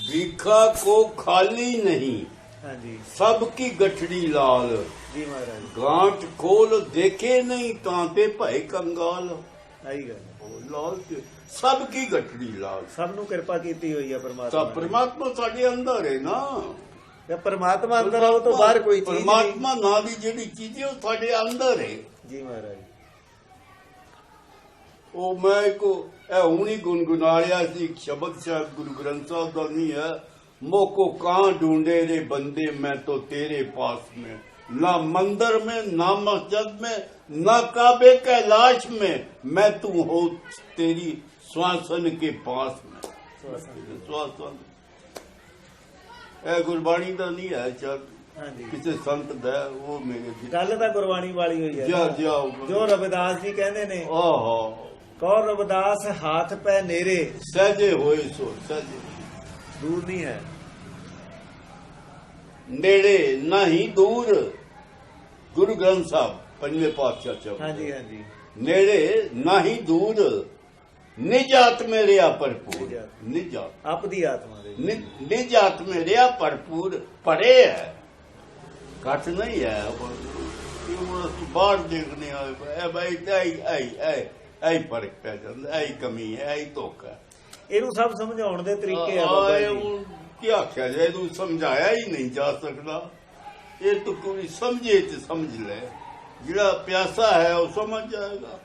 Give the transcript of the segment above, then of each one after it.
भीखा को खाली नहीं, हाँ जी सबकी गठड़ी लाल। जी महाराज गांठ खोल देखे नहीं तांते भय कंगाल। आई गल लाल ते सबकी गठड़ी लाल। सब नू कृपा कीती हुई है परमात्मा सब ने। परमात्मा साडे अंदर है ना। या परमात्मा अंदर आओ तो बाहर कोई चीज परमात्मा ना दी जेड़ी चीज है वो साडे अंदर है। जी महाराज ਉਹ ਮੈਂ ਕੋ ਇਹ ਹੁਣੀ ਗੁਨਗੁਨਾਇਆ ਸੀ ਇੱਕ ਸ਼ਬਦ ਸਾਹਿਬ ਗੁਰੂ ਗ੍ਰੰਥ ਸਾਹਿਬ ਦਾ ਨਹੀਂ ਹੈ। मोको कहाँ ढूंढे रे बंदे मैं तो तेरे पास में, ना मंदिर में ना मस्जिद में ना काबे कैलाश में, मैं तू हो तेरी श्वासन के पास में। श्वासन गुरबाणी का नहीं है चल हाँ जी किसी संत दा वो मेरे गल तां गुरबाणी वाली हुई है जा ना। जा जो रविदास जी कहते ने ओहो कौर रविदास हाथ पै नेरे सहजे होए सो सहजे दूर नहीं है नेड़े ना ही दूर। गुरु ग्रंथ साहब पंजवें पातशाह चौक हाँ जी हाँ जी नेड़े ना ही दूर, निजात में रिया भरपूर। निजात आप दी आत्मा दे निजात में रिया भरपूर पड़े है घट नहीं है। बाहर देखने आए भाई ऐ फर्क पै जाता, ऐ कमी है, ऐ धोखा है। ਇਹਨੂੰ ਸਭ ਸਮਝਾਉਣ ਦੇ ਤਰੀਕੇ ਆ ਬਾਬਾ ਜੀ। ਕੀ ਆਖਿਆ ਜਾਏ ਇਹਨੂੰ ਸਮਝਾਇਆ ਹੀ ਨਹੀਂ ਜਾ ਸਕਦਾ। ਇਹ ਤਾਂ ਕੋਈ ਸਮਝੇ ਤੇ ਸਮਝ ਲੈ, ਜਿਹੜਾ ਪਿਆਸਾ ਹੈ ਉਹ ਸਮਝ ਜਾਏਗਾ।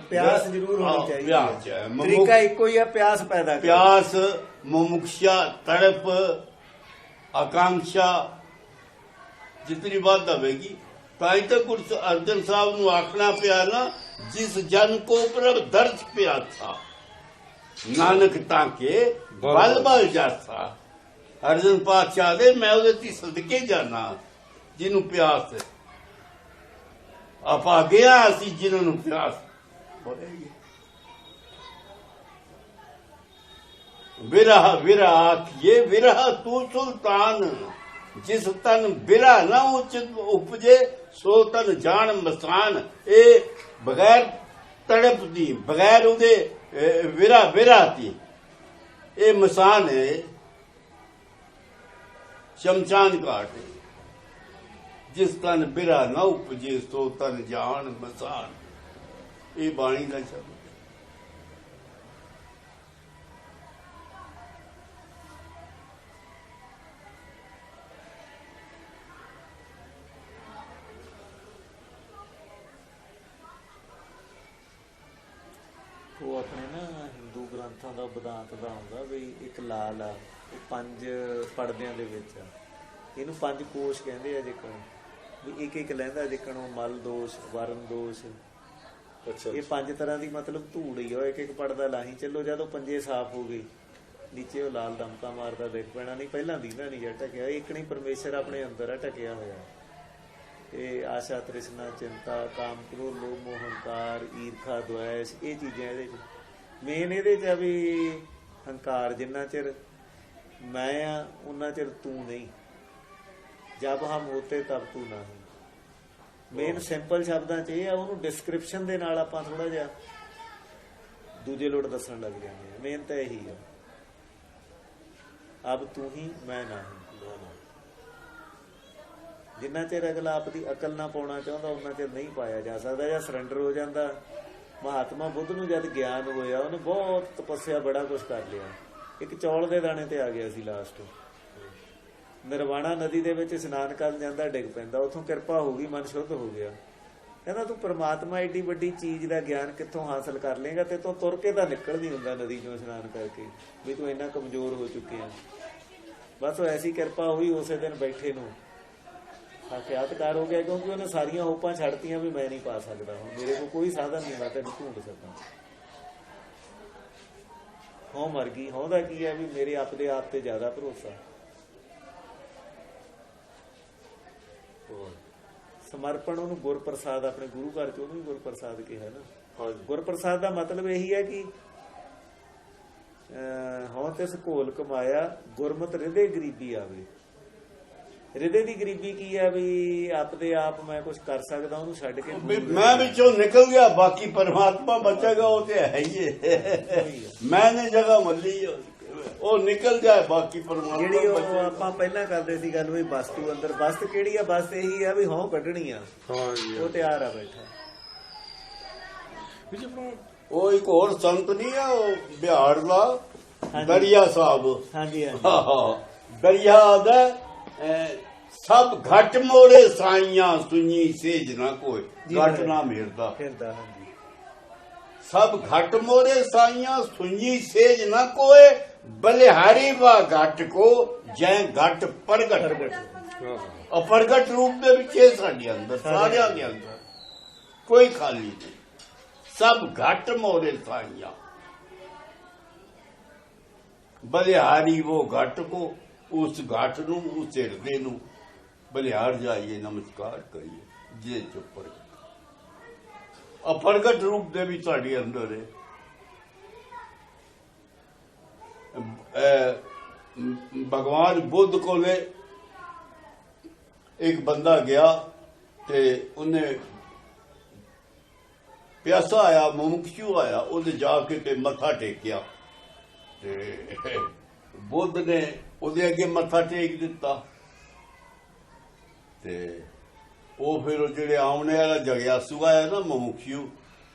ਪਿਆਸ ਜ਼ਰੂਰ ਹੋਣੀ ਚਾਹੀਦੀ ਪਿਆਸ ਹੈ। ਹੈ ਤਰੀਕਾ ਇੱਕੋ ਹੀ ਆ ਪਿਆਸ ਪੈਦਾ ਕਰਨਾ। प्यास मुमुक्षा तड़प आकांक्षा जितनी बात आवेगी ताई तक गुरु अर्जन साहब नू आखना पिया ना, जिस जन को प्रभ दर्द पिया था नानक ताके बल बल जासा। अर्जन पातशाह दे मैं ਉਹਦੇ ਤੀ ਸਦਕੇ ਜਾਣਾ ਜਿਹਨੂੰ ਪਿਆਸ ਹੈ। ਆਪਾਂ ਗਿਆ ਅਸੀਂ ਜਿਨ੍ਹਾਂ ਨੂੰ ਪਿਆਸ ਹੋਏਗੀ। विरह विरह ये विरह तू सुल्तान, जिस तन बिरह न उचित उपजे सो तन जान मसान। ए बगैर तड़प दी बगैर उदे विरह विरह दी ए मसान है, शमशान घाट है। जिस तन बिरह न उपजे सो तन जान मसान। ये बाणी का शब्द ਉਹ ਆਪਣੇ ਨਾ ਹਿੰਦੂ ਗ੍ਰੰਥਾਂ ਦਾ ਵਿਦਾਂਤ ਦਾ ਹੁੰਦਾ ਵੀ ਇੱਕ ਲਾਲ ਆ ਉਹ 5 ਪੜਦਿਆਂ ਦੇ ਵਿੱਚ ਆ। ਇਹਨੂੰ 5 ਕੋਸ਼ ਕਹਿੰਦੇ ਆ ਜਿਕਣ ਵੀ ਇੱਕ ਇੱਕ ਲਹਿੰਦਾ ਜਿਕਣ ਉਹ ਮਲ ਦੋਸ਼ ਵਰਨ ਦੋਸ਼। ਇਹ 5 ਤਰ੍ਹਾਂ ਦੀ ਮਤਲਬ ਧੂੜ ਹੀ ਆ। ਇੱਕ ਇੱਕ ਪੜਦਾ ਲਾਹੀ ਚੱਲੋ, ਜਦੋਂ ਪੰਜੇ ਸਾਫ਼ ਹੋ ਗਏ ਨੀਚੇ ਉਹ ਲਾਲ ਦਮਕਾ ਮਾਰਦਾ ਦੇਖ ਪੈਣਾ ਨਹੀਂ, ਪਹਿਲਾਂ ਦੀਦਾ ਨਹੀਂ ਜਾਂ ਢਕਿਆ। ਇੱਕ ਨਹੀਂ ਪਰਮੇਸ਼ਰ ਆਪਣੇ ਅੰਦਰ ਆ ਢਕਿਆ ਹੋਇਆ। ਇਹ ਆਸ਼ਾ ਤ੍ਰਿਸ਼ਨਾ ਚਿੰਤਾ ਕਾਮ ਕ੍ਰੋਧ ਲੋਭ ਮੋਹ ਹੰਕਾਰ ਈਰਖਾ ਦੁਆਇਸ਼ ਇਹ ਚੀਜ਼ਾਂ ਇਹਦੇ ਚ ਮੇਨ ਇਹਦੇ ਚ ਆ ਵੀ ਹੰਕਾਰ ਜਿੰਨਾ ਚਿਰ ਮੈਂ ਆ ਉਹਨਾਂ ਚਿਰ ਤੂੰ ਨਹੀਂ। ਜਬ ਹਮ ਹੋਤੇ ਤਬ ਤੂੰ ਨਹੀਂ। ਮੇਨ ਸਿੰਪਲ ਸ਼ਬਦਾਂ ਚ ਇਹ ਆ, ਉਹਨੂੰ ਡਿਸਕ੍ਰਿਪਸ਼ਨ ਦੇ ਨਾਲ ਆਪਾਂ ਥੋੜਾ ਜਿਹਾ ਦੂਜੇ ਲੋਟ ਦੱਸਣ ਲੱਗ ਜਾਂਦੇ ਆ। ਮੇਨ ਤਾਂ ਇਹੀ ਆ, ਅਬ ਤੂੰ ਹੀ ਮੈਂ ਨਹੀਂ। ਜਿੰਨਾ ਚਿਰ ਅਗਲਾ ਆਪ ਦੀ ਅਕਲ ਨਾ ਪਾਉਣਾ ਚਾਹੁੰਦਾ ਉਹਨਾਂ ਚਿਰ ਨਹੀਂ ਪਾਇਆ ਜਾ ਸਕਦਾ। ਜਾਂ ਸਰੈਂਡਰ ਹੋ ਜਾਂਦਾ। ਮਹਾਤਮਾ ਬੁੱਧ ਨੂੰ ਜਦ ਗਿਆਨ ਹੋਇਆ ਉਹਨੇ ਬਹੁਤ ਤਪੱਸਿਆ ਬੜਾ ਕੁਛ ਕਰ ਲਿਆ। ਇੱਕ ਚੌਲ ਦੇ ਦਾਣੇ ਤੇ ਆ ਗਿਆ ਸੀ ਲਾਸਟ। ਨਿਰਵਾਣਾ ਨਦੀ ਦੇ ਵਿੱਚ ਇਸ਼ਨਾਨ ਕਰਨ ਜਾਂਦਾ, ਡਿੱਗ ਪੈਂਦਾ, ਉੱਥੋਂ ਕਿਰਪਾ ਹੋ ਗਈ, ਮਨ ਸ਼ੁੱਧ ਹੋ ਗਿਆ। ਕਹਿੰਦਾ ਤੂੰ ਪਰਮਾਤਮਾ ਏਡੀ ਵੱਡੀ ਚੀਜ਼ ਦਾ ਗਿਆਨ ਕਿੱਥੋਂ ਹਾਸਲ ਕਰ ਲੇਗਾ? ਤੇ ਤੂੰ ਤੁਰ ਕੇ ਤਾਂ ਨਿਕਲ ਨਹੀਂ ਹੁੰਦਾ ਨਦੀ ਚੋਂ ਇਸ਼ਨਾਨ ਕਰਕੇ, ਵੀ ਤੂੰ ਇੰਨਾ ਕਮਜ਼ੋਰ ਹੋ ਚੁੱਕਿਆ। ਬਸ ਉਹ ਐਸੀ ਕਿਰਪਾ ਹੋਈ ਉਸੇ ਦਿਨ ਬੈਠੇ ਨੂੰ ਸਾਖਿਆਤਕਾਰ ਹੋ ਗਿਆ, ਕਿਉਂਕਿ ਉਹਨੇ ਸਾਰੀਆਂ ਹੋਪਾਂ ਛੱਡਤੀਆਂ ਵੀ ਮੈਂ ਨਹੀਂ ਪਾ ਸਕਦਾ, ਹੁਣ ਮੇਰੇ ਕੋਲ ਕੋਈ ਸਾਧਨ ਨਹੀਂ, ਮੈਂ ਤੈਨੂੰ ਢੂੰਡ ਸਕਾਂ। ਹੋਂ ਮਰ ਗਈ। ਹੋਂਦਾ ਕੀ ਹੈ ਵੀ ਮੇਰੇ ਆਪਦੇ ਆਪ ਤੇ ਜ਼ਿਆਦਾ ਭਰੋਸਾ। ਸਮਰਪਣ ਉਹਨੂੰ ਗੁਰਪ੍ਰਸਾਦ, ਆਪਣੇ ਗੁਰੂ ਘਰ ਚ ਉਹਨੂੰ ਵੀ ਗੁਰਪ੍ਰਸਾਦ ਕਿਹਾ ਨਾ। ਗੁਰਪ੍ਰਸਾਦ ਦਾ ਮਤਲਬ ਇਹੀ ਹੈ ਕਿ ਹੋਂ ਤਿਸ ਘੋਲ ਕਮਾਇਆ ਗੁਰਮਤਿ ਰਿਦੇ ਗਰੀਬੀ ਆਵੇ। ਹਿਰਦੇ ਦੀ ਗਰੀਬੀ ਕੀ ਆ ਵੀ ਆਪਦੇ ਆਪ ਮੈਂ ਕੁਝ ਕਰ ਸਕਦਾ ਉਹਨੂੰ ਛੱਡ ਕੇ ਵੀ ਮੈਂ ਵਿੱਚੋਂ ਨਿਕਲ ਗਿਆ, ਬਾਕੀ ਪਰਮਾਤਮਾ ਬਚੇਗਾ, ਉਹ ਤੇ ਹੈ ਹੀ ਹੈ। ਮੈਨੇ ਜਗ੍ਹਾ ਮੱਲੀ, ਉਹ ਨਿਕਲ ਜਾਏ, ਬਾਕੀ ਪਰਮਾਤਮਾ ਜਿਹੜੀ ਉਹ ਬਚੇਗਾ। ਆਪਾਂ ਪਹਿਲਾਂ ਕਰਦੇ ਸੀ ਗੱਲ ਵੀ ਵਸਤੂ ਅੰਦਰ, ਵਸਤ ਕਿਹੜੀ ਆ? ਬਸ ਇਹੀ ਆ ਵੀ ਹਉ ਕੱਢਣੀ ਆ, ਉਹ ਤਿਆਰ ਆ ਬੈਠਾ। ਉਹ ਇੱਕ ਹੋਰ ਸੰਤ ਨਹੀਂ ਆ, ਉਹ ਬਿਹਾਰ ਦਾ ਦਰਿਆ ਸਾਹਿਬ। ਹਾਂਜੀ ਹਾਂਜੀ ਦਰਿਆ ਦਾ ਸਭ ਘਟ ਮੋੜੇ ਸਾਈਆਂ ਸੁਣੀ ਸੇਜ ਨਾ ਕੋਈ, ਘਟ ਨਾ ਮਿਲਦਾ ਫਿਰਦਾ। ਹਾਂਜੀ ਸਭ ਘਟ ਮੋੜੇ ਸਾਈਆਂ ਸੁਣੀ ਸੇਜ ਨਾ ਕੋਏ, ਬਲਿਹਾਰੀ ਵਾ ਘਟ ਕੋ ਜੈ ਘਟ ਪ੍ਰਗਟ। ਅਪਰਗਟ ਰੂਪ ਦੇ ਵਿੱਚ ਇਹ ਸਾਡੇ ਅੰਦਰ, ਸਾਰਿਆਂ ਦੇ ਅੰਦਰ ਕੋਈ ਖਾਲੀ ਨਹੀਂ, ਸਭ ਘਟ ਮੋੜੇ ਸਾਈਆਂ। ਬਲਿਹਾਰੀ ਉਹ ਘਟ ਕੋ, ਉਸ ਘਟ ਨੂੰ, ਉਸ ਹਿਰਦੇ ਨੂੰ ਬਲਿਹਾਰ ਜਾਈਏ, ਨਮਸਕਾਰ ਕਰੀਏ, ਜੇ ਚੁੱਪਰ ਅਪਰਗਟ ਰੂਪ ਦੇ ਵੀ ਤੁਹਾਡੇ ਅੰਦਰ ਹੈ। ਭਗਵਾਨ ਬੁੱਧ ਕੋਲੇ ਇੱਕ ਬੰਦਾ ਗਿਆ ਤੇ ਉਹਨੇ ਪਿਆਸਾ ਆਇਆ, ਮੁਮੁਕਸ਼ੂ ਆਇਆ, ਉਹਨੇ ਜਾ ਕੇ ਤੇ ਮੱਥਾ ਟੇਕਿਆ ਤੇ ਬੁੱਧ ਨੇ ਉਹਦੇ ਅੱਗੇ ਮੱਥਾ ਟੇਕ ਦਿੱਤਾ ਤੇ ਉਹ ਫਿਰ ਜਿਹੜੇ ਆਉਣੇ ਵਾਲਾ ਜਗਿਆਸੂ ਆਇਆ ਨਾ ਮੁਮੁਕਸ਼ੂ,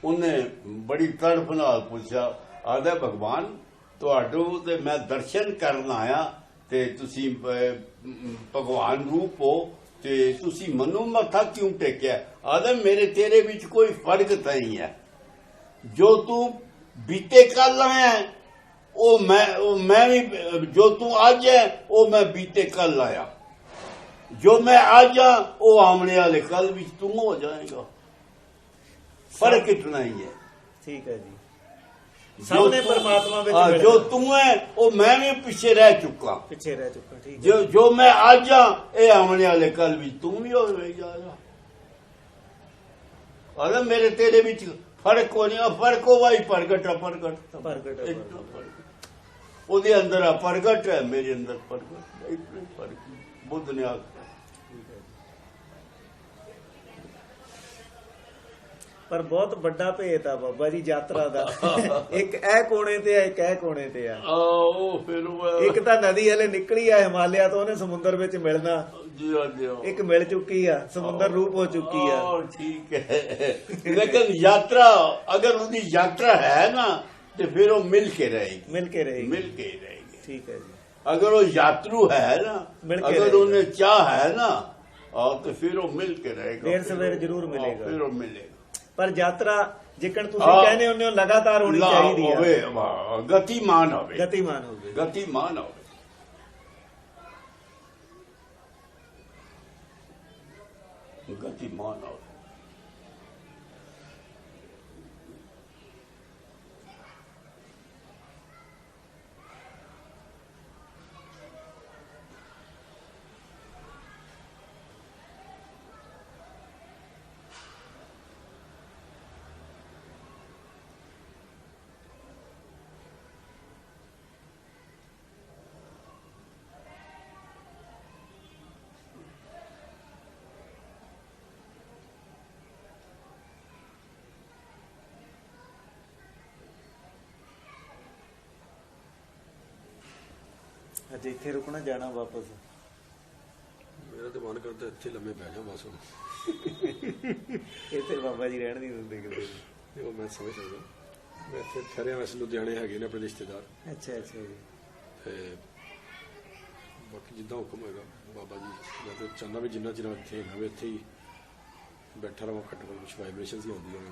ਉਹਨੇ ਬੜੀ ਤੜਫ ਨਾਲ ਪੁੱਛਿਆ, ਆਦਾ ਭਗਵਾਨ ਤੁਹਾਡੂ ਤੇ ਮੈਂ ਦਰਸ਼ਨ ਕਰਨ ਆਇਆ ਤੇ ਤੁਸੀਂ ਭਗਵਾਨ ਰੂਪ ਹੋ ਤੇ ਤੁਸੀਂ ਮੈਨੂੰ ਮੱਥਾ ਕਿਉਂ ਟੇਕਿਆ? ਆਦਾ ਮੇਰੇ ਤੇਰੇ ਵਿੱਚ ਕੋਈ ਫਰਕ ਨਹੀਂ ਹੈ, ਜੋ ਤੂੰ ਬੀਤੇ ਕੱਲ ਆਇਆ ਉਹ ਮੈਂ ਵੀ, ਜੋ ਤੂੰ ਅੱਜ ਹੈ ਉਹ ਮੈਂ ਬੀਤੇ ਕੱਲ ਆਇਆ, ਜੋ ਮੈਂ ਅੱਜ ਆ ਉਹ ਆਉਣੇ ਵਾਲੇ ਕੱਲ ਵਿੱਚ ਤੂੰ ਹੋ ਜਾਏਗਾ, ਫਰਕ ਇਤਨਾ ਹੀ ਹੈ। ਠੀਕ ਹੈ ਜੀ, ਸਭ ਨੇ ਪਰਮਾਤਮਾ ਵਿੱਚ ਮਿਲਣਾ। ਜੋ ਤੂੰ ਹੈ ਉਹ ਮੈਂ ਵੀ ਪਿੱਛੇ ਰਹਿ ਚੁੱਕਾ, ਠੀਕ ਹੈ। ਜੋ ਮੈਂ ਅੱਜ ਆ ਇਹ ਆਉਣੇ ਵਾਲੇ ਕੱਲ ਵਿੱਚ ਤੂੰ ਵੀ ਹੋ ਜਾਏਗਾ। ਅਰੇ ਮੇਰੇ ਤੇਰੇ ਵਿੱਚ ਫਰਕ ਕੋਈ ਨਹੀਂ, ਫਰਕ ਹੋ ਵਾਈ ਪ੍ਰਗਟ ਉਹਦੇ ਅੰਦਰ ਆ ਪ੍ਰਗਟ ਹੈ, ਮੇਰੇ ਅੰਦਰ ਪ੍ਰਗਟ, ਇਤਨਾ ਫਰਕ ਬੁੱਧ ਨੇ ਆਖਿਆ। ਪਰ ਬਹੁਤ ਵੱਡਾ ਭੇਤ ਆ ਬਾਬਾ ਜੀ ਯਾਤਰਾ ਦਾ, ਇੱਕ ਇਹ ਕੋਣੇ ਤੇ ਆ, ਇੱਕ ਇਹ ਕੋਣੇ ਤੇ ਆ। ਉਹ ਫਿਰ ਇੱਕ ਤਾਂ ਨਦੀ ਹਲੇ ਨਿਕਲੀ ਆ ਹਿਮਾਲਿਆ ਤੋਂ, ਉਹਨੇ ਸਮੁੰਦਰ ਵਿੱਚ ਮਿਲਣਾ, ਇੱਕ ਮਿਲ ਚੁੱਕੀ ਆ, ਸਮੁੰਦਰ ਰੂਪ ਹੋ ਚੁੱਕੀ ਆ। ਠੀਕ ਹੈ, ਲੇਕਿਨ ਯਾਤਰਾ ਅਗਰ ਉਹਦੀ ਯਾਤਰਾ ਹੈ ਨਾ ਤੇ ਫਿਰ ਉਹ ਮਿਲ ਕੇ ਰਹੇਗੀ। ਠੀਕ ਹੈ ਜੀ। ਅਗਰ ਉਹ ਯਾਤਰੂ ਹੈ ਨਾ, ਅਗਰ ਉਹਨੇ ਚਾਹ ਹੈ ਨਾ, ਤੇ ਫਿਰ ਉਹ ਮਿਲ ਕੇ ਰਹੇਗਾ, ਦੇਰ ਸਵੇਰ ਜ਼ਰੂਰ ਮਿਲੇਗਾ, ਫਿਰ ਉਹ ਮਿਲੇਗਾ। ਪਰ ਯਾਤਰਾ ਜਿਕਣ ਤੁਸੀਂ ਕਹਿੰਦੇ ਹੁੰਦੇ ਹੋ ਲਗਾਤਾਰ ਹੋਣੀ ਚਾਹੀਦੀ ਹੈ, ਗਤੀਮਾਨ ਹੋਵੇ। ਅੱਜ ਇੱਥੇ ਰੁਕਣਾ, ਜਾਣਾ ਵਾਪਸ? ਮੇਰਾ ਤੇ ਮਨ ਕਰਦਾ ਇੱਥੇ ਲੰਮੇ ਪੈ ਜਾ ਬਸ ਹੁਣ। ਇੱਥੇ ਬਾਬਾ ਜੀ ਰਹਿਣ ਨਹੀਂ ਦਿੰਦੇ ਕਿਤੇ। ਉਹ ਮੈਂ ਸਮਝ ਸਕਦਾ, ਮੈਂ ਇੱਥੇ ਠਹਿਰਿਆ, ਵੈਸੇ ਲੁਧਿਆਣੇ ਹੈਗੇ ਨੇ ਆਪਣੇ ਰਿਸ਼ਤੇਦਾਰ। ਅੱਛਾ ਜੀ। ਤੇ ਬਾਕੀ ਜਿੱਦਾਂ ਹੁਕਮ ਹੋਏਗਾ ਬਾਬਾ ਜੀ, ਮੈਂ ਤਾਂ ਚਾਹੁੰਦਾ ਵੀ ਜਿੰਨਾ ਚਿਰ ਇੱਥੇ ਹੈਗਾ ਵੀ ਇੱਥੇ ਹੀ ਬੈਠਾ ਰਹਾਂ, ਘੱਟੋ ਘੱਟ ਕੁਛ ਵਾਈਬ੍ਰੇਸ਼ਨਸ ਹੀ ਆਉਂਦੀਆਂ ਨੇ।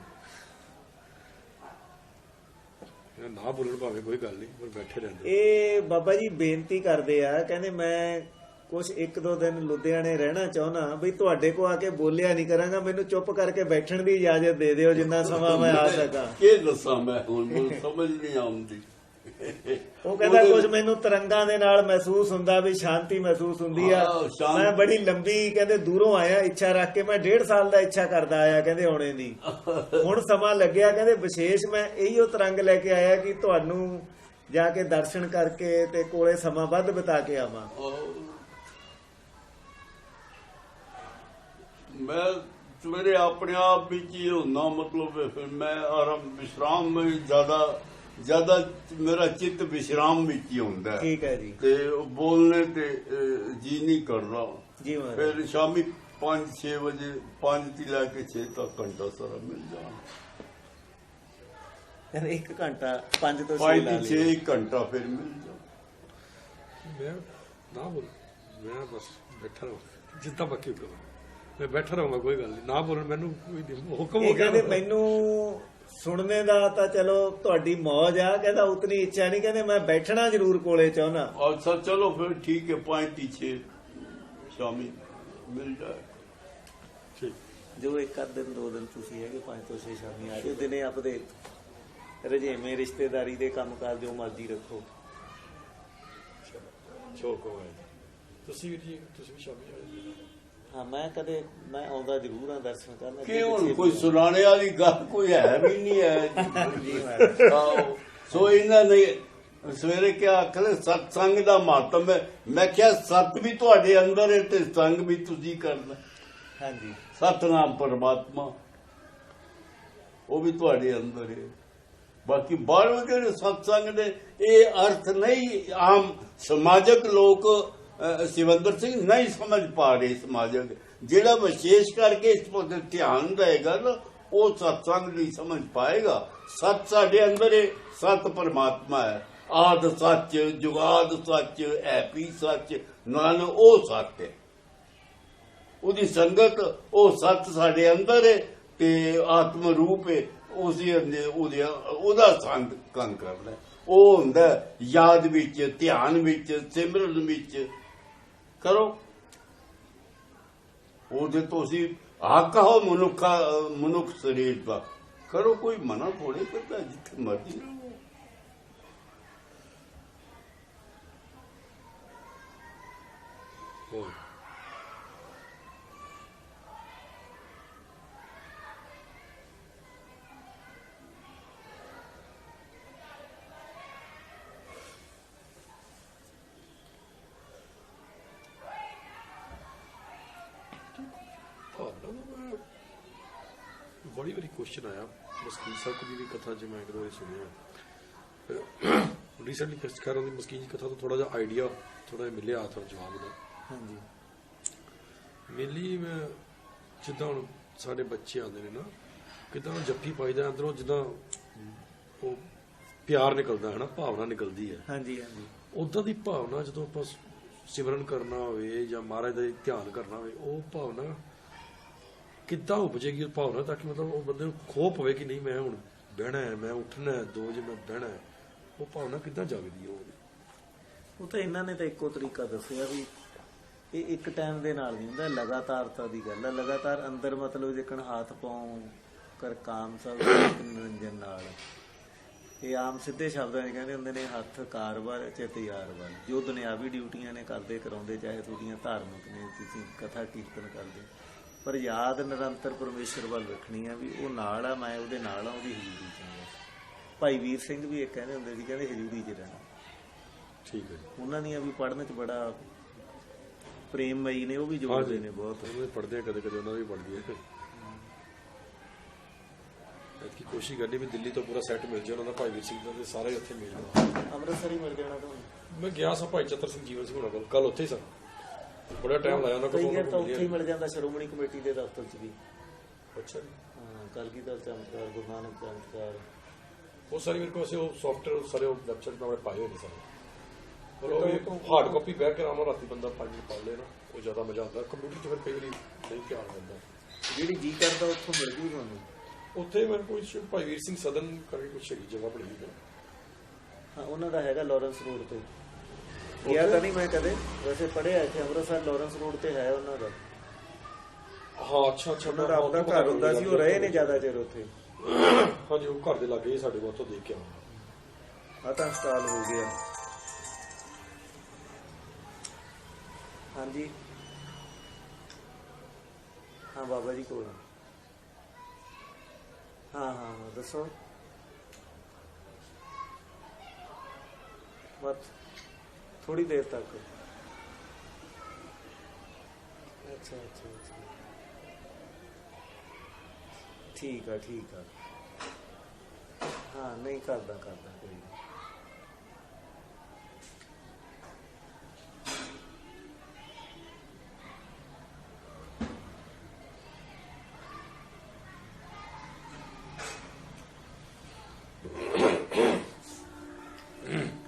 ਨਾ ਬੋਲਣ ਭਾਵੇਂ ਕੋਈ ਗੱਲ ਨਹੀਂ, ਪਰ ਬੈਠੇ ਰਹਿੰਦੇ। ਇਹ ਬਾਬਾ ਜੀ ਬੇਨਤੀ ਕਰਦੇ ਆ, ਕਹਿੰਦੇ ਮੈਂ ਕੁਛ 1-2 ਦਿਨ ਲੁਧਿਆਣੇ ਰਹਿਣਾ ਚਾਹੁੰਦਾ, ਵੀ ਤੁਹਾਡੇ ਕੋ ਆ ਕੇ ਬੋਲਿਆ ਨਹੀਂ ਕਰਾਂਗਾ, ਮੈਨੂੰ ਚੁੱਪ ਕਰਕੇ ਬੈਠਣ ਦੀ ਇਜਾਜ਼ਤ ਦੇ ਦਿਓ ਜਿੰਨਾ ਸਮਾਂ ਮੈਂ ਆ ਸਕਾਂ। ਕੀ ਦੱਸਾਂ ਮੈਂ ਹੁਣ, ਮੈਨੂੰ ਸਮਝ ਨਹੀਂ ਆਉਂਦੀ। ਉਹ ਕਹਿੰਦਾ ਕੁਝ ਮੈਨੂੰ ਤਰੰਗਾਂ ਦੇ ਨਾਲ ਮਹਿਸੂਸ ਹੁੰਦਾ, ਵੀ ਸ਼ਾਂਤੀ ਮਹਿਸੂਸ ਹੁੰਦੀ ਆ। ਮੈਂ ਬੜੀ ਲੰਬੀ ਕਹਿੰਦੇ ਦੂਰੋਂ ਆਇਆ, ਇੱਛਾ ਰੱਖ ਕੇ, ਮੈਂ 1.5 ਸਾਲ ਦਾ ਇੱਛਾ ਕਰਦਾ ਆਇਆ ਕਹਿੰਦੇ ਆਉਣੇ ਦੀ। ਹੁਣ ਸਮਾਂ ਲੱਗਿਆ, ਕਹਿੰਦੇ ਵਿਸ਼ੇਸ਼ ਮੈਂ ਇਹੀਓ ਤਰੰਗ ਲੈ ਕੇ ਆਇਆ ਕਿ ਤੁਹਾਨੂੰ ਜਾ ਕੇ ਦਰਸ਼ਨ ਕਰਕੇ ਤੇ ਕੋਲੇ ਸਮਾਂ ਵੱਧ ਬਿਤਾ ਕੇ ਆਵਾਂ। मैं सवेरे अपने आप ਵਿੱਚ ਹੀ ਹੁੰਦਾ ਮਤਲਬ ਫਿਰ ਮੈਂ ਆਰਾਮ ਵਿਸ਼ਰਾਮ ਵਿੱਚ ਜ਼ਿਆਦਾ ਮੇਰਾ ਚਿੱਤ ਵਿਸ਼ਰਾਮ ਵਿੱਚ ਹੀ ਹੁੰਦਾ ਹੈ ਠੀਕ ਹੈ ਜੀ ਤੇ ਬੋਲਣੇ ਤੇ ਜੀ ਨਹੀਂ ਕਰਦਾ ਜੀ ਮਹਾਰਾਜ ਫਿਰ ਸ਼ਾਮੀ 5-6 ਵਜੇ 5 ਤੋਂ ਲੈ ਕੇ 6 ਤੱਕ ਘੰਟਾ ਸਾਰਾ ਮਿਲ ਜਾਣਾ ਯਾਨੀ 1 ਘੰਟਾ 5 ਤੋਂ 6 5 ਲਾ ਤੋਂ 6 ਲਈ ਘੰਟਾ ਫਿਰ ਮਿਲ ਜਾ मैं ना बोल मैं बस बैठा रहूँ जितना बाकी करो मैं बैठा रहूँगा कोई गल नहीं ना बोलन मैनू कोई नहीं हुक्म हो ਇਹ गया ਕਹਿੰਦੇ ਮੈਨੂੰ ਸੁਣਨੇ ਦਾ ਤਾਂ ਚਲੋ ਤੁਹਾਡੀ ਮੌਜ ਆ ਕਹਿੰਦਾ ਉਤਨੀ ਇੱਛਾ ਨਹੀਂ ਕਹਿੰਦੇ ਮੈਂ ਬੈਠਣਾ ਜ਼ਰੂਰ ਕੋਲੇ ਚਾਹੁੰਦਾ अच्छा चलो फिर ठीक है 5 ਤੋਂ 6 शामी मिल जाए ठीक ਜੋ ਇੱਕ ਅੱਧ ਦਿਨ 2 ਦਿਨ ਤੁਸੀਂ ਹੈਗੇ 5 ਤੋਂ 6 ਸ਼ਾਮੀ ਆ ਜਾਓ ਦਿਨੇ ਆਪਦੇ ਰਜੇਵੇਂ ਰਿਸ਼ਤੇਦਾਰੀ ਦੇ ਕੰਮਕਾਰ ਜੋ ਮਰਜ਼ੀ ਰੱਖੋ शौक हो गया तुसी भी ठीक तुसी भी शामी आए ਹਾਂ ਮੈਂ ਕਦੇ ਮੈਂ ਆਉਂਦਾ ਜ਼ਰੂਰ ਆ ਦਰਸ਼ਨ ਕਰਨ कि हुण कोई सुनाने वाली गल कोई है भी नहीं है ਜੀ ਮਹਾਰਾਜ ਆਹੋ। ਸੋ ਇਹਨਾਂ ਨੇ ਸਵੇਰੇ ਕਿਹਾ ਆਖਲੇ ਸਤਸੰਗ ਦਾ ਮਹੱਤਵ ਹੈ ਮੈਂ ਕਿਹਾ ਸਤ ਵੀ ਤੁਹਾਡੇ ਅੰਦਰ ਹੈ ਤੇ ਸੰਗ ਵੀ ਤੁਸੀਂ ਕਰਨਾ ਹਾਂਜੀ ਸਤਨਾਮ ਪਰਮਾਤਮਾ ਉਹ ਵੀ ਤੁਹਾਡੇ ਅੰਦਰ ਹੈ ਬਾਕੀ ਬਾਹਰੋਂ ਜਿਹੜੇ ਸਤਸੰਗ ਦੇ ਇਹ ਅਰਥ ਨਹੀਂ ਆਮ ਸਮਾਜਿਕ ਲੋਕ ਸਿਵੰਦਰ ਸਿੰਘ ਨਹੀਂ ਸਮਝ ਪਾ ਰਹੇ ਸਮਾਜਿਕ ਜਿਹੜਾ ਵਿਸ਼ੇਸ਼ ਕਰਕੇ ਇਸ ਪਰ ਧਿਆਨ ਦੇਗਾ ਨਾ ਉਹ ਸਤਸੰਗ ਨਹੀਂ ਸਮਝ ਪਾਏਗਾ ਸਤ ਸਾਡੇ ਅੰਦਰ ਹੈ ਸਤ ਪਰਮਾਤਮਾ ਹੈ ਆਦ ਸੱਚ ਜੁਗਾਦ ਸੱਚ ਐਪੀ ਸੱਚ ਨਾਨਕ ਉਹ ਸੱਚ ਹੈ ਉਹਦੀ ਸੰਗਤ ਉਹ ਸੱਚ ਸਾਡੇ ਅੰਦਰ ਹੈ ਤੇ ਆਤਮ ਰੂਪ ਹੈ ਉਹਦਾ ਸੰਗ ਕੰਨ ਕਰਨਾ ਉਹ ਹੁੰਦਾ ਯਾਦ ਵਿੱਚ ਧਿਆਨ ਵਿੱਚ ਸਿਮਰਨ ਵਿੱਚ ਕਰੋ ਉਹਦੇ ਤੁਸੀਂ ਹੱਕ ਹੋ ਮਨੁੱਖ ਸਰੀਰ ਦਾ ਕਰੋ ਕੋਈ ਮਨਾ ਥੋੜੇ ਕਰਦਾ ਜਿੱਥੇ ਮਰਜ਼ੀ ਰਹੋ और बड़ी बड़ी क्वेश्चन आया मस्कीन साहब की भी कथा जो मैं एक दो बारी सुनिया रिसेंटली खैर उन्हें मस्कीन की कथा तो थोड़ा जा आइडिया थोड़ा जिहा मिलिया था जवाब का ਹਾਂਜੀ ਮੇਨਲੀ ਮੈਂ ਜਿੱਦਾਂ ਹੁਣ ਸਾਡੇ ਬੱਚੇ ਆਉਂਦੇ ਨੇ ਨਾ ਕਿਦਾਂ ਜੱਫੀ ਪਾਈਦਾ ਅੰਦਰੋਂ ਜਿੱਦਾਂ ਉਹ ਪਿਆਰ ਨਿਕਲਦਾ ਹੈ ਨਾ ਭਾਵਨਾ ਨਿਕਲਦੀ ਹੈ ਹਾਂਜੀ ਹਾਂਜੀ ਉਦਾਂ ਦੀ ਭਾਵਨਾ ਜਦੋਂ ਆਪਾਂ ਸਿਮਰਨ ਕਰਨਾ ਹੋਵੇ ਜਾਂ ਮਹਾਰਾਜ ਦਾ ਧਿਆਨ ਕਰਨਾ ਹੋਵੇ ਉਹ ਭਾਵਨਾ ਕਿੱਦਾਂ ਉਪਜੇਗੀ ਉਹ ਭਾਵਨਾ ਤਾਂ ਕਿ ਮਤਲਬ ਉਹ ਬੰਦੇ ਨੂੰ ਖੋਹ ਪਵੇ ਕਿ ਨਹੀਂ ਮੈਂ ਹੁਣ ਬਹਿਣਾ ਹੈ ਮੈਂ ਉੱਠਣਾ ਹੈ 2 ਵਜੇ ਮੈਂ ਬਹਿਣਾ ਹੈ ਉਹ ਭਾਵਨਾ ਕਿੱਦਾਂ ਜਾਗਦੀ ਉਹ ਤਾਂ ਇਹਨਾਂ ਨੇ ਤਾਂ ਇੱਕੋ ਤਰੀਕਾ ਦੱਸਿਆ ਵੀ ਇਹ ਇੱਕ ਟਾਈਮ ਦੇ ਨਾਲ ਨਹੀਂ ਹੁੰਦਾ ਲਗਾਤਾਰਤਾ ਦੀ ਗੱਲ ਹੈ ਲਗਾਤਾਰ ਅੰਦਰ ਮਤਲਬ ਜੇਕਣ ਹੱਥ ਪਾਉ ਕਰ ਕਾਮ ਸਭ ਨਿਰੰਜਨ ਨਾਲ ਇਹ ਆਮ ਸਿੱਧੇ ਸ਼ਬਦਾਂ 'ਚ ਕਹਿੰਦੇ ਹੁੰਦੇ ਨੇ ਹੱਥ ਕਾਰਵਾਰ ਚਿੱਤ ਯਾਰਵਾਰ ਜੋ ਦੁਨਿਆਵੀ ਡਿਊਟੀਆਂ ਨੇ ਕਰਦੇ ਕਰਾਉਂਦੇ ਚਾਹੇ ਤੁਹਾਡੀਆਂ ਧਾਰਮਿਕ ਨੇ ਤੁਸੀਂ ਕਥਾ ਕੀਰਤਨ ਕਰਦੇ ਪਰ ਯਾਦ ਨਿਰੰਤਰ ਪਰਮੇਸ਼ਰ ਵੱਲ ਰੱਖਣੀ ਆ ਵੀ ਉਹ ਨਾਲ ਆ ਮੈਂ ਉਹਦੇ ਨਾਲ ਆ ਉਹਦੀ ਹਜ਼ੂਰੀ 'ਚ ਆ ਭਾਈ ਵੀਰ ਸਿੰਘ ਵੀ ਇਹ ਕਹਿੰਦੇ ਹੁੰਦੇ ਸੀ ਕਹਿੰਦੇ ਹਜ਼ੂਰੀ 'ਚ ਰਹਿਣਾ ਠੀਕ ਹੈ ਉਹਨਾਂ ਦੀਆਂ ਵੀ ਪੜ੍ਹਨ 'ਚ ਬੜਾ ਪ੍ਰੇਮਮਈ ਨੇ ਉਹ ਵੀ ਜੋੜਦੇ ਨੇ ਬਹੁਤ ਉਹ ਪੜ੍ਹਦੇ ਕਦੇ ਕਦੇ ਉਹਨਾਂ ਦੀ ਪੜ੍ਹਦੀ ਹੈ ਐਤਕੀ ਕੋਸ਼ਿਸ਼ ਕਰਨੀ ਵੀ ਦਿੱਲੀ ਤੋਂ ਪੂਰਾ ਸੈੱਟ ਮਿਲ ਜਾਏ ਉਹਨਾਂ ਦਾ ਭਾਈ ਵੀਰ ਸਿੰਘ ਦਾ ਤੇ ਸਾਰੇ ਉੱਥੇ ਮਿਲ ਜਾਣ ਅੰਮ੍ਰਿਤਸਰ ਹੀ ਮਿਲ ਜਾਣਾ ਤੁਹਾਨੂੰ ਮੈਂ ਗਿਆ ਸਾਂ ਭਾਈ ਚਤਰ ਸਿੰਘ ਜੀਵਨ ਸਿੰਘ ਹੋਣਾ ਕੋਲ ਕੱਲ ਉੱਥੇ ਹੀ ਸਾਂ ਬੜਾ ਟਾਈਮ ਲਾਇਆ ਉਹਨਾਂ ਕਈ ਕੋਲ ਵਾਰ ਤਾਂ ਉੱਥੇ ਹੀ ਮਿਲ ਜਾਂਦਾ ਸ਼੍ਰੋਮਣੀ ਕਮੇਟੀ ਦੇ ਦਫ਼ਤਰ 'ਚ ਵੀ ਅੱਛਾ ਜੀ ਹਾਂ ਕਲਗੀਧਰ ਚਮਤਕਾਰ ਗੁਰੂ ਨਾਨਕ ਚਮਤਕਾਰ ਉਹ ਸਾਰੇ ਮੇਰੇ ਕੋਲ ਉਹ ਸੌਫਟਵੇਅਰ ਸਾਰੇ ਉਹ ਵੈਬਸਾਈਟ ਤੇ ਪਾਏ ਹੋਏ ਨੇ ਸਾਰੇ ਪਰ ਉਹ ਹਾਰਡ ਕਾਪੀ ਬਹਿ ਕੇ ਆਰਾਮ ਨਾਲ ਰਾਤੀ ਬੰਦਾ 5 ਮਿੰਟ ਪੜ੍ਹ ਲੇ ਨਾ ਉਹ ਜ਼ਿਆਦਾ ਮਜ਼ਾ ਆਉਂਦਾ ਕੰਪਿਊਟਰ 'ਚ ਫਿਰ ਕਈ ਵਾਰੀ ਨਹੀਂ ਧਿਆਨ ਦਿੰਦਾ ਜਿਹੜੀ ਜੀ ਕਰਦਾ ਉੱਥੋਂ ਮਿਲ ਜੂ ਤੁਹਾਨੂੰ ਉੱਥੇ ਮੈਂ ਕੋਈ ਭਾਈ ਵੀਰ ਸਿੰਘ ਸਦਨ ਕਰਕੇ ਕੁਛ ਹੈਗੀ ਜਗ੍ਹਾ ਬਣੀ ਹੋਈ ਹਾਂ ਉਹਨਾਂ ਦਾ ਹੈਗਾ ਲਾਰੈਂਸ ਰੋਡ ਤੇ ਗਿਆ ਤਾਂ ਨਹੀਂ ਮੈਂ ਕਦੇ ਵੈਸੇ ਪੜ੍ਹਿਆ ਇੱਥੇ ਅੰਮ੍ਰਿਤਸਰ ਲਾਰੈਂਸ ਰੋਡ ਤੇ ਹੈ ਉਹਨਾਂ ਦਾ ਹਾਂ ਅੱਛਾ ਉਹਨਾਂ ਦਾ ਆਪਣਾ ਘਰ ਹੁੰਦਾ ਸੀ ਉਹ ਰਹੇ ਨੇ ਜ਼ਿਆਦਾ ਚਿਰ ਉੱਥੇ ਹਾਂਜੀ ਉਹ ਘਰ ਦੇ ਲਾਗੇ ਸਾਡੇ ਕੋਲ ਉੱਥੋਂ ਦੇਖ ਕੇ ਆਉਣਾ ਆ ਤਾਂ ਇੰਸਟਾਲ ਹੋ ਗਿਆ ਹਾਂਜੀ ਹਾਂ ਬਾਬਾ ਜੀ ਕੋਲ ਹਾਂ ਦੱਸੋ ਬਸ ਥੋੜੀ ਦੇਰ ਤੱਕ ਅੱਛਾ ਠੀਕ ਆ ਠੀਕ ਆ। ਹਾਂ ਨਹੀਂ ਕਰਦਾ ਕੋਈ ਨੀ।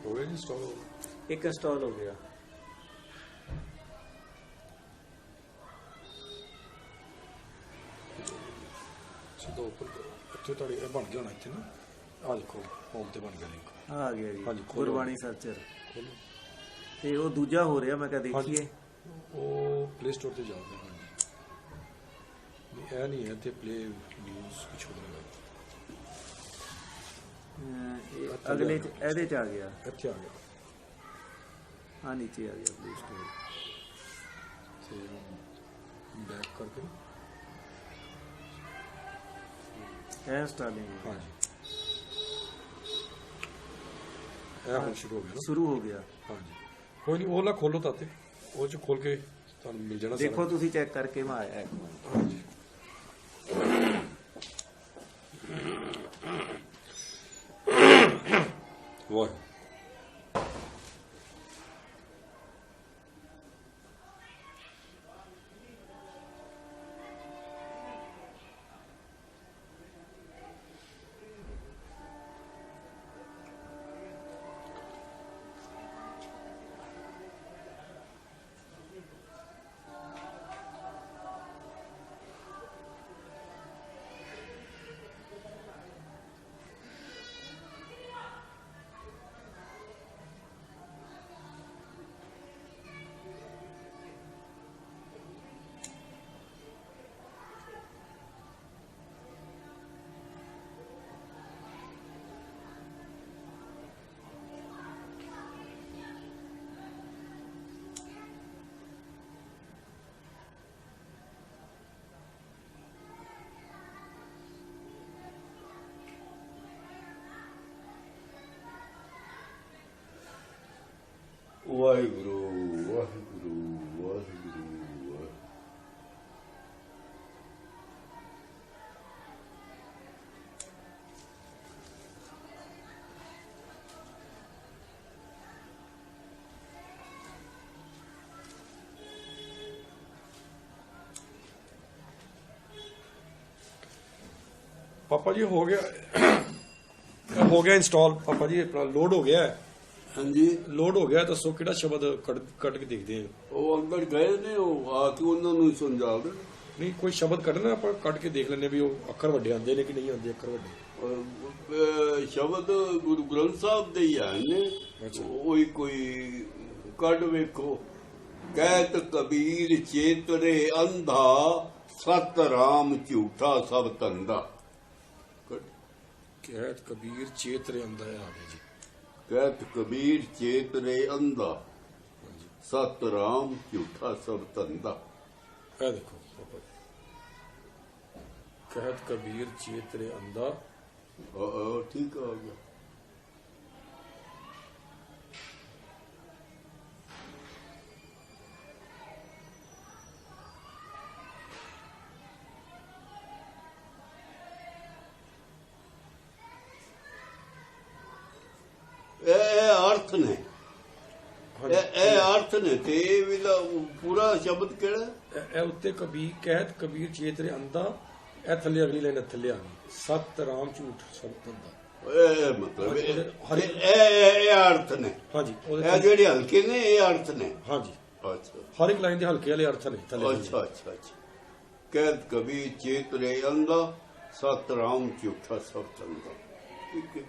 ਹੋ ਗਿਆ ਜੀ ਇੰਸਟਾਲ। ਇੱਕ ਇੰਸਟਾਲ ਹੋ ਗਿਆ। ਸਿੱਧਾ ਓਪਨ ਕਰੋ, ਇੱਥੇ ਤੁਹਾਡੇ ਇਹ ਬਣ ਗਿਆ ਹੋਣਾ ਇੱਥੇ ਨਾ, ਆਹ ਦੇਖੋ ਹੋਮ ਤੇ ਬਣ ਗਿਆ ਲਿੰਕ। ਆ ਗਿਆ ਜੀ ਹਾਂਜੀ, ਖੋਲ੍ਹੋ। ਗੁਰਬਾਣੀ ਸਰਚਰ। ਖੋਲੋ, ਤੇ ਉਹ ਦੂਜਾ ਹੋ ਰਿਹਾ, ਮੈਂ ਕਿਹਾ ਦੇਖੀਏ। ਉਹ ਪਲੇ ਸਟੋਰ ਤੇ ਜਾਉਂਦੇ। ਹਾਂਜੀ ਨਹੀਂ, ਇਹ ਨਹੀਂ ਹੈ ਤੇ ਪਲੇ ਨਿਊਜ਼ ਕੁਛ ਹੋ ਰਿਹਾ। ਇਹ ਅਗਲੇ ਚ ਇਹਦੇ ਚ ਆ ਗਿਆ। ਇੱਥੇ ਆ ਗਿਆ ਆ ਨੀਚੇ ਆ ਗਿਆ ਪਲੇ ਸਟੋਰ। ਤੇ ਬੈਕ ਕਰਕੇ ਇਹ ਇੰਸਟਾਲਿੰਗ ਹਾਂਜੀ ਇਹ ਹੁਣ ਸ਼ੁਰੂ ਹੋ ਗਿਆ ਨਾ। ਸ਼ੁਰੂ ਹੋ ਗਿਆ। ਹਾਂਜੀ ਕੋਈ ਨਹੀਂ, ਉਹ ਨਾ ਖੋਲੋ ਤਾਂ ਤੇ ਉਹ ਚ ਖੋਲ ਕੇ ਤੁਹਾਨੂੰ ਮਿਲ ਜਾਣਾ ਸਾਰਾ। ਦੇਖੋ ਤੁਸੀਂ ਚੈੱਕ ਕਰਕੇ ਮੈਂ ਆਇਆ ਇੱਕ ਮਿੰਟ। ਹਾਂਜੀ ਵਾਹ ਵਾਹਿਗੁਰੂ ਵਾਹਿਗੁਰੂ ਵਾਹਿਗੁਰੂ। ਪਾਪਾ ਜੀ ਹੋ ਗਿਆ ਇੰਸਟਾਲ। ਪਾਪਾ ਜੀ ਆਪਣਾ ਲੋਡ ਹੋ ਗਿਆ ਹੈ। ਹਾਂਜੀ, ਲੋਡ ਹੋ ਗਿਆ। ਦੱਸੋ ਕਿਹੜਾ ਸ਼ਬਦ ਕੱਢ ਕੇ ਦੇਖਦੇ ਆ। ਉਹ ਅੰਦਰ ਗਏ ਨੇ, ਉਹ ਆ ਕੇ ਉਹਨਾਂ ਨੂੰ ਸਮਝਾ ਦੇ। ਨਹੀਂ ਕੋਈ ਸ਼ਬਦ ਕੱਢਣਾ, ਆਪਾਂ ਕੱਢ ਕੇ ਦੇਖ ਲੈਂਦੇ ਵੀ ਉਹ ਅੱਖਰ ਵੱਡੇ ਆਉਂਦੇ ਨੇ ਕਿ ਨਹੀਂ ਆਉਂਦੇ ਅੱਖਰ ਵੱਡੇ। ਸ਼ਬਦ ਗੁਰੂ ਗ੍ਰੰਥ ਸਾਹਿਬ ਦੇ ਹੀ ਹਨ ਨੇ। ਅੱਛਾ। ਉਹੀ ਕੋਈ ਕੱਢ ਵੇਖੋ। ਕਹਿਤ ਕਬੀਰ ਚੇਤਰੇ ਅੰਧਾ, ਸਤ ਰਾਮ ਝੂਠਾ ਸਭ ਧੰਦਾ। ਕਹਿਤ ਕਬੀਰ ਚੇਤਰੇ ਅੰਦਾ ਆ ਗਿਆ ਜੀ। ਕਹਿਤ ਕਬੀਰ ਚੇਤਰੇ ਅੰਧਾ, ਹਾਂਜੀ ਸਤ ਰਾਮ ਝੂਠਾ ਸਭ ਧੰਦਾ। ਇਹ ਦੇਖੋ ਪਾਪਾ ਜੀ, ਕਹਿਤ ਕਬੀਰ ਚੇਤਰੇ ਅੰਦਾ। ਠੀਕ ਆ ਗਿਆ। ਇਹ ਅਰਥ ਨੇ, ਇਹ ਅਰਥ ਨੇ। ਤੇ ਇਹ ਵੀ ਪੂਰਾ ਸ਼ਬਦ ਕਿਹੜਾ? ਇਹ ਉੱਤੇ ਕਬੀਰ ਕਹਿਤ ਕਬੀਰ ਚੇਤਰੇ ਅੰਦਾ, ਇਹ ਥੱਲੇ ਅਗਲੀ ਲਾਈਨ ਥੱਲੇ ਆ ਗਈ, ਸਤ ਰਾਮ ਝੂਠ ਸਭ ਧੰਦਾ। ਇਹ ਮਤਲਬ ਇਹ ਅਰਥ ਨੇ। ਹਾਂਜੀ ਇਹ ਜਿਹੜੇ ਹਲਕੇ ਨੇ ਇਹ ਅਰਥ ਨੇ। ਹਾਂਜੀ ਅੱਛਾ ਹਰ ਇੱਕ ਲਾਈਨ ਦੇ ਹਲਕੇ ਵਾਲੇ ਅਰਥ ਨੇ ਥੱਲੇ। ਅੱਛਾ ਅੱਛਾ ਅੱਛਾ। ਕਹਿਤ ਕਬੀਰ ਚੇਤਰੇ ਅੰਦਾ, ਸਤ ਰਾਮ ਝੂਠਾ ਸਭ ਧੰਦਾ। ਠੀਕ ਹੈ।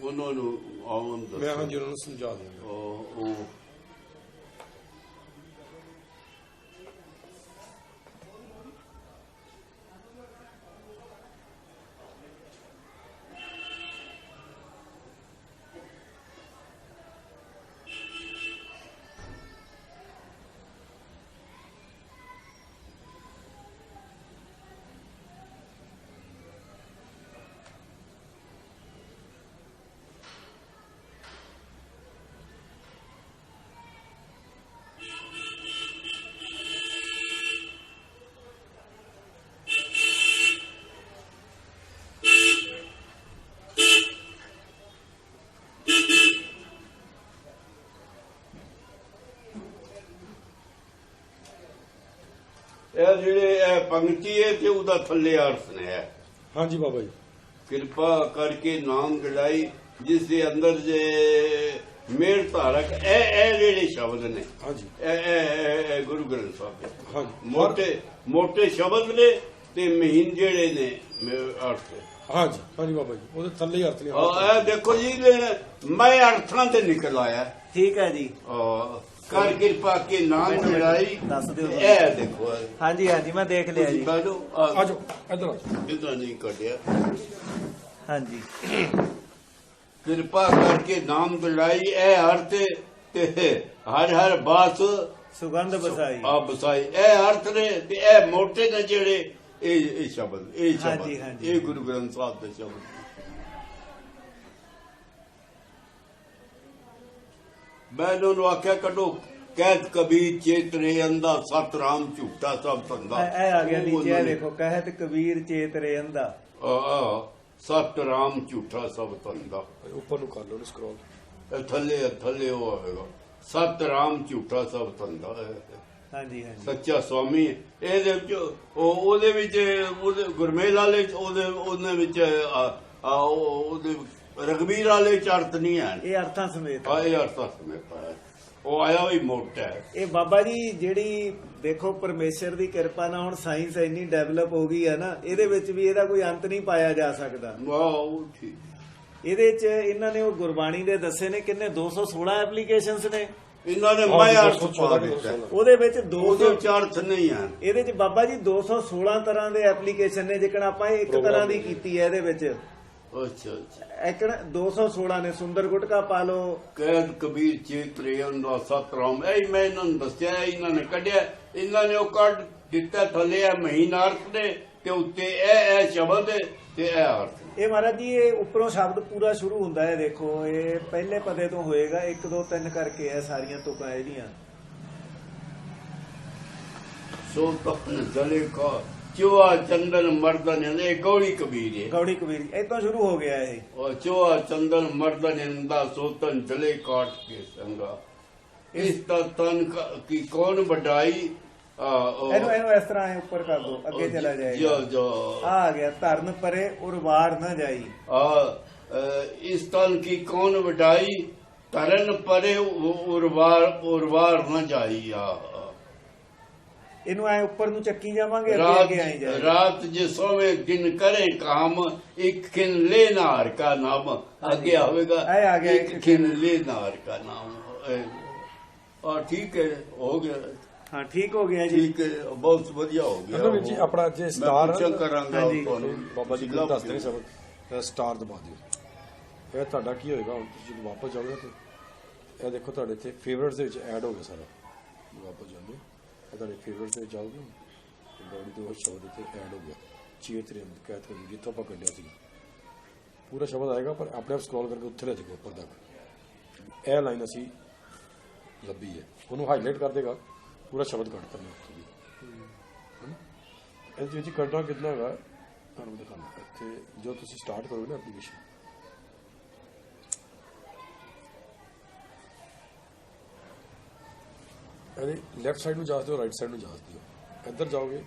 ਉਹਨਾਂ ਨੂੰ ਆਉਣ ਮੈਂ ਦੱਸੋ। ਹਾਂਜੀ ਉਹਨਾਂ ਨੂੰ ਸਮਝਾ ਦਿੰਦਾ। ਉਹ ਇਹ ਜਿਹੜੇ ਇਹ ਪੰਕਤੀ ਹੈ ਤੇ ਉਹਦਾ ਥੱਲੇ ਅਰਥ ਨੇ ਹੈ। ਹਾਂਜੀ ਬਾਬਾ ਜੀ। ਕਿਰਪਾ ਕਰਕੇ ਨਾਮ ਗੜਾਈ ਜਿਸ ਦੇ ਅੰਦਰ ਜੇ ਮੇਰ ਧਾਰਕ ਇਹ ਜਿਹੜੇ ਸ਼ਬਦ ਨੇ ਹਾਂਜੀ ਇਹ ਗੁਰੂ ਗ੍ਰੰਥ ਸਾਹਿਬ ਦੇ ਹਾਂਜੀ ਮੋਟੇ ਸ਼ਬਦ ਨੇ ਤੇ ਮਹੀਨ ਜਿਹੜੇ ਨੇ ਅਰਥ। ਹਾਂਜੀ ਹਾਂਜੀ ਬਾਬਾ ਜੀ, ਉਹਦੇ ਥੱਲੇ ਹੀ ਅਰਥ ਨੇ। ਇਹ ਦੇਖੋ ਜੀ ਮੈਂ ਅਰਥਾਂ ਤੇ ਨਿਕਲ ਆਇਆ। ਠੀਕ ਹੈ ਜੀ। ਕਰ ਕਿਰਪਾ ਕੇ ਨਾਮ ਗੜਾਈ ਦੱਸ ਦਿਓ। ਇਹ ਦੇਖੋ। ਹਾਂਜੀ ਹਾਂਜੀ ਮੈਂ ਦੇਖ ਲਿਆ ਜੀ। ਬੈਠੋ ਆਜੋ ਇੱਧਰ ਆਜੋ। ਇਦਾਂ ਨਹੀਂ ਕੱਢਿਆ। ਹਾਂਜੀ ਕਿਰਪਾ ਕਰਕੇ ਨਾਮ ਗੜਾਈ ਇਹ ਅਰਥ ਤੇ ਹਰ ਹਰ ਬਾਤ ਸੁਗੰਧ ਬਸਾਈ। ਆ ਬਸਾਈ ਇਹ ਅਰਥ ਨੇ ਤੇ ਇਹ ਮੋਟੇ ਨੇ ਜਿਹੜੇ ਇਹ ਸ਼ਬਦ ਹਾਂਜੀ, ਹਾਂਜੀ। ਇਹ ਗੁਰੂ ਗ੍ਰੰਥ ਸਾਹਿਬ ਦੇ ਸ਼ਬਦ। ਮੈਂ ਉਹਨੂੰ ਆਖਿਆ ਕੱਢੋ ਕਹਿਤ ਕਬੀਰ ਚੇਤਰੇ ਅੰਦਾ ਸਤ ਰਾਮ ਝੂਠਾ ਸਭ ਧੰਦਾ। ਇਹ ਆ ਗਿਆ ਨੀਚੇ, ਇਹ ਦੇਖੋ ਕਹਿਤ ਕਬੀਰ ਚੇਤਰੇ ਅੰਦਾ ਸਤ ਰਾਮ ਝੂਠਾ ਸਭ ਧੰਦਾ। ਉੱਪਰ ਨੂੰ ਕਰ ਲਓ ਸਕਰੋਲ। ਥੱਲੇ ਉਹ ਆਵੇਗਾ ਸਤ ਰਾਮ ਝੂਠਾ ਸਭ ਧੰਦਾ। ਹਾਂਜੀ ਹਾਂਜੀ ਸੱਚਾ ਸਵਾਮੀ ਇਹਦੇ ਵਿੱਚ ਉਹਦੇ ਵਿੱਚ ਉਹਦੇ ਗੁਰਮੇਲ ਵਾਲੇ ਉਹਦੇ ਵਿੱਚ ਉਹਦੇ ਰਗਬੀਰ ਵਾਲੇ ਚ ਅਰਥ ਨਹੀਂ ਹੈ। ਇਹ ਅਰਥਾਂ ਸਮੇਤ ਇਹ ਅਰਥਾਂ ਸਮੇਤ ਹੈ। ਉਹ ਆਇਆ ਵੀ ਮੋਟਾ ਹੈ। ਇਹ ਬਾਬਾ ਜੀ ਜਿਹੜੀ ਦੇਖੋ ਪਰਮੇਸ਼ਰ ਦੀ ਕਿਰਪਾ ਨਾਲ ਹੁਣ ਸਾਇੰਸ ਇੰਨੀ ਡਿਵੈਲਪ ਹੋ ਗਈ ਹੈ ਨਾ, ਇਹਦੇ ਵਿੱਚ ਵੀ ਇਹਦਾ ਕੋਈ ਅੰਤ ਨਹੀਂ ਪਾਇਆ ਜਾ ਸਕਦਾ। ਵਾਹ ਠੀਕ। ਇਹਦੇ ਚ ਇਹਨਾਂ ਨੇ ਉਹ ਗੁਰਬਾਣੀ ਦੇ ਦੱਸੇ ਨੇ ਕਿੰਨੇ 216 ਐਪਲੀਕੇਸ਼ਨਸ ਨੇ। ਇਹਨਾਂ ਨੇ ਮੈਂ ਅਰਥ ਪਾ ਦਿੱਤਾ। ਉਹਦੇ ਵਿੱਚ ਉਹਦੇ ਚ ਅਰਥ ਨਹੀਂ ਹੈ। ਇਹਦੇ ਚ ਬਾਬਾ ਜੀ 216 ਤਰ੍ਹਾਂ ਦੇ ਐਪਲੀਕੇਸ਼ਨ ਨੇ। ਜੇਕਰ ਆਪਾਂ ਇੱਕ ਤਰ੍ਹਾਂ ਦੀ ਕੀਤੀ ਹੈ ਇਹਦੇ ਵਿੱਚ ਅੱਛਾ ਅੱਛਾ ਇੱਕ 216 ਨੇ। ਸੁੰਦਰ ਗੁਟਕਾ ਪਾ ਲਓ। ਕਹਿਤ ਕਬੀਰ ਚੇਤਰੇ ਅੰਦਾ ਸਤ ਰਾਮ ਇਹ ਮੈਂ ਇਹਨਾਂ ਨੂੰ ਦੱਸਿਆ। ਇਹਨਾਂ ਨੇ ਕੱਢਿਆ। ਇਹਨਾਂ ਨੇ ਉਹ ਕੱਢ ਦਿੱਤਾ ਥੱਲੇ ਆ ਮਹੀਨਾ ਅਰਥ ਨੇ ਤੇ ਉੱਤੇ ਇਹ ਸ਼ਬਦ ਤੇ ਇਹ ਅਰਥ। ਇਹ ਮਹਾਰਾਜ ਜੀ ਇਹ ਉੱਪਰੋਂ ਸ਼ਬਦ ਪੂਰਾ ਸ਼ੁਰੂ ਹੁੰਦਾ ਹੈ। ਦੇਖੋ ਇਹ ਪਹਿਲੇ ਪਦੇ ਤੋਂ ਹੋਏਗਾ 1 2 3 ਕਰਕੇ ਹੈ ਸਾਰੀਆਂ ਤੁਕਾਂ ਇਹਦੀਆਂ। ਸੋ ਤਪਨ ਜਲੇ ਕਾ ਚੋਆ ਚੰਦਨ ਮਰਦਨ ਇਹ ਗੌੜੀ ਕਬੀਰ ਹੈ। ਗੌੜੀ ਕਬੀਰ ਇਤੋਂ ਸ਼ੁਰੂ ਹੋ ਗਿਆ ਇਹ। ਉਹ ਚੋਆ ਚੰਦਨ ਮਰਦਨ ਇੰਦਾ ਸੋਤਨ ਜਲੇ ਕਾਟ ਕੇ ਸੰਗਾ ਇਸ ਤਨ ਕੀ ਕੌਣ ਵਡਾਈ। ਇਹਨੂੰ ਇਸ ਤਰ੍ਹਾਂ ਹੈ ਉੱਪਰ ਕਰ ਦੋ ਅੱਗੇ ਚਲਾ ਜਾਏਗਾ। ਜੋ ਆ ਗਿਆ ਧਰਨ ਪਰੇ ਉਰਵਾਰ ਨਾ ਜਾਈ। ਇਸ ਤਨ ਕੀ ਕੌਣ ਵਡਾਈ ਧਰਨ ਪਰੇ ਉਰਵਾਰ ਨਾ ਜਾਈ। ਇਹਨੂੰ ਐ ਉੱਪਰ ਨੂੰ ਚੱਕੀ ਜਾਵਾਂਗੇ ਅੱਗੇ ਆਈ ਜਾਏ। ਰਾਤ ਜੇ ਸੋਵੇ ਦਿਨ ਕਰੇ ਕਾਮ ਇੱਕ ਖਿਨ ਲੈ ਨਾਰ ਕਾ ਨਾਮ ਅੱਗੇ ਹੋਵੇਗਾ। ਆ ਗਿਆ ਇੱਕ ਖਿਨ ਲੈ ਨਾਰ ਕਾ ਨਾਮ। ਠੀਕ ਹੈ ਹੋ ਗਿਆ। ਹਾਂ ਠੀਕ ਹੋ ਗਿਆ ਜੀ। ਠੀਕ ਹੈ ਬਹੁਤ ਵਧੀਆ ਹੋ ਗਿਆ। ਵੀਰ ਜੀ ਆਪਣਾ ਜੇ ਸਟਾਰ ਕਰਾਂਗਾ ਤੁਹਾਨੂੰ ਬਾਬਾ ਜੀ ਨੂੰ ਦੱਸਦੇ ਸਭ ਸਟਾਰ ਦਬਾ ਦਿਓ। ਇਹ ਤੁਹਾਡਾ ਕੀ ਹੋਏਗਾ ਹੁਣ ਤੁਸੀਂ ਜਦੋਂ ਵਾਪਸ ਜਾਓਗੇ ਤੇ ਇਹ ਦੇਖੋ ਤੁਹਾਡੇ ਇੱਥੇ ਫੇਵਰਿਟਸ ਦੇ ਵਿੱਚ ਐਡ ਹੋ ਗਿਆ ਸਾਰਾ। ਵਾਪਸ ਜਾਂਦੇ ਤੁਹਾਡੇ ਫੇਵਰਿਟਸ ਦੇ ਜਾਓਗੇ ਗੌੜੀ ਦੇ ਉਹ ਸ਼ਬਦ ਇੱਥੇ ਐਡ ਹੋ ਗਿਆ। ਚੇਤਰੇ ਅੰਦਰ ਕਹਿਤ ਕਬੀਰ ਜਿੱਥੋਂ ਆਪਾਂ ਕੱਢਿਆ ਸੀ ਪੂਰਾ ਸ਼ਬਦ ਆਏਗਾ ਪਰ ਆਪਣੇ ਆਪ ਸਕਰੋਲ ਕਰਕੇ ਉੱਥੇ ਲੈ ਜਾਓ ਉੱਪਰ ਤੱਕ। ਇਹ ਲਾਈਨ ਅਸੀਂ ਲੱਭੀ ਹੈ ਉਹਨੂੰ ਹਾਈਲਾਈਟ ਕਰ ਦੇਗਾ ਪੂਰਾ ਸ਼ਬਦ ਕੱਢ ਕਰਨਾ। ਇਹਦੇ ਵਿੱਚ ਕੱਢਣਾ ਕਿੰਨਾ ਹੈਗਾ ਤੁਹਾਨੂੰ ਦਿਖਾਣਾ। ਇੱਥੇ ਜੋ ਤੁਸੀਂ ਸਟਾਰਟ ਕਰੋਗੇ ਨਾ ਐਪਲੀਕੇਸ਼ਨ ਇਹਦੇ ਲੈਫਟ ਸਾਈਡ ਨੂੰ ਜਾ ਦਿਓ ਰਾਈਟ ਸਾਈਡ ਨੂੰ ਜਾ ਦਿਓ। ਇੱਧਰ ਜਾਓਗੇ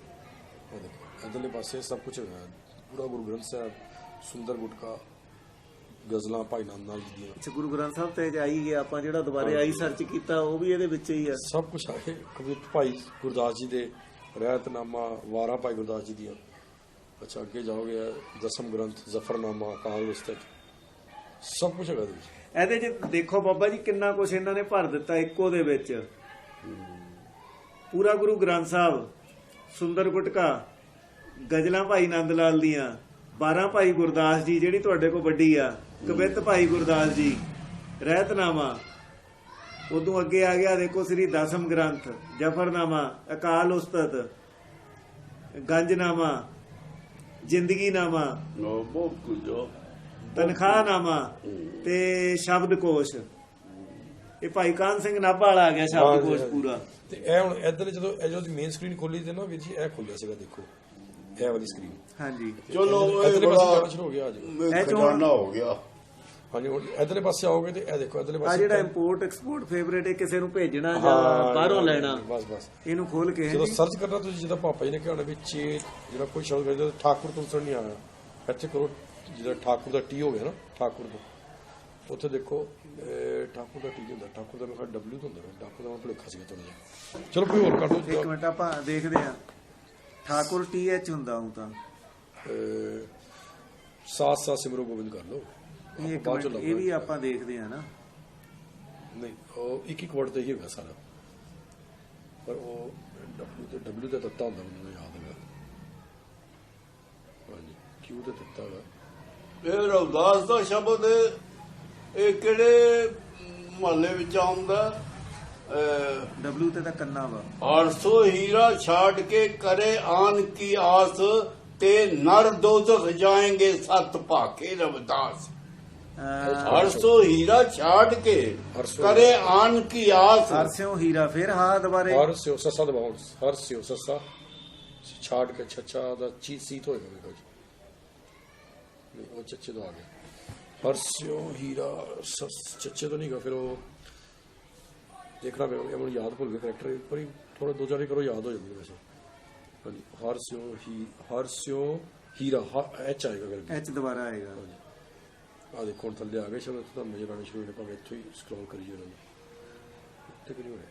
ਉਹ ਦੇਖੋ ਇੱਧਰਲੇ ਪਾਸੇ ਸਭ ਕੁਝ ਹੈਗਾ ਪੂਰਾ ਗੁਰੂ ਗ੍ਰੰਥ ਸਾਹਿਬ ਸੁੰਦਰ ਗੁਟਕਾ ਗਜ਼ਲਾਂ ਭਾਈ ਨੰਦ ਲਾਲ ਜੀ ਦੀਆਂ। ਗੁਰੂ ਗ੍ਰੰਥ ਸਾਹਿਬ ਤੇ ਆਈ ਗਿਆ ਆਪਾਂ ਜਿਹੜਾ ਦੁਬਾਰੇ ਆਈ ਸਰਚ ਕੀਤਾ ਉਹ ਵੀ ਇਹਦੇ ਵਿੱਚ ਹੀ ਆ। ਸਭ ਕੁਝ ਹੈ ਕਵਿਤ ਭਾਈ ਗੁਰਦਾਸ ਜੀ ਦੇ ਰਹਿਤਨਾਮਾ ਵਾਰਾਂ ਭਾਈ ਗੁਰਦਾਸ ਜੀ ਦੀਆਂ। ਅੱਛਾ ਅੱਗੇ ਜਾਓਗੇ ਦਸਮ ਗ੍ਰੰਥ ਜ਼ਫਰਨਾਮਾ ਕਾਲ ਉਸਤਤ ਸਭ ਕੁਝ ਹੈਗਾ ਇਹਦੇ ਚ ਦੇਖੋ ਬਾਬਾ ਜੀ ਕਿੰਨਾ ਕੁਝ ਇਹਨਾਂ ਨੇ ਭਰ ਦਿੱਤਾ ਇੱਕੋ ਦੇ ਵਿੱਚ। ਪੂਰਾ ਗੁਰੂ ਗ੍ਰੰਥ ਸਾਹਿਬ ਸੁੰਦਰ ਗੁਟਕਾ ਗਜ਼ਲਾਂ ਭਾਈ ਨੰਦ ਲਾਲ ਦੀਆਂ 12 ਭਾਈ ਗੁਰਦਾਸ ਜੀ ਜਿਹੜੀ ਤੁਹਾਡੇ ਕੋਲ ਵੱਡੀ ਆ ਕਵਿਤ ਭਾਈ ਗੁਰਦਾਸ ਜੀ ਰਹਿਤਨਾਮਾ। ਉਦੋਂ ਅੱਗੇ ਆ ਗਿਆ ਦੇਖੋ ਸ੍ਰੀ ਦਸਮ ਗ੍ਰੰਥ ਜ਼ਫਰਨਾਮਾ ਅਕਾਲ ਉਸਤਤ ਗੰਜਨਾਮਾ ਜ਼ਿੰਦਗੀਨਾਮਾ ਬਹੁਤ ਕੁਝ ਤਨਖਾਹਨਾਮਾ ਤੇ ਸ਼ਬਦਕੋਸ਼। ਇਹ ਭਾਈ ਕਾਨ ਸਿੰਘ ਨਾਭਾ ਵਾਲਾ ਆ ਗਿਆ ਸ਼ਬਦਕੋਸ਼ ਪੂਰਾ। ਤੇ ਇਹ ਹੁਣ ਇੱਧਰ ਜਦੋਂ ਇਹ ਜੋ ਮੇਨ ਸਕਰੀਨ ਖੋਲੀ ਤੇ ਨਾ ਵੀਰ ਜੀ ਇਹ ਖੋਲਿਆ ਸੀਗਾ ਦੇਖੋ ਇਹ ਵਾਲੀ ਸਕਰੀਨ। ਹਾਂਜੀ ਚਲੋ ਇੱਧਰਲੇ ਪਾਸੇ ਜਾਣਾ ਸ਼ੁਰੂ ਹੋ ਗਿਆ ਅੱਜ ਖਜ਼ਾਨਾ ਹੋ ਗਿਆ। ਹਾਂਜੀ ਹੁਣ ਇਧਰਲੇ ਪਾਸੇ ਆਓਗੇ ਤੇ ਇਹ ਦੇਖੋ ਇਧਰਲੇ ਆ ਪਾਸੇ ਜਿਹੜਾ ਇੰਪੋਰਟ ਐਕਸਪੋਰਟ ਫੇਵਰੇਟ ਹੈ, ਕਿਸੇ ਨੂੰ ਭੇਜਣਾ ਜਾਂ ਬਾਹਰੋਂ ਲੈਣਾ, ਬਸ ਇਹਨੂੰ ਖੋਲ ਕੇ ਜਦੋਂ ਸਰਚ ਕਰਨਾ ਤੁਸੀਂ ਜਿੱਦਾਂ ਪਾਪਾ ਜੀ ਨੇ ਕਿਹਾ ਹੋਣਾ ਵੀ ਜਿਹੜਾ ਕੋਈ ਸ਼ਬਦ ਕਰਦੇ ਠਾਕੁਰ ਤੋਂ ਸੁਣ ਨਹੀਂ ਆਇਆ, ਇੱਥੇ ਕਰੋ ਜਿਹੜਾ ਠਾਕੁਰ ਦਾ ਟੀ ਹੋ ਗਿਆ ਨਾ, ਠਾਕੁਰ ਦਾ ਉੱਥੇ ਦੇਖੋ ਠਾਕੁਰ ਦਾ ਟੀ ਹੁੰਦਾ, ਠਾਕੁਰ ਦਾ ਮੈਂ ਕਿਹਾ W ਤੋਂ ਹੁੰਦਾ, ਠਾਕੁਰ ਦਾ ਮੈਂ ਭੁਲੇਖਾ ਸੀਗਾ ਥੋੜਾ ਜਿਹਾ। ਚਲੋ ਕੋਈ ਹੋਰ ਕਰ ਇੱਕ ਦਿਓ। ਮਿੰਟ ਆਪਾਂ ਦੇਖਦੇ ਆ, ਠਾਕੁਰ TH ਹੁੰਦਾ ਹੂੰ ਤਾਂ ਸਾਥ ਸਾਥ ਸਿਮਰੋ ਗੋਬਿੰਦ ਕਰ ਲਓ। ਇਹ ਇੱਕ ਬਾਅਦ ਚੋਂ ਮਿੰਟ, ਇਹ ਵੀ ਆਪਾਂ ਦੇਖਦੇ ਆ ਨਾ, ਨਹੀਂ ਉਹ ਇੱਕ ਵਰਡ ਤੇ ਹੀ ਹੋਗਾ ਸਾਰਾ, ਪਰ ਉਹ W ਤੇ ਤੱਤਾ ਹੁੰਦਾ, ਮੈਨੂੰ ਯਾਦ ਹੈਗਾ। ਹਾਂਜੀ Q ਤੇ ਤੱਤਾ ਹੈਗਾ। ਇਹ ਰਵਿਦਾਸ ਦਾ ਸ਼ਬਦ ਇਹ ਕਿਹੜੇ ਮਹੱਲੇ ਵਿੱਚ ਆਉਂਦਾ? W ਤੇ ਤਾਂ ਕੰਨਾ ਵਾ। 800 ਹੀਰਾ ਛਾੜ ਕੇ ਕਰੇ ਆਨ ਕੀ ਆਸ, ਤੇ ਨਰ ਦੋਜ਼ਖ ਜਾਏंगे सत भाखे रविदास। 800 ਹੀਰਾ ਛਾੜ ਕੇ ਕਰੇ ਆਨ ਕੀ ਆਸ। ਹਰਸਿਓ ਹੀਰਾ, ਫਿਰ ਹਾਂ ਦੁਬਾਰੇ ਹਰ ਸਿਓ ਸੱਸਾ ਦਬਾਉਂ, ਹਰ ਸਿਓ ਸੱਸਾ ਛਾੜ ਕੇ ਛੱਛਾ ਦਾ ਸੀਤ ਹੋਏਗਾ ਮੇਰੇ ਕੋਲ, ਨਹੀਂ ਉਹ ਚੱਚੇ ਤੋਂ ਆ ਗਿਆ। ਹਰ ਸਿਓ ਹੀਰਾ ਚੱਚੇ ਤੋਂ ਨਹੀਂਗਾ, ਫਿਰ ਉਹ ਦੇਖਣਾ ਪਏਗਾ, ਮੈਨੂੰ ਯਾਦ ਭੁੱਲ ਗਿਆ ਕਰੈਕਟਰ, ਪਰ ਥੋੜਾ ਦੋ ਚਾਰ ਕਰੋ ਯਾਦ ਹੋ ਜਾਂਦੀ ਵੈਸੇ। ਹਾਂਜੀ ਹਰ ਸਿਓ ਹੀਰਾ ਐਚ ਆਏਗਾ ਕਰਕੇ, ਐਚ ਦੁਬਾਰਾ ਆਏਗਾ। ਆ ਦੇਖੋ ਹੁਣ ਥੱਲੇ ਆ ਗਏ ਸ਼ਬਦ, ਤੁਹਾਨੂੰ ਨਜ਼ਰ ਆਣੇ ਸ਼ੁਰੂ ਹੋਣੇ, ਭਾਵੇਂ ਇੱਥੋਂ ਹੀ ਸਕਰੋਲ ਕਰੀਏ ਉਹਨਾਂ ਨੂੰ, ਉੱਥੇ ਕਿ ਨਹੀਂ ਹੋਇਆ।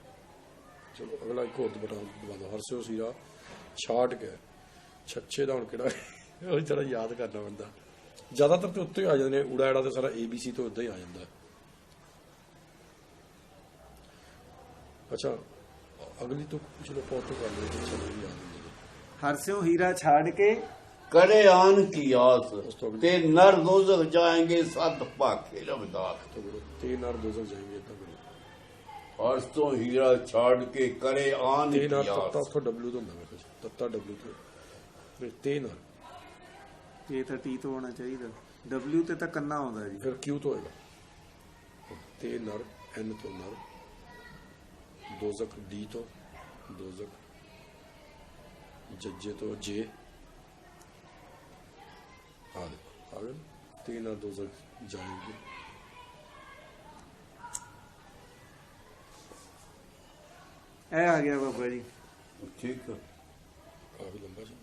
ਚਲੋ ਅਗਲਾ ਇੱਕ ਹੋਰ ਬਟਾ ਦਬਾ ਦਿਓ, ਹਰ ਸਿਓ ਹੀਰਾ ਛਾੜ ਕੇ ਛੱਛੇ ਦਾ ਹੁਣ ਕਿਹੜਾ ਉਹ ਜਰਾ ਯਾਦ ਕਰਨਾ ਪੈਂਦਾ, ਜ਼ਿਆਦਾਤਰ ਤੇ ਉੱਤੇ ਹੀ ਆ ਜਾਂਦੇ ਨੇ, ਊੜਾ ਐੜਾ ਤੇ ਸਾਰਾ ABC ਤੋਂ ਉੱਦਾਂ ਹੀ ਆ ਜਾਂਦਾ। ਅੱਛਾ ਅਗਲੀ ਤੋਂ ਪਿਛਲੇ ਪੌਤ ਤੋਂ ਕਰ ਲਓ, ਚਲੋ ਯਾਦ ਹੁੰਦੇ ਨੇ। ਹਰਸਿਓ ਹੀਰਾ ਛਾੜ ਕੇ करे आन की आस, ते नर दोजख जाएंगे सत भाखे रविदास। तीन और दोजख जाएंगे इतना करो। 800 हीरा छाड़ के करे आन की तीन और आस। तत्ता तो W तो ਹੁੰਦਾ ਮੇਰੇ ਕੋਲ, ਤੱਤਾ W ਤੋਂ ਫਿਰ तीन और ਇਹ ਤਾਂ T ਤੋਂ ਹੋਣਾ ਚਾਹੀਦਾ, W ਤੇ ਤਾਂ ਕੰਨਾ ਆਉਂਦਾ ਜੀ, ਫਿਰ Q ਤੋਂ ਹੋਏਗਾ। तीन और N ਤੋਂ ਨਰ, दोजख D ਤੋਂ दोजख, जज्जे तो J, आ गए तीन और दोजख जाएंगे। ਇਹ ਆ ਗਿਆ ਬਾਬਾ ਜੀ। ठीक है, काफी लंबा जी।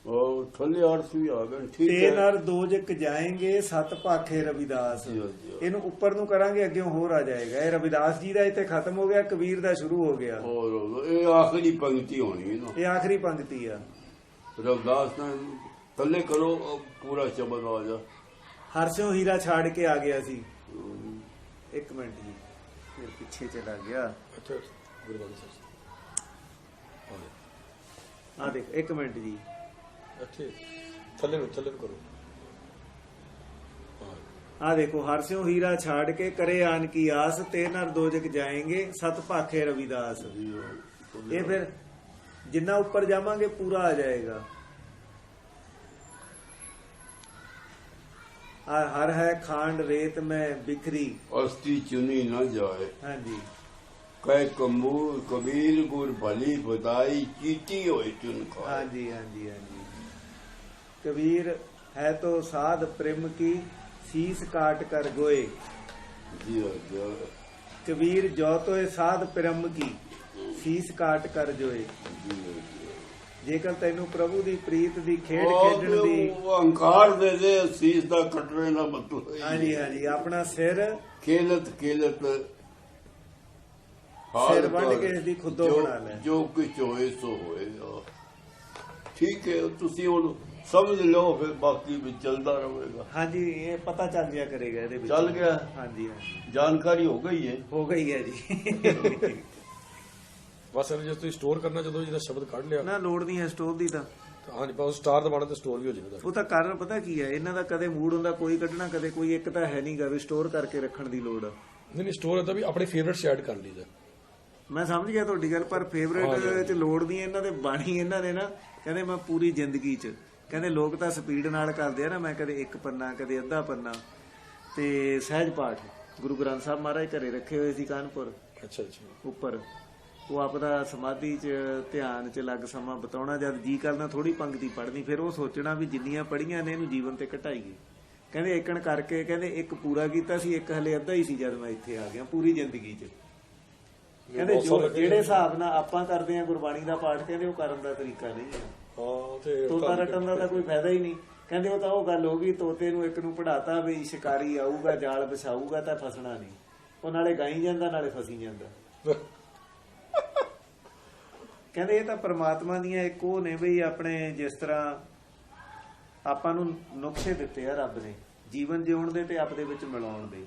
और थल्ले 800 भी आ गए, ठीक ਤੇ है। ਨਰ ਦੋਜਕ ਜਾਏਂਗੇ ਸਤ ਭਾਖੇ ਰਵਿਦਾਸ, ਜੀ, ਜੀ। ਇਹਨੂੰ ਉੱਪਰ ਨੂੰ ਕਰਾਂਗੇ ਅੱਗੇ ਹੋਰ ਆ ਜਾਏਗਾ। ਇਹ ਰਵਿਦਾਸ ਜੀ ਦਾ ਇੱਥੇ ਖਤਮ ਹੋ ਗਿਆ, ਕਬੀਰ ਦਾ ਸ਼ੁਰੂ ਹੋ ਗਿਆ। और ये आखिरी पंक्ति होनी है ना, ਇਹ ਆਖਰੀ ਪੰਕਤੀ ਆ। रविदास ने थल्ले करो और पूरा शब्द आ जा। ਹਰਸਿਓ ਹੀਰਾ ਛਾੜ ਕੇ ਆ ਗਿਆ ਸੀ। ਇੱਕ ਮਿੰਟ ਜੀ, ਫਿਰ ਪਿੱਛੇ ਚਲਾ ਗਿਆ। अच्छा गुरुबाणी सर आ गए, ਆ ਦੇਖ, ਇੱਕ ਮਿੰਟ ਜੀ, अच्छे थल्ले ਨੂੰ करो। ਆ ਦੇਖੋ, ਹਰਸਿਓ ਹੀਰਾ ਛਾੜ ਕੇ ਕਰੇ ਆਨ ਕੀ ਆਸ, ਤੇ ਨਰ ਦੋਜਕ ਜਾਏਂਗੇ ਸਤ ਭਾਖੇ ਰਵਿਦਾਸ। ਇਹ ਫਿਰ ਜਿੰਨਾ ਉੱਪਰ ਜਾਵਾਂਗੇ ਪੂਰਾ ਆ ਜਾਏਗਾ। हर है खांड रेत में बिखरी, अस्थि चुनी न जाए। हाँ जी, कह कमूर कबीर गुर भली बधाई, चीटी होए चुन खाए। हाँ जी, हाँ जी, हाँ जी। कबीर है तो साध प्रेम की, शीस काट कर गोए। जी जी। कबीर जो तो साध प्रेम की, शीस काट कर जोए। ਜੇਕਰ ਤੈਨੂੰ ਪ੍ਰਭੂ ਦੀ ਪ੍ਰੀਤ ਦੀ ਖੇਡ ਖੇਡਣ ਦੀ, ਉਹ ਹੰਕਾਰ ਦੇ ਦੇ ਅਸੀਸ ਦਾ ਕੱਟਣੇ ਦਾ ਮਤਲਬ ਹੈ। ਹਾਂਜੀ ਹਾਂਜੀ, ਆਪਣਾ ਸਿਰ ਖੇਲਤ ਸਿਰ ਵੱਢ ਕੇ ਇਸ ਦੀ ਖੁੱਦੋ ਬਣਾ ਲੈ। ਜੋ ਕੁਝ ਹੋਏ ਸੋ ਹੋਏ। ਠੀਕ ਹੈ, ਤੁਸੀਂ ਹੁਣ ਸਮਝ ਲਓ, ਫਿਰ ਬਾਕੀ ਵੀ ਚੱਲਦਾ ਰਹੇਗਾ। ਹਾਂਜੀ, ਇਹ ਪਤਾ ਚੱਲ ਜਿਆ ਕਰੇਗਾ ਇਹਦੇ ਵਿੱਚ। ਚੱਲ ਗਿਆ, ਹਾਂਜੀ ਹਾਂਜੀ, ਜਾਣਕਾਰੀ ਹੋ ਗਈ ਹੈ। ਹੋ ਗਈ ਹੈ ਜੀ। ਬਸ ਇਹ ਜੇ ਤੁਸੀਂ ਸਟੋਰ ਕਰਨਾ, ਜਦੋਂ ਜਿਹਦਾ ਸ਼ਬਦ ਕੱਢ ਲਿਆ ਨਾ ਲੋੜ ਨਹੀਂ ਹੈ ਸਟੋਰ ਦੀ ਤਾਂ। ਹਾਂਜੀ, ਬਸ ਸਟਾਰ ਦਬਾਣਾ ਤੇ ਸਟੋਰ ਵੀ ਹੋ ਜਾਏਗਾ। ਉਹ ਤਾਂ ਕਾਰਨ ਪਤਾ ਕੀ ਹੈ, ਇਹਨਾਂ ਦਾ ਕਦੇ ਮੂਡ ਹੁੰਦਾ ਕੋਈ ਕੱਢਣਾ, ਕਦੇ ਕੋਈ, ਇੱਕ ਤਾਂ ਹੈ ਨਹੀਂਗਾ ਵੀ ਸਟੋਰ ਕਰਕੇ ਰੱਖਣ ਦੀ ਲੋੜ। ਨਹੀਂ ਸਟੋਰ ਹੈ ਤਾਂ ਵੀ ਆਪਣੇ ਫੇਵਰਿਟ ਐਡ ਕਰ ਲਈਦਾ। ਮੈਂ ਸਮਝ ਗਿਆ ਤੁਹਾਡੀ ਗੱਲ, ਪਰ ਫੇਵਰੇਟ ਚ ਲੋੜ ਨਹੀਂ। ਇਹਨਾਂ ਦੇ ਬਾਣੀ ਇਹਨਾਂ ਨੇ ਨਾ, ਕਹਿੰਦੇ ਮੈਂ ਪੂਰੀ ਜ਼ਿੰਦਗੀ ਚ, ਕਹਿੰਦੇ ਲੋਕ ਤਾਂ ਸਪੀਡ ਨਾਲ ਕਰਦੇ ਆ ਨਾ, ਮੈਂ ਕਦੇ ਇੱਕ ਪੰਨਾ ਕਦੇ ਅੱਧਾ ਪੰਨਾ। ਤੇ ਸਹਿਜ ਪਾਠ ਗੁਰੂ ਗ੍ਰੰਥ ਸਾਹਿਬ ਮਹਾਰਾਜ ਘਰੇ ਰੱਖੇ ਹੋਏ ਸੀ ਕਾਨਪੁਰ ਅੱਛਾ ਅੱਛਾ, ਉੱਪਰ। ਉਹ ਆਪਦਾ ਸਮਾਧੀ ਚ ਧਿਆਨ ਚ ਲੱਗ ਸਮਾਂ ਬਿਤਾਉਣਾ, ਜਦ ਜੀ ਕਰਨਾ ਥੋੜੀ ਪੰਕਤੀ ਪੜ੍ਹਨੀ, ਫਿਰ ਉਹ ਸੋਚਣਾ ਵੀ ਜਿੰਨੀਆਂ ਪੜ੍ਹੀਆਂ ਨੇ ਇਹਨੂੰ ਜੀਵਨ ਤੇ ਘਟਾਈਏ। ਕਹਿੰਦੇ ਏਕਣ ਕਰਕੇ ਕਹਿੰਦੇ ਇੱਕ ਪੂਰਾ ਕੀਤਾ ਸੀ, ਇੱਕ ਹਲੇ ਅੱਧਾ ਹੀ ਸੀ ਜਦ ਮੈਂ ਇੱਥੇ ਆ ਗਿਆ ਪੂਰੀ ਜ਼ਿੰਦਗੀ 'ਚ। ਕਹਿੰਦੇ ਜਿਹੜੇ ਹਿਸਾਬ ਨਾਲ ਆਪਾਂ ਕਰਦੇ ਆ ਗੁਰਬਾਣੀ ਦਾ ਪਾਠ, ਕਹਿੰਦੇ ਉਹ ਕਰਨ ਦਾ ਤਰੀਕਾ ਨਹੀਂ ਹੈ। ਹਾਂ ਤੇ ਤੋਤਾ ਰੱਟਣ ਦਾ ਤਾਂ ਕੋਈ ਫਾਇਦਾ ਹੀ ਨਹੀਂ। ਕਹਿੰਦੇ ਉਹ ਤਾਂ ਉਹ ਗੱਲ ਹੋ ਗਈ, ਤੋਤੇ ਨੂੰ ਇੱਕ ਨੂੰ ਪੜਾਤਾ ਵੀ ਸ਼ਿਕਾਰੀ ਆਊਗਾ ਜਾਲ ਵਿਛਾਊਗਾ ਤਾਂ ਫਸਣਾ ਨਹੀਂ, ਉਹ ਨਾਲੇ ਗਾਈ ਜਾਂਦਾ ਨਾਲੇ ਫਸੀ ਜਾਂਦਾ। ਕਹਿੰਦੇ ਇਹ ਤਾਂ ਪ੍ਰਮਾਤਮਾ ਦੀਆਂ ਇੱਕ ਉਹ ਨੇ ਵੀ ਆਪਣੇ ਜਿਸ ਤਰ੍ਹਾਂ ਆਪਾਂ ਨੂੰ ਨੁਕਸੇ ਦਿੱਤੇ ਆ ਰੱਬ ਨੇ ਜੀਵਨ ਜਿਉਣ ਦੇ ਤੇ ਆਪਦੇ ਵਿੱਚ ਮਿਲਾਉਣ ਦੇ,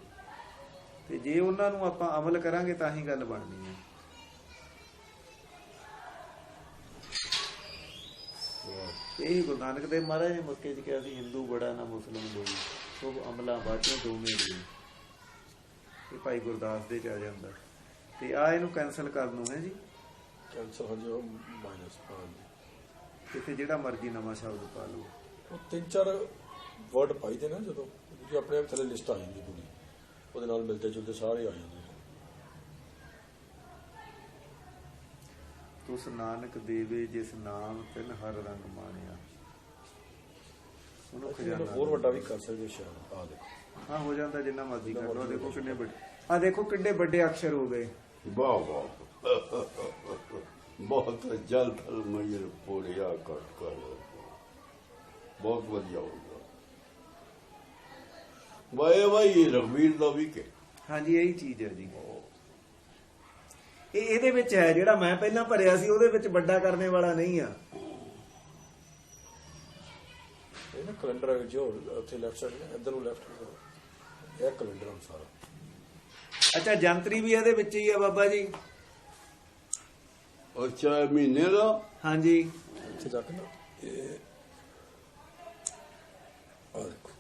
ਤੇ ਜੇ ਉਹਨਾਂ ਨੂੰ ਆਪਾਂ ਅਮਲ ਕਰਾਂਗੇ ਤਾਂ ਹੀ ਗੱਲ ਬਣਨੀ ਹੈ। ਇਹ ਗੁਰੂ ਨਾਨਕ ਦੇਵ ਮਹਾਰਾਜ ਨੇ ਮੌਕੇ 'ਚ ਕਿਹਾ ਸੀ, ਹਿੰਦੂ ਬੜਾ ਨਾ ਮੁਸਲਮ ਲੋਈ, ਸਭ ਅਮਲਾ ਬਾਝੋਂ ਦੋਵੇਂ ਲੋਈ। ਇਹ ਭਾਈ ਗੁਰਦਾਸ ਦੇ 'ਚ ਆ ਜਾਂਦਾ। ਤੇ ਆ ਇਹਨੂੰ ਕੈਂਸਲ ਕਰ ਦੂੰ ਹੈ ਜੀ, ਕੈਂਸਲ ਹੋ ਜਾਓ ਮਾਈਨਸ। ਕਿਤੇ ਜਿਹੜਾ ਮਰਜ਼ੀ ਨਵਾਂ ਸ਼ਬਦ ਪਾ ਲਓ। ਉਹ 3-4 ਵਰਡ ਪਾਈ ਦੇ ਨਾ ਜਦੋਂ ਕਿ ਆਪਣੇ ਆਪ ਥੱਲੇ ਲਿਸਟ ਆ ਜਾਂਦੀ ਪੂਰੀ, ਉਹਦੇ ਨਾਲ ਮਿਲਦੇ ਜੁਲਦੇ ਸਾਰੇ ਆ ਜਾਂਦੇ। ਤੁਸ ਨਾਨਕ ਦੇਵੇ ਜਿਸ ਨਾਮ ਤਿਨ ਹਰ ਰੰਗ ਮਾਣਿਆ। ਹੋਰ ਵੱਡਾ ਵੀ ਕਰ ਸਕਦੇ ਸ਼ਾਇਦ। ਆ ਦੇਖੋ ਹਾਂ ਹੋ ਜਾਂਦਾ ਜਿੰਨਾ ਮਰਜ਼ੀ ਕਰ ਲਓ। ਦੇਖੋ ਕਿੰਨੇ ਵੱਡੇ, ਆ ਦੇਖੋ ਕਿੰਨੇ ਵੱਡੇ ਅਕਸ਼ਰ ਹੋ ਗਏ। ਵਾਹ ਵਾਹ, ਬਹੁਤ ਜਲ ਥਲ ਮਈਰ ਪੋੜਿਆ ਕੱਟ ਕਰ, ਬਹੁਤ ਵਧੀਆ ਹੋ ਗਿਆ। ਵਾਏ ਰਘਵੀਰ ਦਾ ਵੀ ਕਿ ਹਾਂਜੀ ਇਹੀ ਚੀਜ਼ ਹੈ ਜੀ। ਇਹ ਇਹਦੇ ਵਿੱਚ ਹੈ ਜਿਹੜਾ ਮੈਂ ਪਹਿਲਾਂ ਭਰਿਆ ਸੀ, ਉਹਦੇ ਵਿੱਚ ਵੱਡਾ ਕਰਨੇ ਵਾਲਾ ਨਹੀਂ ਆ। ਇਹ ਨਾ ਕੈਲੰਡਰ ਹੈ ਜੋ ਉੱਥੇ ਲੈਫਟ ਸਾਈਡ ਇੱਧਰ ਨੂੰ ਲੈਫਟ, ਇਹ ਕੈਲੰਡਰ ਅਨੁਸਾਰ। ਅੱਛਾ ਜੰਤਰੀ ਵੀ ਇਹਦੇ ਵਿੱਚ ਹੀ ਆ ਬਾਬਾ ਜੀ। ਅੱਛਾ ਮਹੀਨੇ ਦਾ। ਹਾਂਜੀ ਇੱਥੇ ਜਾ ਕੇ ਨਾ ਇਹ ਆ ਦੇਖੋ,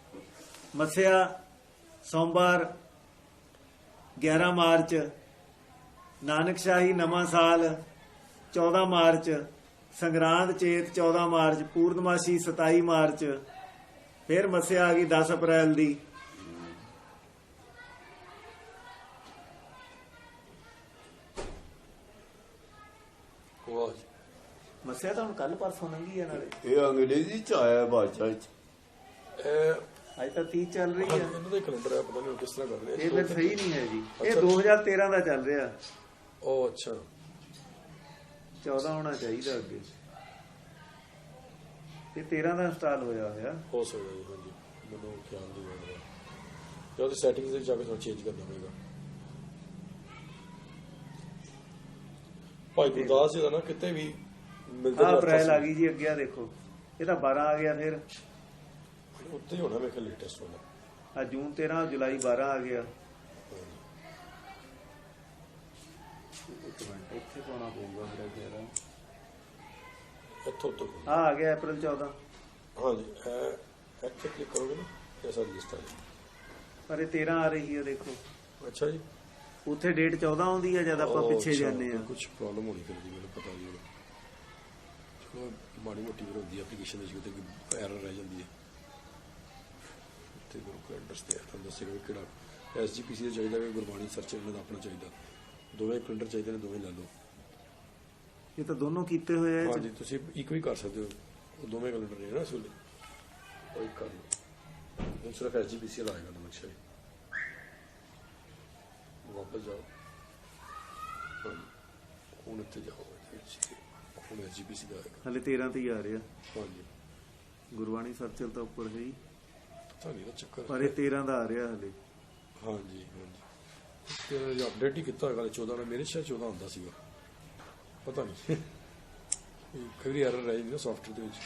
ਮੱਸਿਆ ਸੋਮਵਾਰ 11 ਮਾਰਚ, ਨਾਨਕਸ਼ਾਹੀ ਨਵਾਂ ਸਾਲ 14 ਮਾਰਚ, ਸੰਗਰਾਂਦ ਚੇਤ 14 ਮਾਰਚ, ਪੂਰਨਮਾਸ਼ੀ 27 ਮਾਰਚ, ਫਿਰ ਮੱਸਿਆ ਆ ਗਈ 10 ਅਪ੍ਰੈਲ ਦੀ। ਵਾਹ ਜੀ। ਮੱਸਿਆ ਤਾਂ ਹੁਣ ਕੱਲ ਪਰਸੋਂ ਲੰਘੀ ਆ ਨਾਲੇ। ਇਹ ਅੰਗਰੇਜ਼ੀ ਚ ਆਇਆ ਬਾਦਸ਼ਾਹ ਚ। ਇਹ ਅੱਜ ਤਾਂ 30 ਚੱਲ ਰਹੀ ਆ। ਇਹਨਾਂ ਦਾ ਕੈਲੰਡਰ ਹੈ, ਪਤਾ ਨਹੀਂ ਕਿਸ ਤਰ੍ਹਾਂ ਕਰ ਰਹੇ ਇਹ ਫਿਰ ਸਹੀ ਨਹੀਂ ਹੈ ਜੀ। ਇਹ 2013 ਦਾ ਚੱਲ ਰਿਹਾ। ਉਹ ਅੱਛਾ 14 ਹੋਣਾ ਚਾਹੀਦਾ ਅੱਗੇ। ਇਹ 13 ਦਾ ਇੰਸਟਾਲ ਹੋਇਆ ਹੋਇਆ। ਹੋ ਸਕਦਾ ਜੀ। ਹਾਂਜੀ ਮੈਨੂੰ ਖਿਆਲ ਨਹੀਂ ਆ ਰਿਹਾ, ਜਾਂ ਉਹਦੀ ਸੈਟਿੰਗਸ ਵਿੱਚ ਜਾ ਕੇ ਥੋੜਾ ਚੇਂਜ ਕਰਨਾ ਪਏਗਾ। ਭਾਈ ਗੁਰਦਾਸ ਜੀ ਦਾ ਨਾ ਕਿਤੇ ਵੀ ਮਿਲਦੇ ਆ ਅਪ੍ਰੈਲ ਆ ਗਈ ਜੀ ਅੱਗੇ। ਆ ਦੇਖੋ ਇਹ ਤਾਂ 12 ਆ ਗਿਆ, ਫਿਰ ਉੱਤੇ ਹੀ ਹੋਣਾ ਮੇਰੇ ਖਿਆਲ ਲੇਟੈਸਟ ਵਾਲਾ। ਆ ਜੂਨ 13, ਜੁਲਾਈ 12 ਆ ਗਿਆ। ਇੱਕ ਮਿੰਟ ਇੱਥੇ ਪਾਉਣਾ ਪਊਗਾ ਮੇਰਾ ਖਿਆਲ। ਇੱਥੋਂ ਤੋਂ ਆ ਗਿਆ ਅਪ੍ਰੈਲ 14। ਹਾਂਜੀ ਇਹ ਇੱਥੇ ਕਲਿੱਕ ਕਰੋਗੇ ਨਾ ਇਹ ਸਾਰੀ ਲਿਸਟ ਆ ਜਾਏਗੀ। ਪਰ ਇਹ 13 ਆ ਰਹੀ ਹੈ ਦੇਖੋ। ਅੱਛਾ ਜੀ। ਉੱਥੇ ਡੇਟ 14 ਆਉਂਦੀ ਹੈ ਜਦ ਆਪਾਂ ਪਿੱਛੇ ਜਾਂਦੇ ਆ। ਕੁਝ ਪ੍ਰੋਬਲਮ ਹੋਣੀ ਫਿਰ ਜੀ, ਮੈਨੂੰ ਪਤਾ ਜੀ। ਚਲੋ ਮਾੜੀ ਮੋਟੀ ਵੀ ਹੁੰਦੀ ਹੈ ਐਪਲੀਕੇਸ਼ਨ ਵਿੱਚ, ਕਿਤੇ ਕੋਈ ਐਰਰ ਰਹਿ ਜਾਂਦੀ ਹੈ। ਤੇ ਗੁਰੂ ਕੈਲੰਡਰਸ ਤੇ ਤੁਹਾਨੂੰ ਦੱਸੇਗਾ ਵੀ ਕਿਹੜਾ SGPC ਦਾ ਚਾਹੀਦਾ ਕਿ ਗੁਰਬਾਣੀ ਸਰਚ ਇਹਨਾਂ ਦਾ ਆਪਣਾ ਚਾਹੀਦਾ। ਦੋਵੇਂ ਕੈਲੰਡਰ ਚਾਹੀਦੇ ਨੇ, ਦੋਵੇਂ ਲੈ ਲਓ। ਇਹ ਤਾਂ ਦੋਨੋਂ ਕੀਤੇ ਹੋਏ ਆ। ਹਾਂਜੀ ਤੁਸੀਂ ਇੱਕ ਵੀ ਕਰ ਸਕਦੇ ਹੋ, ਉਹ ਦੋਵੇਂ ਕੈਲੰਡਰ ਨੇ ਨਾ ਇਸ ਵੇਲੇ। ਉਹ ਇੱਕ ਕਰ ਲਓ, ਹੁਣ ਸਿਰਫ SGPC ਲਾਏਗਾ ਨਕਸ਼ਾ। ਵਾਪਸ ਜਾਓ, ਹੁਣ ਇੱਥੇ ਜਾਓ, ਹੁਣ SGPC ਦਾ ਆਏਗਾ। ਹਲੇ 13 ਤੇ ਹੀ ਆ ਰਿਹਾ। ਹਾਂਜੀ ਗੁਰਬਾਣੀ ਸਰਚਲ ਤਾਂ ਉੱਪਰ ਹੈ ਹੀ, ਪਤਾ ਨਹੀਂ ਚੱਕਰ। ਪਰ ਇਹ 13 ਦਾ ਆ ਰਿਹਾ ਹਲੇ। ਹਾਂਜੀ ਹਾਂਜੀ ਤੇ ਅਪਡੇਟ ਹੀ ਕੀਤਾ ਹੋਏਗਾ 14 ਦਾ। ਮੇਰੇ ਸ਼ਾਇਦ 14 ਹੁੰਦਾ ਸੀਗਾ, ਪਤਾ ਨਹੀਂ। ਕਈ ਵਾਰੀ ਐਰਰ ਰਹਿ ਜਾਂਦੀ ਨਾ ਸੌਫਟਵੇਅਰ ਦੇ ਵਿੱਚ।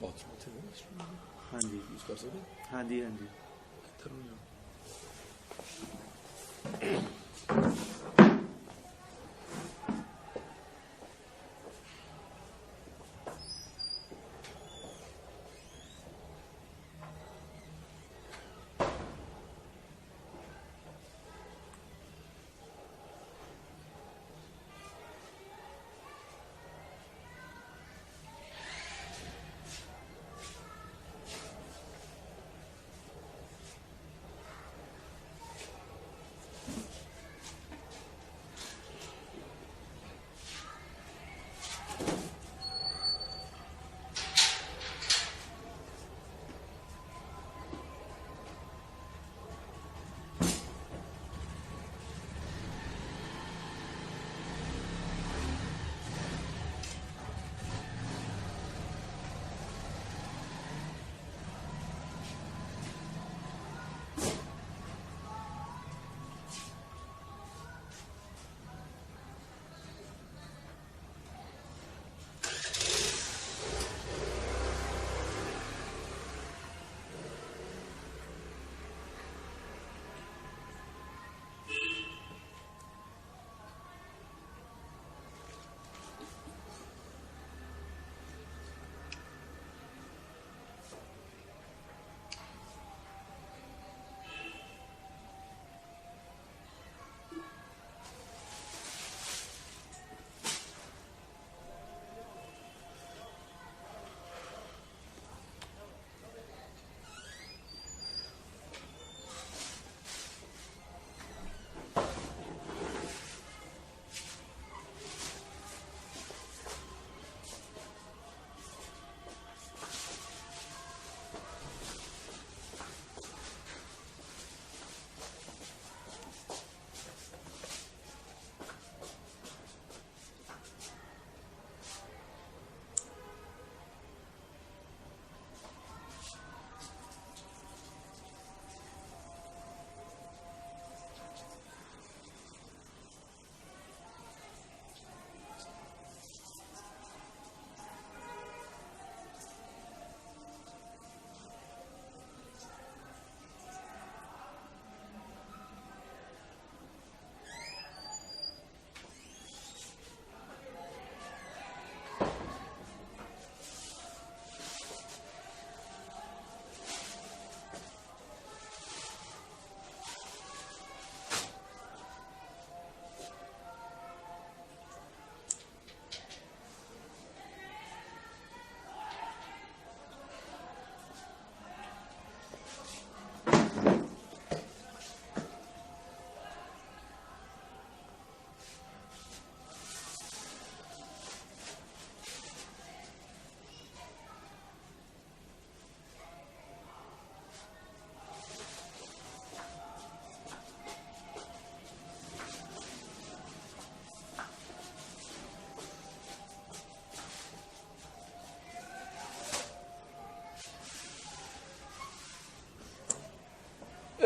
ਬਾਥਰੂਮ ਹਾਂਜੀ ਯੂਜ਼ ਕਰ ਸਕਦੇ। ਹਾਂਜੀ ਹਾਂਜੀ ਕਿੱਧਰ ਨੂੰ ਜਾਓ?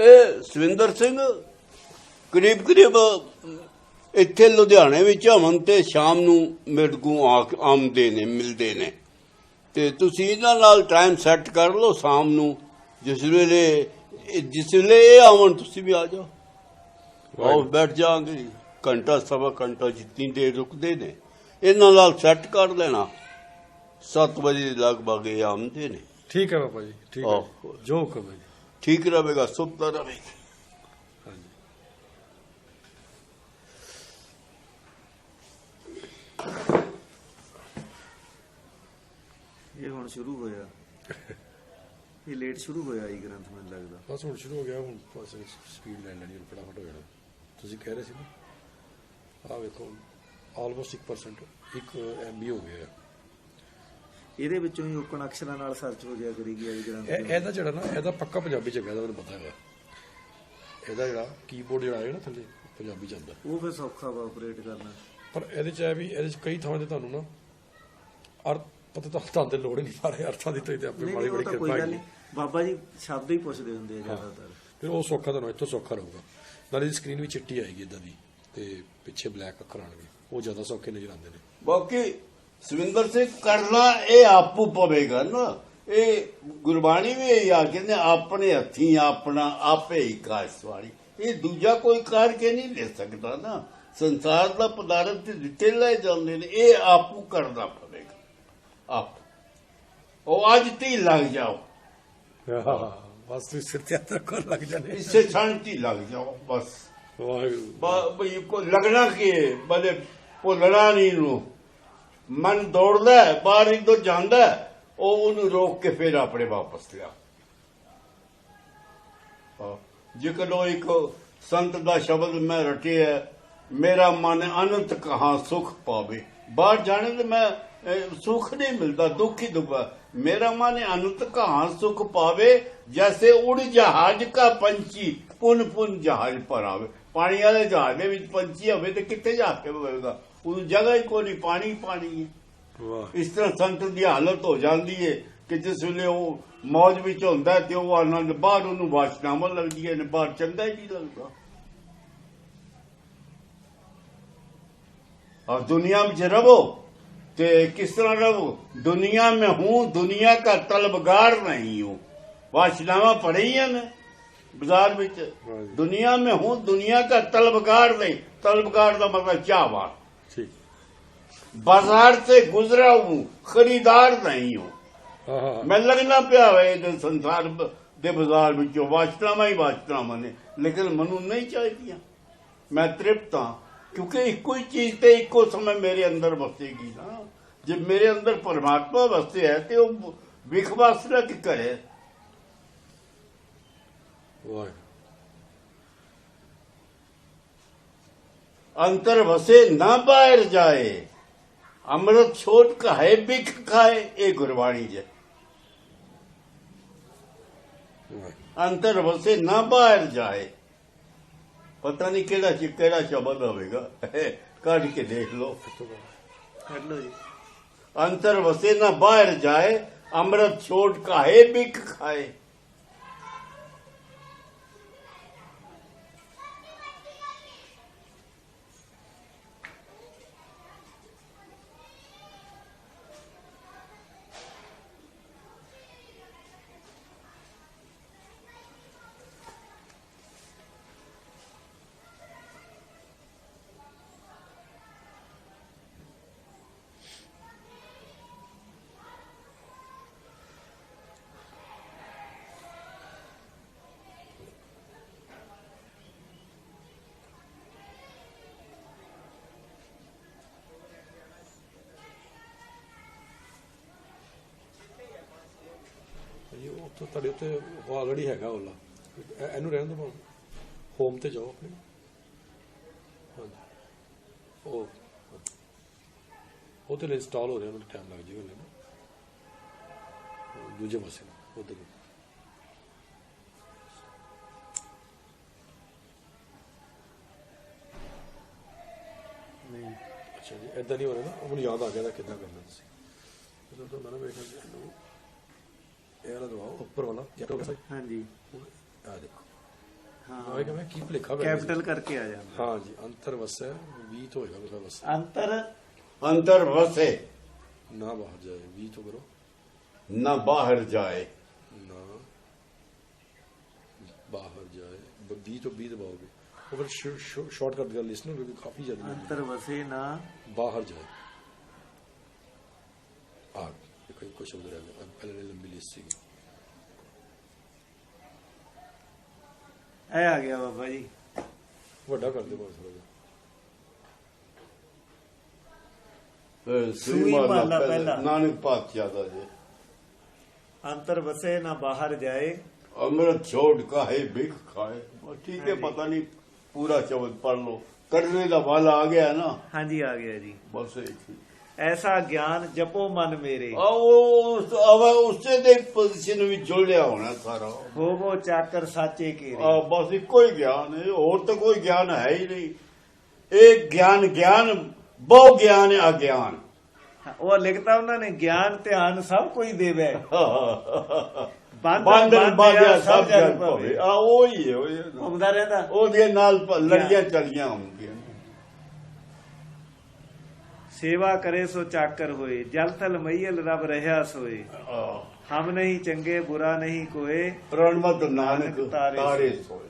ਇਹ ਸਵਿੰਦਰ ਸਿੰਘ ਕਰੀਬ ਕਰੀਬ ਇੱਥੇ ਲੁਧਿਆਣੇ ਵਿੱਚ ਹਮਨ ਤੇ ਸ਼ਾਮ ਨੂੰ ਮੇਰੇ ਕੋਲ ਆਉਂਦੇ ਨੇ, ਮਿਲਦੇ ਨੇ, ਤੇ ਤੁਸੀਂ ਇਹਨਾਂ ਨਾਲ ਟਾਈਮ ਸੈੱਟ ਕਰ ਲਓ ਸ਼ਾਮ ਨੂੰ, ਜਿਸ ਵੇਲੇ ਇਹ ਆਵਣ ਤੁਸੀਂ ਵੀ ਆ ਜਾਓ, ਆਓ ਬੈਠ ਜਾਾਂਗੇ ਘੰਟਾ ਸਵਾ ਘੰਟਾ ਜਿੰਨੀ ਦੇਰ ਰੁਕਦੇ ਨੇ, ਇਹਨਾਂ ਨਾਲ ਸੈੱਟ ਕਰ ਲੈਣਾ। 7 ਵਜੇ ਦੇ ਲਗਭਗ ਇਹ ਆਉਂਦੇ ਨੇ। ਠੀਕ ਹੈ ਬਾਬਾ ਜੀ, ਠੀਕ ਹੈ, ਜੋ ਹੁਕਮ ਹੈ ਜੀ। ਠੀਕ ਰਹੇਗਾ, ਸੁਭਤਾ ਰਹੇਗੀ। ਹਾਂਜੀ। ਇਹ ਹੁਣ ਸ਼ੁਰੂ ਹੋਇਆ, ਇਹ ਲੇਟ ਸ਼ੁਰੂ ਹੋਇਆ ਇਹ ਗ੍ਰੰਥ ਮੈਨੂੰ ਲੱਗਦਾ। ਬਸ ਹੁਣ ਸ਼ੁਰੂ ਹੋ ਗਿਆ, ਹੁਣ ਬਸ ਸਪੀਡ ਲੈ ਲੈਣੀ, ਫਟਾਫਟ ਹੋ ਜਾਣਾ। ਤੁਸੀਂ ਕਹਿ ਰਹੇ ਸੀ ਨਾ, ਆਹ ਵੇਖੋ ਆਲਮੋਸਟ 1% 1 MB ਹੋ ਗਿਆ। ਇਹਦੇ ਵਿੱਚੋਂ ਹੀ ਓਕਣ ਅਕਸ਼ਰਾਂ ਨਾਲ ਸਰਚ ਹੋ ਜਾਇਆ ਕਰੇਗੀ ਇਹ ਗ੍ਰੰਥ। ਇਹਦਾ ਜਿਹੜਾ ਨਾ, ਇਹਦਾ ਪੱਕਾ ਪੰਜਾਬੀ ਚ ਹੈਗਾ, ਇਹਦਾ ਮੈਨੂੰ ਪਤਾ ਹੈਗਾ। ਇਹਦਾ ਜਿਹੜਾ ਕੀਬੋਰਡ ਜਿਹੜਾ ਹੈ ਨਾ ਥੱਲੇ, ਪੰਜਾਬੀ ਚ ਆਉਂਦਾ, ਉਹ ਫਿਰ ਸੌਖਾ ਵਾ ਆਪਰੇਟ ਕਰਨਾ। ਪਰ ਇਹਦੇ ਚ ਹੈ ਵੀ ਇਹਦੇ ਚ ਕਈ ਥਾਵਾਂ ਤੇ ਤੁਹਾਨੂੰ ਨਾ ਅਰਥ ਪਤਾ ਤਾਂ ਤੁਹਾਨੂੰ ਤੇ ਲੋੜ ਹੀ ਨਹੀਂ ਪਾ ਰਹੇ ਅਰਥਾਂ ਦੀ, ਤੇ ਆਪਣੀ ਮਾੜੀ ਬੜੀ ਕਿਰਪਾ ਹੈ। ਬਾਬਾ ਜੀ ਸ਼ਬਦ ਹੀ ਪੁੱਛਦੇ ਹੁੰਦੇ ਆ ਜ਼ਿਆਦਾਤਰ, ਫਿਰ ਉਹ ਸੌਖਾ ਤੁਹਾਨੂੰ ਇੱਥੋਂ ਸੌਖਾ ਰਹੂਗਾ। ਨਾਲੇ ਦੀ ਸਕਰੀਨ ਵੀ ਚਿੱਟੀ ਆਏਗੀ ਇਦਾਂ ਦੀ, ਤੇ ਪਿੱਛੇ ਬਲੈਕ ਅੱਖਰ ਆਣਗੇ, ਉਹ ਜ਼ਿਆਦਾ ਸੌਖੇ ਨਜ਼ਰ ਆਉਂਦੇ ਨੇ। ਬਾਕੀ ਸਵਿੰਦਰ ਸਿੰਘ ਕਰਨਾ ਇਹ ਆਪੂ ਪਵੇਗਾ ਨਾ, ਇਹ ਗੁਰਬਾਣੀ ਵੀ ਇਹ ਆ ਕਹਿੰਦੇ ਆਪਣੇ ਹੱਥੀਂ ਆਪਣਾ ਆਪੇ ਹੀ ਕਾਸ਼ਵਾੜੀ, ਇਹ ਦੂਜਾ ਕੋਈ ਕਰਕੇ ਨਹੀਂ ਲੈ ਸਕਦਾ ਨਾ। ਸੰਸਾਰ ਦਾ ਪਦਾਰਥ ਤੇ ਦਿੱਤੇ ਲੈ ਜਾਂਦੇ ਨੇ, ਇਹ ਆਪੂ ਕਰਨਾ ਪਵੇਗਾ। ਆਪ ਉਹ ਅੱਜ ਤੀ ਲੱਗ ਜਾਓ, ਬਸ ਤੁਸੀਂ ਸਿਰ ਤੇ ਹੱਥ ਰੱਖੋ, ਲੱਗ ਜਾਣੇ, ਇਸੇ ਸ਼ਾਂਤੀ ਲੱਗ ਜਾਓ ਬਸ। ਵਾਹਿਗੁਰੂ ਬਈ ਕੋ ਲੱਗਣਾ ਕੀ ਬਲੇ ਭੁੱਲਣਾ ਨਹੀਂ ਨੂੰ। ਮਨ ਦੌੜਦਾ ਬਾਹਰ ਇੱਧਰ ਜਾਂਦਾ, ਉਹ ਉਹਨੂੰ ਰੋਕ ਕੇ ਫਿਰ ਆਪਣੇ ਵਾਪਸ ਲਿਆ। ਜਿਕਰੋ ਇੱਕ ਸੰਤ ਦਾ ਸ਼ਬਦ ਮੈਂ ਰਟਿਆ, ਮੇਰਾ ਮਨ ਅਨੰਤ ਕਹਾਂ ਸੁਖ ਪਾਵੇ। ਬਾਹਰ ਜਾਣੇ ਤੇ ਮੈਂ ਸੁਖ ਨਹੀਂ ਮਿਲਦਾ, ਦੁੱਖ ਹੀ ਦੁੱਖ। ਮੇਰਾ ਮਨ ਅਨੰਤ ਕਹਾਂ ਸੁਖ ਪਾਵੇ, ਜੈਸੇ ਉੜ ਜਹਾਜ਼ ਕਾ ਪੰਛੀ ਪੁਨ ਪੁਨ ਜਹਾਜ਼ ਪਰ ਆਵੇ। ਪਾਣੀ ਵਾਲੇ ਜਹਾਜ਼ ਦੇ ਵਿੱਚ ਪੰਛੀ ਹੋਵੇ ਤੇ ਕਿੱਥੇ ਜਾ ਕੇ ਹੋਵੇਗਾ, ਉਹਨੂੰ ਜਗ੍ਹਾ ਹੀ ਕੋਈ ਨਹੀਂ, ਪਾਣੀ ਪਾਣੀ ਹੈ। ਇਸ ਤਰ੍ਹਾਂ ਸੰਤ ਦੀ ਹਾਲਤ ਹੋ ਜਾਂਦੀ ਹੈ ਕਿ ਜਿਸ ਵੇਲੇ ਉਹ ਮੌਜ ਵਿੱਚ ਹੁੰਦਾ ਤੇ ਉਹ ਆਨੰਦ ਬਾਹਰ ਉਹਨੂੰ ਵਾਸ਼ਨਾਵਾਂ ਲੱਗਦੀਆਂ ਨੇ, ਬਾਹਰ ਚੰਗਾ ਹੀ ਨਹੀਂ ਲੱਗਦਾ। और दुनिया में रहो तो किस तरह रहो, दुनिया में हूं दुनिया का तलबगार नहीं हूं। वाशनावा पढ़ी है ना बाजार में, दुनिया में हूं दुनिया का तलबगार नहीं। तलबगार का मतलब चाहवान, बाजार से गुजरा हूं खरीदार नहीं हूं। मैं लगना पिया हुआ संसार के बाजार में, वाशनावा ही वाशनावा ने, लेकिन मनु नहीं चाहिए। मैं तृप्त हाँ, क्योंकि इको ही चीज ते इको समय मेरे अंदर बसेगी ना। जब मेरे अंदर परमात्मा बसे है तो विख वासना की करे। अंतर बसे ना बाहर जाए, अमृत छोट का है बिख खाए, ये गुरबाणी है। अंतर बसे ना बाहर जाए, पता नहीं केड़ा शब्द होगा, कट के देख लो। जी। अंतर वसे ना बाहर जाए, अमृत छोड़ काहे बिक खाए। ਉੱਥੇ ਤੁਹਾਡੇ ਉੱਤੇ ਆਲਰੇਡੀ ਹੈਗਾ ਉਹਲਾ, ਇਹਨੂੰ ਰਹਿਣ ਦਿਓ, ਹੋਮ ਤੇ ਜਾਓ ਆਪਣੇ। ਹਾਂਜੀ, ਉਹ ਤੇ ਇੰਸਟਾਲ ਹੋ ਰਿਹਾ, ਉਹਨੂੰ ਟਾਈਮ ਲੱਗ ਜਾਏਗਾ ਨਾ ਦੂਜੇ ਪਾਸੇ ਉਧਰ। ਅੱਛਾ ਜੀ, ਏਦਾਂ ਨਹੀਂ ਹੋ ਰਿਹਾ ਨਾ, ਉਹ ਮੈਨੂੰ ਯਾਦ ਆ ਗਿਆ ਕਿੱਦਾਂ ਕਰਨਾ ਤੁਸੀਂ। ਜਦੋਂ ਮੈਂ ਨਾ ਵੇਖਿਆ ਇਹਨੂੰ ਇਹ ਵਾਲਾ ਦਬਾਓ ਉੱਪਰ ਵਾਲਾ, ਹਾਂਜੀ ਆ ਦੇਖੋ ਮੈਂ ਕਿਹਾ ਮੈਂ ਕੀ ਭੁਲੇਖਾ ਪੈ ਕੈਪੀਟਲ ਕਰਕੇ ਆ ਜਾਂਦਾ। ਹਾਂ ਜੀ, ਅੰਤਰ ਵਸੈ 20 ਹੋਏਗਾ ਮੇਰਾ ਵਸੈ ਅੰਤਰ ਵਸੇ ਨਾ ਬਾਹਰ ਜਾਏ 20 ਤੋਂ ਕਰੋ ਨਾ ਬਾਹਰ ਜਾਏ, ਨਾ ਬਾਹਰ ਜਾਏ 20 ਤੋਂ 20 ਦਬਾਓਗੇ ਉਹ ਫਿਰ ਸ਼ਾਰਟ ਕਰ ਦਿਆ ਲਿਸਟ ਨੂੰ ਕਿਉਂਕਿ ਕਾਫੀ ਜ਼ਿਆਦਾ ਅੰਤਰ ਵਸੇ ਨਾ ਬਾਹਰ ਜਾਏ। ਆ ਦੇਖੋ ਇੱਕ ਸ਼ਬਦ ਰਹਿ ਗਿਆ, ਪਹਿਲੇ ਲੰਬੀ ਲਿਸਟ ਸੀ। ਇਹ ਆ ਗਿਆ ਬਾਬਾ ਜੀ। ਵੱਡਾ ਕਰ ਦੇ ਬਸ ਥੋੜਾ ਜਿਹਾ। ਸੂਈ ਮਹਲਾ ਪਹਿਲਾ ਨਾਨਕ ਪਾਤਸ਼ਾਹ ਦਾ ਜੀ। ਅੰਤਰ ਵਸੇ ਨਾ ਬਾਹਰ ਜਾਏ, अमृत छोड़ काहे भिख खाए। और ठीक है, पता नहीं पूरा शब्द पढ़ लो, करने का वाला आ गया ना। हाँ जी आ गया जी। बस एक ही ऐसा ज्ञान जपो मन मेरे, उससे दे पोजीशन भी जुड़ लिया होना सारा। होवो चाकर साचे के बस इको ही ज्ञान है, और तो कोई ज्ञान है ही नहीं। एक ज्ञान ज्ञान बहु ज्ञान है अज्ञान। वो लिखता उन्होंने ज्ञान ध्यान सब कोई देवे, बांधन बांधिया सब जन पवे। ਉਹੀ ਹੈ ਘੁੰਮਦਾ ਰਹਿੰਦਾ, ਉਹਦੇ ਨਾਲ ਲੜੀਆਂ ਚਲੀਆਂ ਹੁੰਦੀਆਂ। सेवा करे सो चाकर होए, जल थल मैयल रब रहा सोए। हम नहीं चंगे बुरा नहीं कोए, प्रणमत नानक तारे सोए।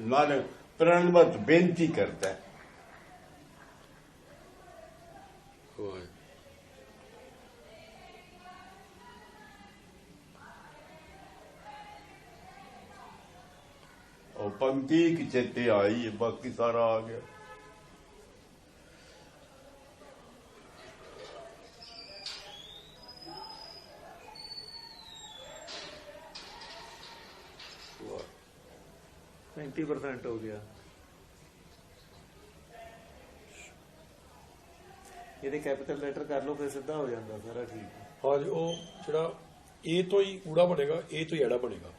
नानक प्रणमत बेनती करता है। और पंक्ति की चेते आई है, बाकी सारा आ गया। हुआ 90% हो गया। ਇਹਦੇ ਕੈਪੀਟਲ ਲੈਟਰ ਕਰ ਲਓ ਫਿਰ ਸਿੱਧਾ ਹੋ ਜਾਂਦਾ ਸਾਰਾ ਠੀਕ। ਹਾਂ ਜੀ, ਉਹ ਜਿਹੜਾ ਏ ਤੋਂ ਹੀ ਊੜਾ ਬਣੇਗਾ, ਏ ਤੋਂ ਹੀ ਐੜਾ ਬਣੇਗਾ,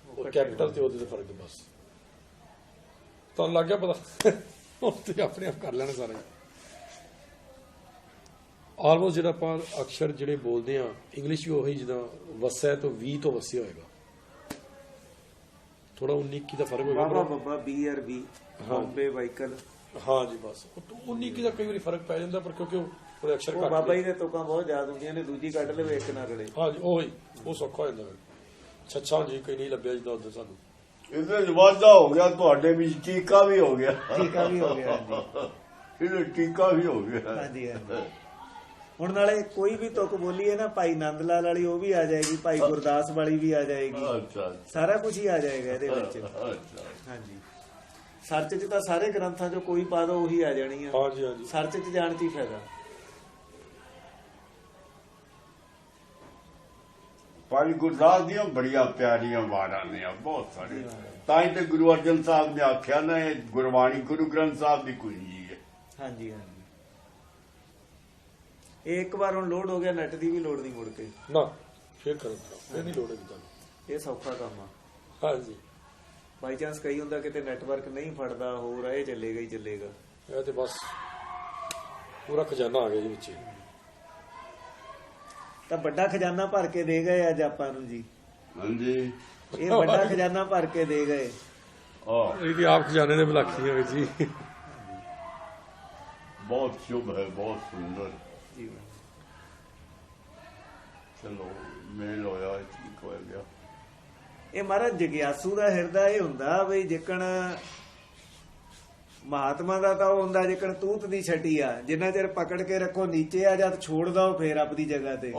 ਉਹ ਕੈਪੀਟਲ ਤੇ ਉਹਦੇ ਦਾ ਫਰਕ ਬਸ ਤੁਹਾਨੂੰ ਲੱਗ ਗਿਆ ਪਤਾ। ਹੁਣ ਤੇ ਆਪਣੇ ਆਪ ਕਰ ਲੈਣਾ ਸਾਰਾ। ਆਲਮੋਸਟ ਜਿਹੜਾ ਆਪਾਂ ਅਕਸ਼ਰ ਜਿਹੜੇ ਬੋਲਦੇ ਆ ਇੰਗਲਿਸ਼ ਵੀ ਉਹੀ, ਜਿੱਦਾਂ ਵਸੈ ਤੋਂ 20 ਤੋਂ ਵਸਿਆ ਹੋਏਗਾ, ਥੋੜਾ 19 ਦਾ ਫਰਕ ਹੋਏਗਾ। ਬਾਬਾ ਬੱਬਾ BRB ਬੰਬੇ ਵਾਈਕਲ। ਹਾਂ ਜੀ, ਬਸ 19 ਦਾ ਕਈ ਵਾਰੀ ਫਰਕ ਪੈ ਜਾਂਦਾ, ਪਰ ਕਿਉਂਕਿ ਥੋੜੇ ਅਕਸ਼ਰ ਘੱਟ ਬਾਬਾ ਜੀ ਦੇ ਤੁਕਾਂ ਬਹੁਤ ਯਾਦ ਹੁੰਦੀਆਂ ਨੇ, ਦੂਜੀ ਕੱਢ ਲਵੇ ਇੱਕ ਨਾ ਰਲੇ। ਹਾਂ ਜੀ, ਉਹੀ ਉਹ ਸੌਖਾ ਹੋ ਜਾਂਦਾ। ਛੱਛਾ ਜੀ ਕਈ ਨਹੀਂ ਲੱਭਿਆ ਜਿੱਦਾਂ ਉਧਰ ਸਾਨੂੰ। ਇਹਦੇ ਵਾਧਾ ਹੋ ਗਿਆ, ਤੁਹਾਡੇ ਵਿੱਚ ਟੀਕਾ ਵੀ ਹੋ ਗਿਆ। ਟੀਕਾ ਵੀ ਹੋ ਗਿਆ ਜੀ, ਇਹਦੇ ਟੀਕਾ ਵੀ ਹੋ ਗਿਆ। ਹਾਂਜੀ ਹਾਂਜੀ। ਹੁਣ ਨਾਲੇ ਕੋਈ ਵੀ ਤੁਕ ਬੋਲੀਏ ਨਾ, ਭਾਈ ਨੰਦ ਲਾਲ ਵਾਲੀ ਉਹ ਵੀ ਆ ਜਾਏਗੀ, ਭਾਈ ਗੁਰਦਾਸ ਵਾਲੀ ਵੀ ਆ ਜਾਏਗੀ। ਅੱਛਾ, ਸਾਰਾ ਕੁਝ ਹੀ ਆ ਜਾਏਗਾ ਇਹਦੇ ਵਿੱਚ। ਅੱਛਾ, ਹਾਂਜੀ, ਸਰਚ ਚ ਤਾਂ ਸਾਰੇ ਗ੍ਰੰਥਾਂ ਚੋਂ ਕੋਈ ਪਾ ਦੋ ਉਹੀ ਆ ਜਾਣੀ ਆ। ਹਾਂਜੀ ਹਾਂਜੀ, ਸਰਚ ਚ ਜਾਣ ਚ ਹੀ ਫਾਇਦਾ। ਭਾਈ ਗੁਰਦਾਸ ਦੀਆਂ ਬੜੀਆਂ ਪਿਆਰੀਆਂ ਵਾਰਾਂ ਨੇ, ਬਹੁਤ ਸਾਰੇ। ਤਾਂ ਹੀ ਤੇ ਗੁਰੂ ਅਰਜਨ ਸਾਹਿਬ ਨੇ ਆਖਿਆ ਨਾ, ਇਹ ਗੁਰਬਾਣੀ ਗੁਰੂ ਗ੍ਰੰਥ ਸਾਹਿਬ ਦੀ ਕੁੰਜੀ ਹੈ। ਹਾਂਜੀ ਹਾਂਜੀ, ਇਹ ਇੱਕ ਵਾਰ ਹੁਣ ਲੋਡ ਹੋ ਗਿਆ, ਨੈਟ ਦੀ ਵੀ ਲੋੜ ਨਹੀਂ ਮੁੜ ਕੇ ਨਾ ਫੇਰ ਕਰਨ ਇਹ ਨਹੀਂ ਲੋੜ ਹੈ ਤੁਹਾਨੂੰ। ਇਹ ਸੌਖਾ ਕੰਮ ਆ। ਹਾਂਜੀ, ਬਾਈ ਚਾਂਸ ਕਈ ਹੁੰਦਾ ਕਿਤੇ ਨੈਟਵਰਕ ਨਹੀਂ ਫੜਦਾ, ਹੋਰ ਇਹ ਚੱਲੇਗਾ ਹੀ ਚੱਲੇਗਾ। ਇਹ ਤੇ ਬਸ ਪੂਰਾ ਖਜ਼ਾਨਾ ਆ ਗਿਆ ਜੀ ਵਿੱਚ। ਤਾਂ ਵੱਡਾ ਖਜ਼ਾਨਾ ਭਰ ਕੇ ਦੇ ਗਏ ਅੱਜ ਆਪਾਂ ਨੂੰ ਜੀ। ਹਾਂਜੀ, ਇਹ ਵੱਡਾ ਖਜ਼ਾਨਾ ਭਰ ਕੇ ਦੇ ਗਏ। ਇਹਦੀ ਆਪ ਖਜ਼ਾਨੇ ਨੇ ਬਲਾਖੀਆਂ ਵਿੱਚ ਜੀ। ਬਹੁਤ ਸ਼ੁਭ ਹੈ, ਬਹੁਤ ਸੁੰਦਰ। ਜੀ ਚਲੋ ਮੇਲ ਹੋਇਆ, ਠੀਕ ਹੋ ਗਿਆ। ਇਹ ਮਹਾਰਾਜ ਜਗਿਆਸੂ ਦਾ ਹਿਰਦਾ ਇਹ ਹੁੰਦਾ ਬਈ ਜਿਕਣ ਮਹਾਤਮਾ ਦਾ ਤਾਂ ਉਹ ਹੁੰਦਾ ਜਿਕਣ ਤੂਤ ਦੀ ਛਟੀ ਆ, ਜਿੰਨਾ ਚਿਰ ਪਕੜ ਕੇ ਰੱਖੋ ਨੀਚੇ ਆ, ਜਦ ਛੋੜਦਾ ਉਹ ਫੇਰ ਆਪਣੀ ਜਗ੍ਹਾ ਤੇ।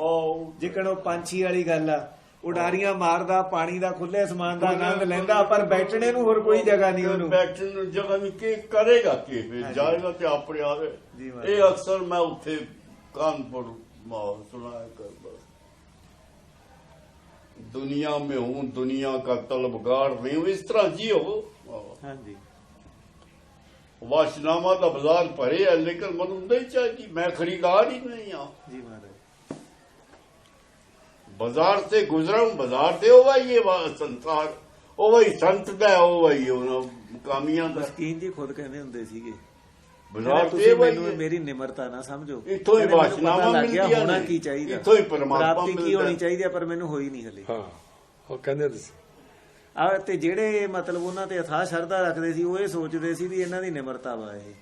ਜਿਕਣ ਉਹ ਪੰਛੀ ਵਾਲੀ ਗੱਲ ਆ, ਉਡਾਰੀਆਂ ਮਾਰਦਾ, ਪਾਣੀ ਦਾ ਖੁੱਲੇ ਅਸਮਾਨ ਦਾ ਆਨੰਦ ਲੈਂਦਾ, ਪਰ ਬੈਠਣੇ ਨੂੰ ਹੋਰ ਕੋਈ ਜਗ੍ਹਾ ਨਹੀਂ ਉਹਨੂੰ। ਬੈਠਣ ਨੂੰ ਜਗ੍ਹਾ ਨਹੀਂ, ਕੀ ਕਰੇਗਾ, ਕੀ ਜਾਏਗਾ ਤੇ ਆਪਣੇ ਆਵੇ। ਇਹ ਅਕਸਰ ਮੈਂ ਉੱਥੇ ਕਾਨਪੁਰ ਸੁਣਾਇਆ ਕਰਦਾ, दुनिया में हूं, दुनिया का तलबगार नहीं हूं, इस तरह जियो। हाँ जी, वाशनामा का बाजार भरे है, लेकिन मन नहीं चाहिए, मैं खरीदार ही नहीं हाँ जी महाराज। बाजार से गुजरा हूं, बाजार से हो भाई ये संसार, ओ भाई संत दा हो भाई कामियां दा। ਮਸਕੀਨ ਜੀ ਖੁਦ ਕਹਿੰਦੇ ਹੁੰਦੇ ਸੀਗੇ, ਬਾਜ਼ਾਰ ਤੁਸੀਂ ਤੇ ਮੈਨੂੰ ਮੇਰੀ ਨਿਮਰਤਾ ਨਾ ਸਮਝੋ, ਇੱਥੋਂ ਹੀ ਵਾਸ਼ਨਾਵਾਂ ਮਿਲਦੀਆਂ ਮਿਲਦੀਆਂ ਹੋਣਾ ਨੇ, ਕੀ ਚਾਹੀਦਾ, ਇੱਥੋਂ ਹੀ ਪਰਮਾਤਮਾ ਪ੍ਰਾਪਤੀ ਕੀ ਹੋਣੀ ਚਾਹੀਦੀ ਹੈ, ਪਰ ਮੈਨੂੰ ਹੋਈ ਨਹੀਂ ਹਲੇ। ਹਾਂ, ਉਹ ਕਹਿੰਦੇ ਤੁਸੀਂ ਆ ਤੇ ਜਿਹੜੇ ਮਤਲਬ ਉਹਨਾਂ ਤੇ ਅਥਾਹ ਸ਼ਰਧਾ ਰੱਖਦੇ ਸੀ ਉਹ ਇਹ ਸੋਚਦੇ ਸੀ ਵੀ ਇਹਨਾਂ ਦੀ ਨਿਮਰਤਾ ਵਾ ਇਹ,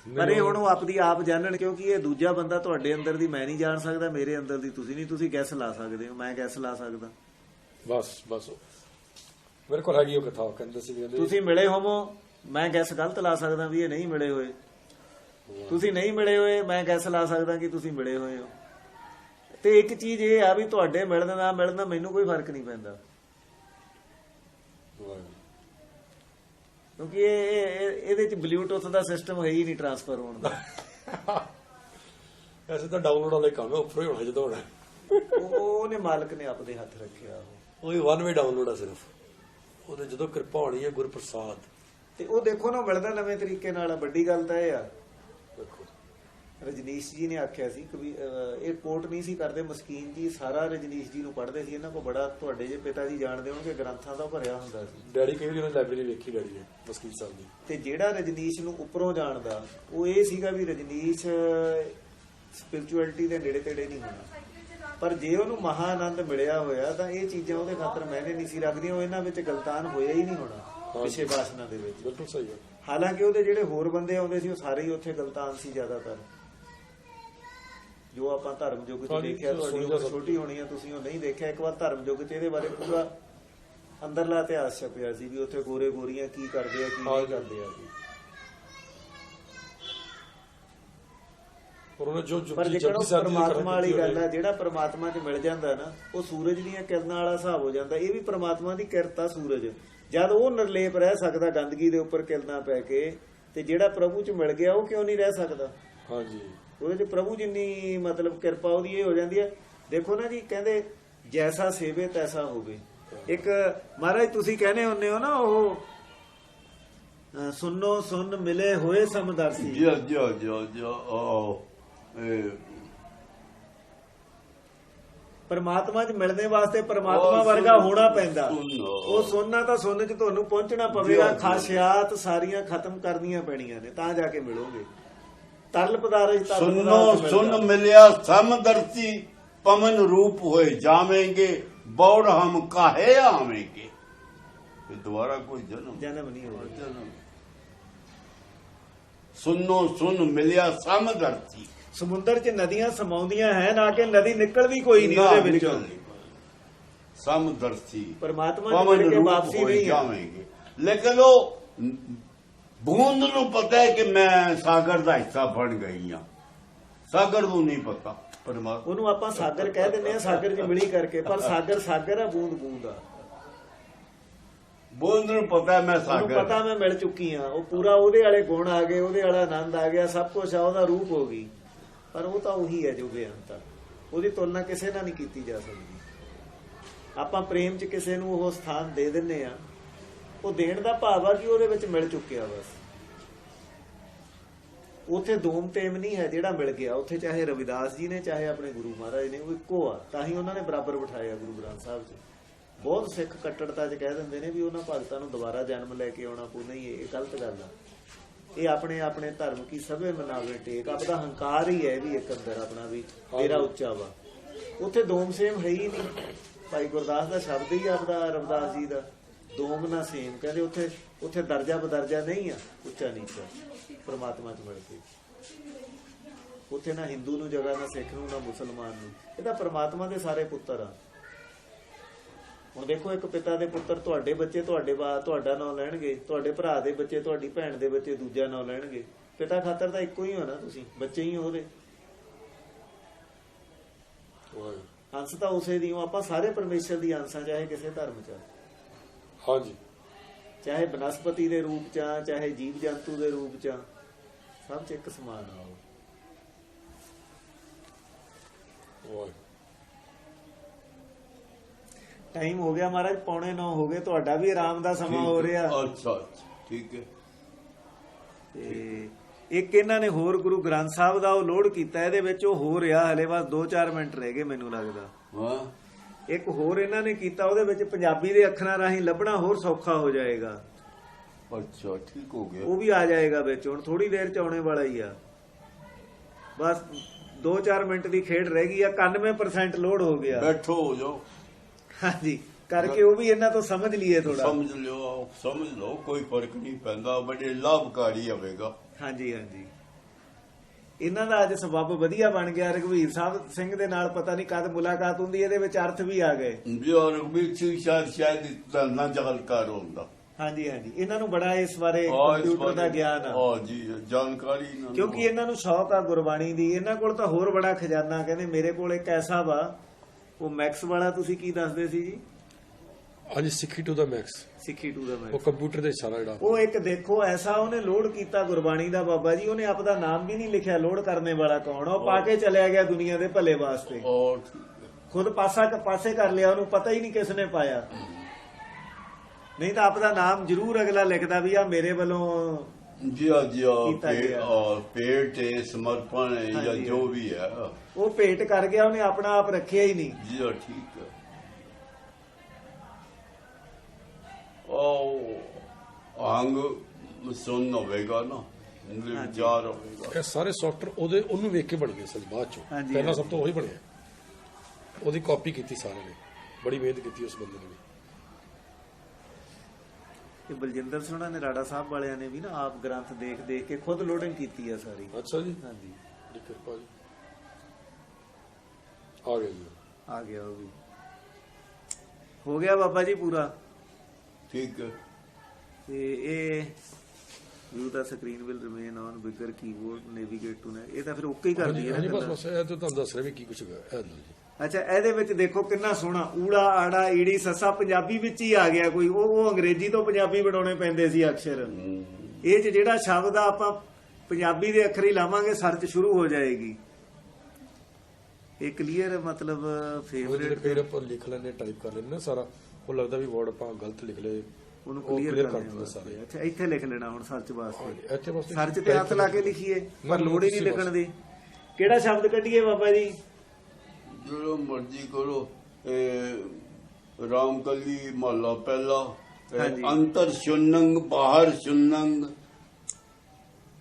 ਪਰ ਇਹ ਹੁਣ ਉਹ ਆਪਦੀ ਆਪ ਜਾਣਨ, ਕਿਉਂਕਿ ਇਹ ਦੂਜਾ ਬੰਦਾ ਤੁਹਾਡੇ ਅੰਦਰ ਦੀ ਮੈਂ ਨਹੀਂ ਜਾਣ ਸਕਦਾ, ਮੇਰੇ ਅੰਦਰ ਦੀ ਤੁਸੀਂ ਨਹੀਂ, ਤੁਸੀਂ ਗੈਸ ਲਾ ਸਕਦੇ ਹੋ, ਮੈਂ ਗੈਸ ਲਾ ਸਕਦਾ। ਬਸ ਮੇਰੇ ਕੋਲ ਹੈਗੀ ਉਹ ਕਥਾ, ਕਹਿੰਦੇ ਸੀ ਵੀ ਤੁਸੀਂ ਮਿਲੇ ਹੋਵੋ, ਮੈਂ ਗੈਸ ਗਲਤ ਲਾ ਸਕਦਾ ਵੀ ਇਹ ਨਹੀਂ ਮਿਲੇ ਹੋਏ, ਤੁਸੀਂ ਨਹੀਂ ਮਿਲੇ ਹੋਏ, ਮੈਂ ਗੈਸ ਲਾ ਸਕਦਾ ਕਿ ਤੁਸੀਂ ਮਿਲੇ ਹੋਏ ਹੋ। ਤੇ ਇੱਕ ਚੀਜ਼ ਇਹ ਆ ਵੀ ਤੁਹਾਡੇ ਮਿਲਣ ਨਾ ਮਿਲਣ ਮੈਨੂੰ ਕੋਈ ਫਰਕ ਨਹੀਂ ਪੈਂਦਾ, ਕਿਉਂਕਿ ਇਹਦੇ ਚ ਬਲੂਟੁੱਥ ਦਾ ਸਿਸਟਮ ਹੈ ਹੀ ਨਹੀਂ ਟ੍ਰਾਂਸਫਰ ਹੋਣ ਦਾ। ਐਸੇ ਤਾਂ ਡਾਊਨਲੋਡ ਵਾਲੇ ਕੰਮ ਹੈ, ਉੱਪਰੋਂ ਹੀ ਹੋਣਾ ਜਦੋਂ ਹੋਣਾ। ਉਹਨੇ ਮਾਲਕ ਨੇ ਆਪਦੇ ਹੱਥ ਰੱਖਿਆ, ਉਹ ਹੀ 1 ਵੇ ਡਾਊਨਲੋਡ ਆ ਸਿਰਫ, ਉਹਦੇ ਜਦੋਂ ਕਿਰਪਾ ਹੋਣੀ ਹੈ ਗੁਰਪ੍ਰਸਾਦ। ਤੇ ਉਹ ਦੇਖੋ ਨਾ ਮਿਲਦਾ ਨਵੇਂ ਤਰੀਕੇ ਨਾਲ। ਵੱਡੀ ਗੱਲ ਤਾਂ ਇਹ ਆ, ਦੇਖੋ ਰਜਨੀਸ਼ ਜੀ ਨੇ ਆਖਿਆ ਸੀ ਕਿ ਇਹ ਕੋਟ ਨਹੀਂ ਸੀ ਕਰਦੇ, ਮਸਕੀਨ ਜੀ ਸਾਰਾ ਰਜਨੀਸ਼ ਜੀ ਨੂੰ ਪੜ੍ਹਦੇ ਸੀ, ਇਹਨਾਂ ਕੋਲ ਬੜਾ, ਤੁਹਾਡੇ ਜੇ ਪਿਤਾ ਜੀ ਜਾਣਦੇ ਹੋਣਗੇ, ਗ੍ਰੰਥਾਂ ਦਾ ਭਰਿਆ ਹੁੰਦਾ ਸੀ। ਡੈਡੀ ਕਈ ਵਾਰੀ ਲਾਇਬ੍ਰੇਰੀ ਵੇਖੀ ਡੈਡੀ ਨੇ ਮਸਕੀਨ ਸਾਹਿਬ ਦੀ। ਤੇ ਜਿਹੜਾ ਰਜਨੀਸ਼ ਨੂੰ ਉੱਪਰੋਂ ਜਾਣਦਾ ਉਹ ਇਹ ਸੀਗਾ ਵੀ ਰਜਨੀਸ਼ ਸਪਿਰਚੁਅਲਿਟੀ ਦੇ ਨੇੜੇ ਤੇੜੇ ਨਹੀਂ ਹੋਣਾ, ਪਰ ਜੇ ਉਹਨੂੰ ਮਹਾ ਆਨੰਦ ਮਿਲਿਆ ਹੋਇਆ ਤਾਂ ਇਹ ਚੀਜ਼ਾਂ ਉਹਦੇ ਖਾਤਰ ਮੈਨੇ ਨਹੀਂ ਸੀ ਰੱਖਦੀਆਂ, ਉਹ ਇਹਨਾਂ ਵਿੱਚ ਗਲਤਾਨ ਹੋਇਆ ਹੀ ਨਹੀਂ ਹੋਣਾ ਪਿਛੇ ਬਾਸ਼ਨਾ ਦੇ ਵਿੱਚ। ਬਿਲਕੁਲ ਸਹੀ ਹੈ। ਹਾਲਾਂਕਿ ਉਹਦੇ ਜਿਹੜੇ ਹੋਰ ਬੰਦੇ ਆਉਂਦੇ ਸੀ ਉਹ ਸਾਰੇ ਹੀ ਉੱਥੇ ਗਲਤਾਨ ਸੀ ਜ਼ਿਆਦਾਤਰ, ਜੋ ਆਪਾਂ ਧਰਮ ਯੁੱਗ 'ਚ ਦੇਖਿਆ। ਤੁਹਾਡੀ ਉਮਰ ਛੋਟੀ ਹੋਣੀ ਆ, ਤੁਸੀਂ ਉਹ ਨਹੀਂ ਦੇਖਿਆ। ਇੱਕ ਵਾਰ ਧਰਮ ਯੁੱਗ 'ਚ ਇਹਦੇ ਬਾਰੇ ਪੂਰਾ ਅੰਦਰਲਾ ਇਤਿਹਾਸ ਛਪਿਆ ਸੀ ਵੀ ਉੱਥੇ ਗੋਰੇ ਗੋਰੀਆਂ ਕੀ ਕਰਦੇ ਆ, ਕੀ ਨਹੀਂ ਕਰਦੇ ਆ। ਪਰ ਜੇਕਰ ਪਰਮਾਤਮਾ ਵਾਲੀ ਗੱਲ ਹੈ, ਜਿਹੜਾ ਪਰਮਾਤਮਾ 'ਚ ਮਿਲ ਜਾਂਦਾ ਨਾ, ਉਹ ਸੂਰਜ ਦੀਆਂ ਕਿਰਨਾਂ ਵਾਲਾ ਹਿਸਾਬ ਹੋ ਜਾਂਦਾ। ਇਹ ਵੀ ਪਰਮਾਤਮਾ ਦੀ ਕਿਰਤ ਆ ਸੂਰਜ, ਜਦ ਉਹ ਨਿਰਲੇਪ ਰਹਿ ਸਕਦਾ ਗੰਦਗੀ ਦੇ ਉੱਪਰ ਕਿਰਨਾਂ ਪੈ ਕੇ, ਤੇ ਜਿਹੜਾ ਪ੍ਰਭੂ 'ਚ ਮਿਲ ਗਿਆ ਉਹ ਕਿਉਂ ਨਹੀਂ ਰਹਿ ਸਕਦਾ? ਹਾਂਜੀ, ਉਹਦੇ 'ਚ ਪ੍ਰਭੂ ਜਿੰਨੀ ਮਤਲਬ ਕਿਰਪਾ ਉਹਦੀ ਇਹ ਹੋ ਜਾਂਦੀ ਹੈ। ਦੇਖੋ ਨਾ ਜੀ, ਕਹਿੰਦੇ ਜੈਸਾ ਸੇਵੇ ਤੈਸਾ ਹੋਵੇ। ਇੱਕ ਮਹਾਰਾਜ ਤੁਸੀਂ ਕਹਿੰਦੇ ਹੁੰਦੇ ਹੋ ਨਾ, ਉਹ ਸੁਣੋ ਸੁਣ ਮਿਲੇ ਹੋਏ ਸਮਦਰਸੀ। ਪਰਮਾਤਮਾ 'ਚ ਮਿਲਣੇ ਵਾਸਤੇ ਪਰਮਾਤਮਾ ਵਰਗਾ ਹੋਣਾ ਪੈਂਦਾ। ਉਹ ਸੁਣਨਾ ਤਾਂ ਸੁਣਨ 'ਚ ਤੁਹਾਨੂੰ ਪਹੁੰਚਣਾ ਪਵੇਗਾ, ਖਾਸਿਆਤ ਸਾਰੀਆਂ ਖਤਮ ਕਰਨੀਆਂ ਪੈਣੀਆਂ ਨੇ ਤਾਂ ਜਾ ਕੇ ਮਿਲੋਗੇ। ਤਰਲ ਪਦਾਰਥ ਸੁਨੋ ਸੁਨ ਮਿਲਿਆ ਸਮਦਰਸੀ, ਪਵਨ रूप होए जावेंगे, बौड़ हम काहे आवेंगे। दोबारा कोई जन्म नहीं होगा। सुनो सुन मिलिया समदरसी। ਸਮੁੰਦਰ 'ਚ ਨਦੀਆਂ ਸਮਾਉਂਦੀਆਂ ਹੈ ਨਾ, ਕਿ ਨਦੀ ਨਿਕਲਦੀ ਕੋਈ ਨਹੀਂ ਉਹਦੇ ਵਿੱਚੋਂ। समदरसी परमात्मा पवन के रूप वापसी होए नहीं है। जावेंगे। लेकिन वो बूंद ਨੂੰ ਪਤਾ ਹੈ ਕਿ ਮੈਂ ਸਾਗਰ ਦਾ ਹਿੱਸਾ ਬਣ ਗਈ ਹਾਂ, ਸਾਗਰ ਨੂੰ ਨਹੀਂ ਪਤਾ। ਪਰਮਾਤਮਾ ਉਹਨੂੰ ਆਪਾਂ ਸਾਗਰ ਕਹਿ ਦਿੰਦੇ ਆ, ਸਾਗਰ 'ਚ ਮਿਲੀ ਕਰਕੇ, ਪਰ ਸਾਗਰ ਸਾਗਰ ਆ, ਬੂੰਦ ਬੂੰਦ ਆ। ਬੂੰਦ ਨੂੰ ਪਤਾ ਮੈਂ ਸਾਗਰ, ਉਹਨੂੰ ਪਤਾ ਮੈਂ ਮਿਲ ਚੁੱਕੀ ਆ, ਉਹ ਪੂਰਾ ਉਹਦੇ ਵਾਲੇ ਗੁਣ ਆ ਗਏ, ਉਹਦੇ ਵਾਲਾ ਆਨੰਦ ਆ ਗਿਆ, ਸਭ ਕੁਝ ਆ, ਉਹਦਾ ਰੂਪ ਹੋ ਗਈ। ਪਰ ਉਹ ਤਾਂ ਉਹੀ ਹੈ ਜੋ ਬੇਅੰਤ ਆ, ਉਹਦੀ ਤੁਲਨਾ ਕਿਸੇ ਨਾਲ ਨਹੀਂ ਕੀਤੀ ਜਾ ਸਕਦੀ। ਆਪਾਂ ਪ੍ਰੇਮ 'ਚ ਕਿਸੇ ਨੂੰ ਉਹ ਸਥਾਨ ਦੇ ਦਿੰਨੇ ਆ, ਉਹ ਦੇਣ ਦਾ ਭਾਵ ਆ ਕਿ ਉਹਦੇ ਵਿੱਚ ਮਿਲ ਚੁੱਕਿਆ ਬਸ। ਉੱਥੇ ਦੋਮ ਤੇਮ ਨਹੀਂ ਹੈ, ਜਿਹੜਾ ਮਿਲ ਗਿਆ ਉੱਥੇ, ਚਾਹੇ ਰਵਿਦਾਸ ਜੀ ਨੇ ਚਾਹੇ ਆਪਣੇ ਗੁਰੂ ਮਹਾਰਾਜ ਨੇ, ਉਹ ਇੱਕੋ ਆ। ਤਾਂ ਹੀ ਉਹਨਾਂ ਨੇ ਬਰਾਬਰ ਬਿਠਾਇਆ ਗੁਰੂ ਗ੍ਰੰਥ ਸਾਹਿਬ 'ਚ। ਬਹੁਤ ਸਿੱਖ ਕੱਟੜਤਾ 'ਚ ਕਹਿ ਦਿੰਦੇ ਨੇ ਵੀ ਉਹਨਾਂ ਭਗਤਾਂ ਨੂੰ ਦੁਬਾਰਾ ਜਨਮ ਲੈ ਕੇ ਆਉਣਾ ਪਊ। ਨਹੀਂ, ਇਹ ਗਲਤ ਗੱਲ ਆ। ਇਹ ਆਪਣੇ ਆਪਣੇ ਧਰਮ ਕੀ ਸਭੇ ਮਨਾਵੇ ਟੇਕ, ਆਪਦਾ ਹੰਕਾਰ ਹੀ ਹੈ ਵੀ ਇੱਕ ਅੰਦਰ ਆਪਣਾ ਵੀ ਮੇਰਾ ਉੱਚਾ ਵਾ। ਉੱਥੇ ਦੋਮ ਸੇਮ ਹੈ ਹੀ ਨਹੀਂ। ਭਾਈ ਗੁਰਦਾਸ ਦਾ ਸ਼ਬਦ ਹੀ ਆਪਦਾ, ਰਵਿਦਾਸ ਜੀ ਦਾ, ਦੋਮ ਨਾ ਸੇਮ। ਕਹਿੰਦੇ ਉੱਥੇ ਦਰਜਾ ਬਦਰਜਾ ਨਹੀਂ ਆ, ਉੱਚਾ ਨੀਚਾ ਪਰਮਾਤਮਾ 'ਚ ਮਿਲ ਕੇ। ਉੱਥੇ ਨਾ ਹਿੰਦੂ ਨੂੰ ਜਗ੍ਹਾ, ਨਾ ਸਿੱਖ ਨੂੰ, ਨਾ ਮੁਸਲਮਾਨ ਨੂੰ। ਇਹ ਤਾਂ ਪਰਮਾਤਮਾ ਦੇ ਸਾਰੇ ਪੁੱਤਰ ਆ। ਹੁਣ ਦੇਖੋ, ਇੱਕ ਪਿਤਾ ਦੇ ਪੁੱਤਰ ਤੁਹਾਡੇ ਬੱਚੇ ਤੁਹਾਡਾ ਨਾਂ ਲੈਣਗੇ, ਤੁਹਾਡੇ ਭਰਾ ਦੇ ਬੱਚੇ ਤੁਹਾਡੀ ਭੈਣ ਦੇ ਬੱਚੇ ਦੂਜਾ ਨਾਂ ਲੈਣਗੇ। ਪਿਤਾ ਖਾਤਰ ਤਾਂ ਇੱਕੋ ਹੀ ਹੋ ਨਾ, ਤੁਸੀਂ ਬੱਚੇ ਹੀ ਹੋ ਉਹਦੇ। ਅੰਸ਼ ਤਾਂ ਉਸੇ ਦੀ ਹੋ। ਆਪਾਂ ਸਾਰੇ ਪਰਮੇਸ਼ਰ ਦੀ ਅੰਸ਼ ਆ, ਚਾਹੇ ਕਿਸੇ ਧਰਮ 'ਚ, ਹਾਂਜੀ, ਚਾਹੇ ਬਨਸਪਤੀ ਦੇ ਰੂਪ 'ਚ, ਚਾਹੇ ਜੀਵ ਜੰਤੂ ਦੇ ਰੂਪ 'ਚ, ਸਭ 'ਚ ਇੱਕ ਸਮਾਨ ਆ ਉਹ। ਟਾਈਮ ਹੋ ਗਿਆ ਮਹਾਰਾਜ, 8:45 ਹੋ ਗਏ, ਤੁਹਾਡਾ ਵੀ ਆਰਾਮ ਦਾ ਸਮਾਂ ਹੋ ਰਿਹਾ। ਅੱਛਾ, ਠੀਕ ਹੈ। ਤੇ ਇੱਕ ਇਹਨਾਂ ਨੇ ਹੋਰ ਗੁਰੂ ਗ੍ਰੰਥ ਸਾਹਿਬ ਦਾ ਉਹ ਲੋਡ ਕੀਤਾ, ਇਹਦੇ ਵਿੱਚ ਉਹ ਹੋ ਰਿਹਾ ਹਲੇ, ਬਸ 2-4 ਮਿੰਟ ਰਹਿ ਗਏ ਮੈਨੂੰ ਲੱਗਦਾ। ਹਾਂ, ਇੱਕ ਹੋਰ ਇਹਨਾਂ ਨੇ ਕੀਤਾ, ਉਹਦੇ ਵਿੱਚ ਪੰਜਾਬੀ ਦੇ ਅੱਖਰਾਂ ਰਾਹੀਂ ਲੱਭਣਾ ਹੋਰ ਸੌਖਾ ਹੋ ਜਾਏਗਾ। ਅੱਛਾ, ਠੀਕ ਹੋ ਗਿਆ। ਉਹ ਵੀ ਆ ਜਾਏਗਾ ਵਿੱਚ, ਹੁਣ ਥੋੜੀ ਦੇਰ 'ਚ ਆਉਣੇ ਵਾਲਾ ਹੀ ਆ। ਬਸ 2-4 ਮਿੰਟ ਦੀ ਖੇਡ ਰਹਿ ਗਈ ਆ, 91% ਲੋਡ ਹੋ ਗਿਆ। ਬੈਠੋ, ਹੋ ਜਾਓ। ਹਾਂਜੀ, ਕਰਕੇ ਉਹ ਵੀ ਇਹਨਾਂ ਤੋਂ ਸਮਝ ਲਈਏ ਥੋੜਾ। ਸਮਝ ਲਓ ਕੋਈ ਫਰਕ ਨਹੀਂ ਪੈਂਦਾ, ਬੜੇ ਲਾਭਕਾਰੀ ਹੋਵੇਗਾ। ਹਾਂਜੀ ਹਾਂਜੀ, ਇਹਨਾਂ ਦਾ ਅੱਜ ਸਬੱਬ ਵਧੀਆ ਬਣ ਗਿਆ। ਰਘਵੀਰ ਸਾਹਿਬ ਸਿੰਘ ਦੇ ਨਾਲ ਪਤਾ ਨਹੀਂ ਕਦ ਮੁਲਾਕਾਤ ਹੁੰਦੀ, ਇਹਦੇ ਵਿੱਚ ਅਰਥ ਵੀ ਆ ਗਏ। ਜੀ ਰਘਬੀਰ ਸਿੰਘ ਸ਼ਾਇਦ ਨਾ ਜਾਣਕਾਰ ਹੁੰਦਾ। ਹਾਂਜੀ ਹਾਂਜੀ, ਇਹਨਾਂ ਨੂੰ ਬੜਾ ਇਸ ਬਾਰੇ ਕੰਪਿਊਟਰ ਦਾ ਗਿਆਨ ਆ। ਹਾਂ ਜੀ, ਜਾਣਕਾਰੀ ਕਿਉਂਕਿ ਇਹਨਾਂ ਨੂੰ ਸ਼ੌਕ ਆ ਗੁਰਬਾਣੀ ਦੀ। ਇਹਨਾਂ ਕੋਲ ਤਾਂ ਹੋਰ ਬੜਾ ਖਜ਼ਾਨਾ। ਕਹਿੰਦੇ ਮੇਰੇ ਕੋਲ ਇੱਕ ਐਸਾ ਵਾ, ਉਹ ਮੈਕਸ ਵਾਲਾ ਤੁਸੀਂ ਕੀ ਦੱਸਦੇ ਸੀ ਜੀ? ਹਾਂਜੀ, ਸਿੱਖੀ ਟੂ ਦਾ ਮੈਕਸ, ਸਿੱਖੀ ਟੂ ਦਾ ਉਹ ਮੈਕਸ, ਕੰਪਿਊਟਰ ਦੇ ਸਾਰਾ ਜਿਹੜਾ ਉਹ ਇੱਕ ਦੇਖੋ ਐਸਾ ਉਹਨੇ ਲੋਡ ਕੀਤਾ ਗੁਰਬਾਣੀ ਦਾ ਬਾਬਾ ਜੀ। ਉਹਨੇ ਆਪਦਾ ਨਾਮ ਵੀ ਨਹੀਂ ਲਿਖਿਆ, ਲੋਡ ਕਰਨੇ ਵਾਲਾ ਕੌਣ, ਉਹ ਪਾ ਕੇ ਚਲਿਆ ਗਿਆ ਦੁਨੀਆ ਦੇ ਭਲੇ ਵਾਸਤੇ। ਔਰ ਖੁਦ ਪਾਸੇ ਕਰ ਲਿਆ, ਉਹਨੂੰ ਪਤਾ ਹੀ ਨਹੀਂ ਕਿਸ ਨੇ ਪਾਇਆ। ਨਹੀਂ ਤਾਂ ਆਪਦਾ ਨਾਮ ਜ਼ਰੂਰ ਅਗਲਾ ਲਿਖਦਾ ਵੀ ਆ ਮੇਰੇ ਵੱਲੋਂ ਜੀ ਕੀਤਾ ਗਿਆ। ਪੇਟ ਹੈ, ਸਮਰਪਣ ਹੈ, ਜਾਂ ਹਾਂਜੀ, ਜੋ ਵੀ ਹੈ, ਉਹ ਭੇਟ ਕਰ ਗਿਆ, ਉਹਨੇ ਆਪਣਾ ਆਪ ਰੱਖਿਆ ਹੀ ਨਹੀਂ। ਜੀ ਠੀਕ ਹੈ। ਉਹ ਅੰਗ ਸੁਣ ਹੋਵੇਗਾ ਨਾ, ਵਿਚਾਰ ਹੋਵੇਗਾ। ਇਹ ਸਾਰੇ ਸੌਫਟਵੇਅਰ ਉਹਨੂੰ ਵੇਖ ਕੇ ਬਣ ਗਏ ਸਨ ਬਾਅਦ ਚੋਂ। ਹਾਂਜੀ, ਪਹਿਲਾਂ ਹਾਂਜੀ। ਸਭ ਤੋਂ ਉਹੀ ਬਣਿਆ, ਉਹਦੀ ਕਾਪੀ ਕੀਤੀ ਸਾਰਿਆਂ ਨੇ, ਬੜੀ ਮਿਹਨਤ ਕੀਤੀ ਉਸ ਬੰਦੇ ਨੇ ਵੀ। ਇਹ ਬਲਜਿੰਦਰ ਸਿੰਘਾ ਨੇ ਰਾੜਾ ਸਾਹਿਬ ਵਾਲਿਆਂ ਨੇ ਵੀ ਨਾ ਆਪ ਗ੍ਰੰਥ ਦੇਖ ਦੇਖ ਕੇ ਖੁਦ ਲੋਡਿੰਗ ਕੀਤੀ ਆ ਸਾਰੀ। ਅੱਛਾ ਜੀ, ਹਾਂਜੀ, ਬੜੀ ਕਿਰਪਾ ਜੀ। ਆ ਗਿਆ ਜੀ, ਆ ਗਿਆ ਉਹ ਵੀ ਹੋ ਗਿਆ ਬਾਬਾ ਜੀ ਪੂਰਾ। ਠੀਕ ਹੈ। ਤੇ ਇਹ ਵਿਊ ਦਾ screen will remain on bigger keyboard navigate to ਨੇ, ਇਹ ਤਾਂ ਫਿਰ ਓਕੇ ਹੀ ਕਰਦੀ ਹੈ ਹਾਂਜੀ, ਨਾ ਬਸ ਗੱਲਾਂ। ਬਸ ਇਹ ਤਾਂ ਤੁਹਾਨੂੰ ਦੱਸ ਰਿਹਾ ਵੀ ਕੀ ਕੁਛ ਹੈਗਾ। ਇਹ ਲਓ ਜੀ, ਅੱਛਾ, ਇਹਦੇ ਵਿੱਚ ਦੇਖੋ ਕਿੰਨਾ ਸੋਹਣਾ ਊੜਾ ਆੜਾ ਈੜੀ ਸੱਸਾ ਪੰਜਾਬੀ ਵਿੱਚ ਹੀ ਆ ਗਿਆ। ਕੋਈ ਉਹ ਅੰਗਰੇਜ਼ੀ ਤੋਂ ਪੰਜਾਬੀ ਬਣਾਉਣੇ ਪੈਂਦੇ ਸੀ ਅਕਸ਼ਰ। ਇਹ 'ਚ ਜਿਹੜਾ ਸ਼ਬਦ ਆ ਆਪਾਂ ਪੰਜਾਬੀ ਦੇ ਅੱਖਰ ਹੀ ਲਾਵਾਂਗੇ, ਸਰਚ ਸ਼ੁਰੂ ਹੋ ਜਾਏਗੀ। ਇਹ ਕਲੀਅਰ ਮਤਲਬ ਉਹ ਜਿਹੜੇ ਫੇਵਰੇਟ ਪੇੜ ਆਪਾਂ ਲਿਖ ਲੈਂਦੇ, ਟਾਈਪ ਕਰ ਲੈਂਦੇ ਨਾ ਸਾਰਾ, ਉਹ ਲੱਗਦਾ ਵੀ ਵਰਡ ਆਪਾਂ ਗਲਤ ਲਿਖ ਲਏ, ਉਹਨੂੰ ਉਹ ਕਲੀਅਰ clear ਕਰ ਦਿੰਦਾ ਸਾਰੇ। ਅੱਛਾ, ਇੱਥੇ ਲਿਖ ਲੈਣਾ ਹੁਣ ਸਰਚ ਵਾਸਤੇ। ਹਾਂਜੀ, ਇੱਥੇ ਬਸ ਸਰਚ ਤੇ ਹੱਥ ਲਾ ਕੇ ਲਿਖੀਏ, ਪਰ ਲੋੜ ਹੀ ਨਹੀਂ ਤੁਸੀਂ ਲਿਖਣ ਦੀ। ਕਿਹੜਾ ਸ਼ਬਦ ਕੱਢੀਏ ਬਾਬਾ ਜੀ? ਜੋ ਮਰਜ਼ੀ ਕਰੋ। ਰਾਮਕਲੀ ਮਹੱਲਾ ਪਹਿਲਾ। ਹਾਂਜੀ। ਅੰਤਰ ਸੁਨੰਗ ਬਾਹਰ ਸੁਨੰਗ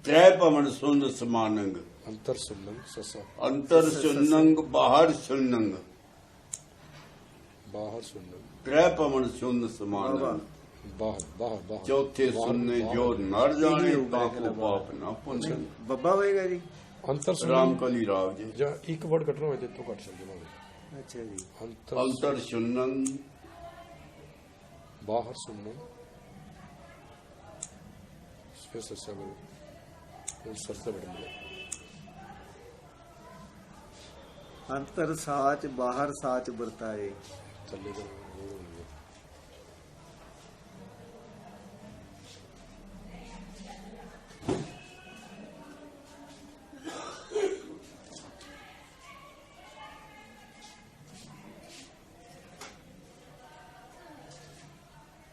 ਤ੍ਰੈ ਪਵਨ ਸੁਨ ਸਮਾਨੰਗ। ਅੰਤਰ ਸੁਣਨ ਸੱਸਾ, ਅੰਤਰ ਸੁਨੰਗ ਬਾਹਰ ਸੁਨੰਗ ਬਾਹਰ ਸੁਣਨ, ਤ੍ਰੈ ਪਵਨ ਸੁਨ ਸਮਾਨੰਗ। ਬਾਹਰ ਬਾਹਰ ਬਾਹਰ, ਚੌਥੇ ਸੁਨਨੇ ਜੋ ਨਰ ਜਾਣੇ ਤਾਂ ਕੋ ਪਾਪ ਨਾ ਪੁੰਨ। ਬੱਬਾ ਹੋਏਗਾ ਜੀ। ਅੰਤਰ ਸੁਣਨ ਰਾਮਕਲੀ ਰਾਗ ਜੀ। ਜਾਂ ਇੱਕ ਵਰਡ ਕੱਟਣਾ ਹੋਵੇ ਤੇ ਤੋਂ ਕੱਟ ਸਕਦੇ ਹੋ। ਅੱਛਾ ਜੀ, ਅੰਤਰ ਅੰਤਰ ਸੁਨੰਗ ਬਾਹਰ ਸੁਣਨ, ਫਿਰ ਸੱਸਾ ਬੋਲ, ਉਹ ਸਰਸਾ ਬਟਨ ਅੰਤਰ ਸਾਚ ਬਾਹਰ ਸਾਚ ਵਰਤਾਏ। ਥੱਲੇ ਕਰੋ।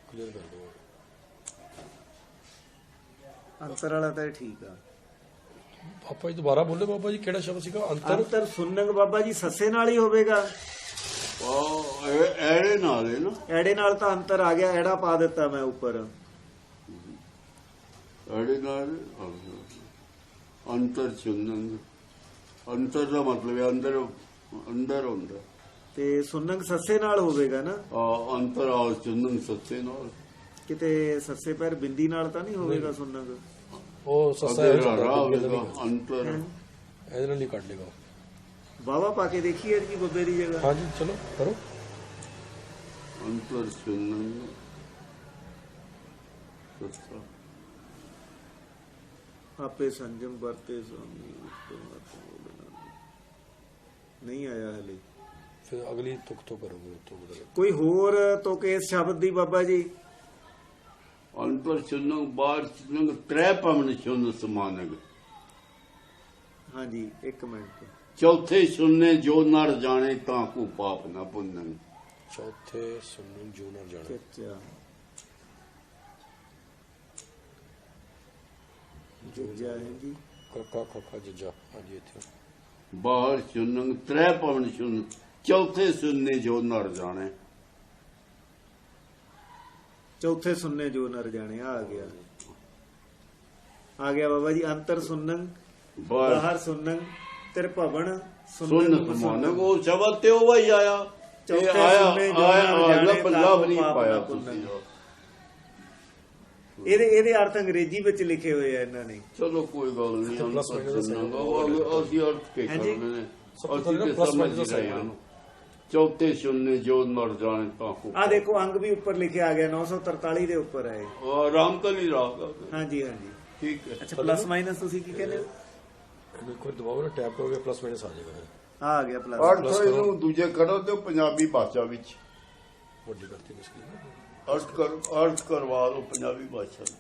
ਕਲੀਅਰ ਕਰ ਦਿਓ। ਅੰਤਰ ਵਾਲਾ ਤਾਂ ਇਹ ਠੀਕ ਆ। ਆਪਾਂ ਜੀ ਦੁਬਾਰਾ ਬੋਲੇ ਬਾਬਾ ਜੀ, ਕਿਹੜਾ ਸ਼ਬਦ ਸੀਗਾ? ਅੰਤਰ ਅੰਤਰ ਸੁਨੰਗ ਬਾਬਾ ਜੀ ਸੱਸੇ ਨਾਲ ਹੀ ਹੋਵੇਗਾ। ਉਹ ਐੜੇ ਨਾਲ ਹੈ ਨਾ। ਐੜੇ ਨਾਲ ਤਾਂ ਅੰਤਰ ਆ ਗਿਆ, ਐੜਾ ਪਾ ਦਿੱਤਾ ਮੈਂ ਉੱਪਰ। ਐੜੇ ਨਾਲ ਅੰਤਰ ਸੁਨੰਗ। ਅੰਤਰ ਦਾ ਮਤਲਬ ਹੈ ਅੰਦਰ, ਅੰਦਰ ਹੁੰਦਾ। ਤੇ ਸੁਨੰਗ ਸੱਸੇ ਨਾਲ ਹੋਵੇਗਾ ਨਾ। ਅੰਤਰ ਆ ਸੁਨੰਗ ਸੱਚੇ ਨਾਲ। ਕਿਤੇ ਸੱਸੇ ਪੈਰ ਬਿੰਦੀ ਨਾਲ ਤਾਂ ਨਹੀਂ ਹੋਵੇਗਾ ਸੁਨੰਗ। ਉਹ ਸੱਸਾ ਅਗਰ ਰਾਹ ਹੋਵੇਗਾ ਅੰਤਰ। ਇਹਦੇ ਨਾਲ ਹੀ ਕੱਢ ਲੇਗਾ। ਵਾਵਾ ਪਾ ਕੇ ਦੇਖੀਏ ਜੀ ਬੱਬੇ ਦੀ ਜਗ੍ਹਾ। ਹਾਂਜੀ ਚਲੋ ਕਰੋ। ਅੰਤਰ ਸੁਨੰਗ ਸੱਚਾ। ਆਪੇ ਸੰਜਮ ਵਰਤੇ ਸਵਾਮੀ। ਨਹੀਂ ਆਇਆ ਹਲੇ। ਫਿਰ ਅਗਲੀ ਤੁਕ ਤੋਂ ਕਰੋਗੇ, ਉੱਥੋਂ ਬਦਲ। ਕੋਈ ਹੋਰ ਤੁਕ ਇਸ ਸ਼ਬਦ ਦੀ ਬਾਬਾ ਜੀ? ਅੰਤਰ ਸੁਨੰਗ ਬਾਹਰ ਸੁਨੰਗ ਤ੍ਰੈ ਪਵਨ ਸੁਨ ਸਮਾਨੰਗ। ਹਾਂਜੀ, ਇੱਕ ਮਿੰਟ। ਚੌਥੇ ਸੁਨਨੇ ਜੋ ਨਰ ਜਾਣੇ ਤਾਂ ਕੋ ਪਾਪ ਨਾ ਪੁੰਨਨ। ਚੌਥੇ ਸੁਣਨ ਜੋ ਨਾ ਜਾਣੇ। ਅੱਛਾ, ਜੁਜਾ ਹੈ ਜੀ। ਕਾਕਾ ਖਾਕਾ ਜੱਜਾ। ਹਾਂਜੀ ਇੱਥੇ ਬਾਹਰ ਸੁਨੰਗ ਤ੍ਰੈ ਪਵਨ ਸੁਨ। ਚੌਥੇ ਸੁਨਨੇ ਜੋ ਨਰ ਜਾਣੇ। ਚੌਥੇ ਸੁਨਨੇ ਜੋ ਨਰ ਜਾਣੇ। ਆ ਗਿਆ, ਆ ਗਿਆ ਬਾਬਾ ਜੀ। ਅੰਤਰ ਸੁਨੰਗ ਬਾਹਰ ਸੁਨੰਗ ਤ੍ਰਿਭਵਨ ਸੁਨ ਸਮਾਨੰਗ। ਉਹ ਸ਼ਬਦ ਤੇ ਉਹ ਹੀ ਆਇਆ। ਚੌਥੇ ਆਇਆ ਸੁਣਨੇ ਜੋ ਆਇਆ ਨਾ ਜਾਣੇ ਲੱਭ ਲੱਭ ਨਹੀਂ ਪਾਪ ਪਾਇਆ ਨਾ ਪੁੰਨ। ਤੁਸੀਂ ਇਹਦੇ ਅਰਥ ਅੰਗਰੇਜ਼ੀ ਵਿੱਚ ਲਿਖੇ ਹੋਏ ਆ ਇਹਨਾਂ ਨੇ। ਚਲੋ ਕੋਈ ਗੱਲ ਨਹੀਂ ਤੇ plus minus ਅਸੀਂ ਅਰਥ ਕੇ ਹਾਂਜੀ। ਕਰਨੇ ਨੇ ਸਭ ਤੋਂ ਅਸੀਂ ਪਹਿਲਾਂ ਤੇ plus ਸਮਝ minus ਦਾ ਰਹੇ ਹਾਂ ਚੌਥੇ ਸੁਣਨੇ ਜੋ ਮਰ ਜਾਣੇ ਤਾਂ ਆ ਦੇਖੋ ਅੰਗ ਵੀ ਉੱਪਰ ਲਿਖਿਆ ਆ ਗਿਆ 943 ਦੇ ਉੱਪਰ ਹੈ ਇਹ। ਰਾਮਕਲੀ ਰਾਗ ਹਾਂਜੀ ਹਾਂਜੀ। ਠੀਕ ਹੈ ਅੱਛਾ ਪਲੱਸ ਮਾਈਨਸ ਤੁਸੀਂ ਕੀ ਕਹਿੰਦੇ ਹੋ? ਇਹਨੂੰ ਕੋਈ ਦਬਾਓ ਨਾ ਟੈਪ ਕਰੋਗੇ ਪਲੱਸ ਮਾਈਨਸ ਆ ਜਾਏਗਾ ਫਿਰ। ਆ ਗਿਆ ਪਲੱਸ। ਅਰਥ ਇਹਨੂੰ ਦੂਜੇ ਕਰੋ ਤੇ ਪੰਜਾਬੀ ਭਾਸ਼ਾ ਵਿੱਚ ਵੱਡੀ ਕਰਤੀ ਮੁਸ਼ਕਿਲ ਅਰਥ ਕਰਵਾ ਲਓ ਪੰਜਾਬੀ ਭਾਸ਼ਾ ਵਿੱਚ।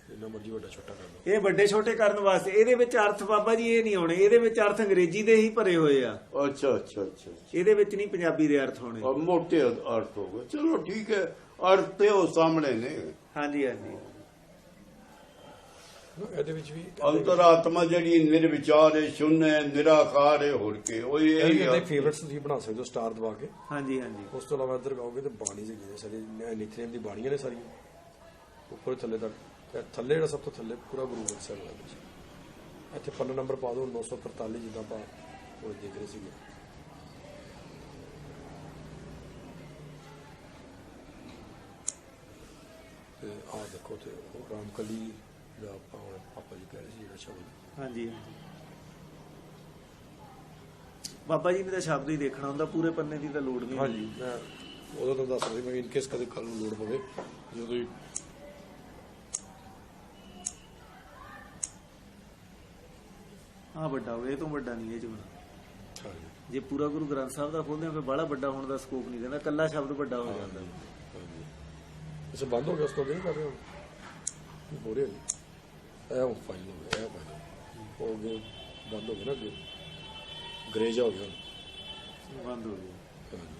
ਜਿੰਨਾ ਮਰਜੀ ਵੱਡਾ ਛੋਟਾ ਕਰ ਲਓ। ਇਹ ਵੱਡੇ ਛੋਟੇ ਕਰਨ ਵਾਸਤੇ ਇਹਦੇ ਵਿੱਚ ਅਰਥ ਬਾਬਾ ਜੀ ਇਹ ਨਹੀਂ ਆਉਣੇ, ਇਹਦੇ ਵਿੱਚ ਅਰਥ ਅੰਗਰੇਜ਼ੀ ਦੇ ਹੀ ਭਰੇ ਹੋਏ ਆ। ਅੱਛਾ ਅੱਛਾ ਅੱਛਾ ਇਹਦੇ ਵਿੱਚ ਨਹੀਂ ਪੰਜਾਬੀ ਦੇ ਅਰਥ ਹੋਣੇ। ਔਰ ਮੋਟੇ ਅਰਥ ਹੋ ਗਏ। ਚਲੋ ਠੀਕ ਹੈ, ਅਰਥ ਤੇ ਉਹ ਸਾਹਮਣੇ ਨੇ। ਹਾਂਜੀ ਹਾਂਜੀ। ਇਹਦੇ ਵਿੱਚ ਵੀ ਅੰਤਰਾਤਮਾ ਜਿਹੜੀ ਨਿਰਵਿਚਾਰ ਹੈ, ਸ਼ੂਨ ਹੈ, ਨਿਰਾਕਾਰ ਹੈ, ਹੋਰ ਕੇ ਉਹ ਇਹ ਇਹਦੇ ਫੇਵਰਿਟਸ ਤੁਸੀਂ ਬਣਾ ਸਕਦੇ ਹੋ ਸਟਾਰ ਦਬਾ ਕੇ। ਹਾਂਜੀ ਹਾਂਜੀ। ਉਸ ਤੋਂ ਇਲਾਵਾ ਇੱਧਰ ਗਾਓਗੇ ਤੇ ਬਾਣੀ ਜੀ ਨੇ ਸਾਰੀ ਨਿਤਨੇਮ ਦੀ ਬਾਣੀਆਂ ਨੇ ਸਾਰੀਆਂ ਉੱਪਰ ਥੱਲੇ ਤੱਕ। ਇਹ ਥੱਲੇ ਜਿਹੜਾ ਸਭ ਤੋਂ ਥੱਲੇ ਪੂਰਾ ਗੁਰੂ ਗ੍ਰੰਥ ਸਾਹਿਬ ਹੈ ਵਿੱਚ। ਇੱਥੇ ਪੰਨਾ ਨੰਬਰ ਪਾ ਦਿਓ 943 ਜਿੱਦਾਂ ਆਪਾਂ ਉਹ ਦੇਖ ਰਹੇ ਸੀਗੇ। ਤੇ ਆਹ ਦੇਖੋ ਤੇ ਉਹ ਰਾਮਕਲੀ ਦਾ ਆਪਾਂ ਹੁਣ ਪਾਪਾ ਜੀ ਕਹਿ ਰਹੇ ਸੀ ਜਿਹੜਾ ਸ਼ਬਦ। ਹਾਂਜੀ ਹਾਂਜੀ। ਬਾਬਾ ਜੀ ਨੇ ਤਾਂ ਸ਼ਬਦ ਹੀ ਦੇਖਣਾ ਹੁੰਦਾ, ਪੂਰੇ ਪੰਨੇ ਦੀ ਤਾਂ ਲੋੜ ਨਹੀਂ ਹਾਂਜੀ ਮੈਂ ਉਦੋਂ ਤਾਂ ਦੱਸ ਰਿਹਾ ਮੈਂ ਇਨ ਕੇਸ ਕਦੇ ਕੱਲ ਨੂੰ ਲੋੜ ਪਵੇ ਜਦੋਂ ਹੀ ਆ ਵੱਡਾ ਹੋਵੇ, ਇਹ ਤੋਂ ਵੱਡਾ ਨਹੀਂ ਇਹ ਚ ਹੋਣਾ। ਹਾਂਜੀ ਜੇ ਪੂਰਾ ਗੁਰੂ ਗ੍ਰੰਥ ਸਾਹਿਬ ਦਾ ਖੋਲਦੇ ਆ ਫਿਰ ਬਾਹਲਾ ਵੱਡਾ ਹੋਣ ਦਾ ਸਕੋਪ ਨਹੀਂ ਰਹਿੰਦਾ, ਕੱਲਾ ਸ਼ਬਦ ਵੱਡਾ ਹੋ ਜਾਂਦਾ। ਹਾਂਜੀ ਇਸੇ ਬੰਦ ਹੋ ਗਿਆ ਉਸ ਤੋਂ ਅੱਗੇ ਨਹੀਂ ਕਰ ਰਹੇ ਹੋ ਬੋਰੇ ਇਹ ਉਹ ਫਾਈਲ ਹੋ ਗਿਆ ਇਹ ਫਾਈਲ ਹੋ ਗਿਆ ਬੰਦ ਹੋ ਗਿਆ ਨਾ ਅੱਗੇ ਗ੍ਰੇ ਜਿਹਾ ਹੋ ਗਿਆ ਬੰਦ ਹੋ ਗਿਆ। ਹਾਂਜੀ।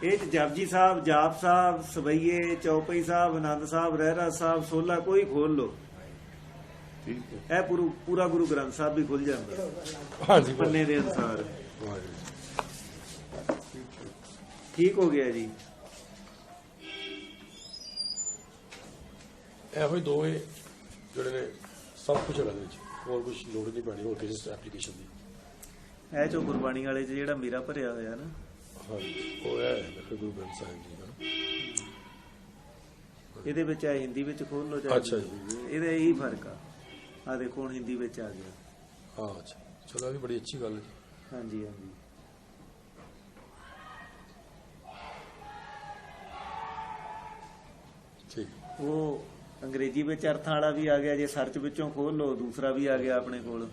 ਇਹ ਚ ਜਪਜੀ ਸਾਹਿਬ, ਜਾਪ ਸਾਹਿਬ, ਸਵਈਏ, ਚੌਪਈ ਸਾਹਿਬ, ਆਨੰਦ ਸਾਹਿਬ, ਰਹਿਰਾ ਸਾਹਿਬ, ਸੋਲਾ ਕੋਈ ਖੋਲ ਲੋ। ਠੀਕ ਹੈ। ਇਹ ਪੂਰਾ ਗੁਰੂ ਗ੍ਰੰਥ ਸਾਹਿਬ ਵੀ ਖੁੱਲ ਜਾਂਦਾ ਹਾਂਜੀ ਪੰਨੇ ਦੇ ਅਨੁਸਾਰ। ਵਾਹਿਗੁਰੂ ਠੀਕ ਹੋ ਗਿਆ ਜੀ। ਇਹੋ ਹੀ ਦੋਵੇਂ ਜਿਹੜੇ ਨੇ ਸਭ ਕੁਝ ਹੈਗਾ ਇਹਦੇ ਵਿੱਚ, ਹੋਰ ਕੁਝ ਲੋੜ ਨਹੀਂ ਪੈਣੀ ਹੋਰ ਕਿਸੇ ਐਪਲੀਕੇਸ਼ਨ ਦੀ। ਇਹ ਚੋ ਗੁਰਬਾਣੀ ਵਾਲੇ ਚ ਜਿਹੜਾ ਮੇਰਾ ਭਰਿਆ ਹੋਇਆ ਨਾ। ਹਾਂਜੀ ਉਹ ਹੈ ਮੇਰੇ ਗੁਰੂ ਗ੍ਰੰਥ ਸਾਹਿਬ ਜੀ ਦਾ। ਇਹਦੇ ਵਿੱਚ ਹੈ ਹਿੰਦੀ ਵਿੱਚ ਖੋਲ ਲੋ ਚਾਹੇ ਅੱਛਾ ਜੀ। ਇਹਦੇ ਇਹੀ ਫਰਕ ਆ। ਆ ਦੇਖੋ ਹੁਣ ਹਿੰਦੀ ਵਿੱਚ ਆ ਗਿਆ। ਹਾਂ ਅੱਛਾ ਚਲੋ ਇਹ ਵੀ ਬੜੀ ਅੱਛੀ ਗੱਲ ਹੈ ਜੀ। ਹਾਂਜੀ ਹਾਂਜੀ। ਠੀਕ ਉਹ ਅੰਗਰੇਜ਼ੀ ਵਿੱਚ ਅਰਥਾਂ ਵਾਲਾ ਵੀ ਆ ਗਿਆ, ਜੇ ਸਰਚ ਵਿੱਚੋਂ ਖੋਲ ਲੋ ਦੂਸਰਾ ਵੀ ਆ ਗਿਆ ਆਪਣੇ ਕੋਲ।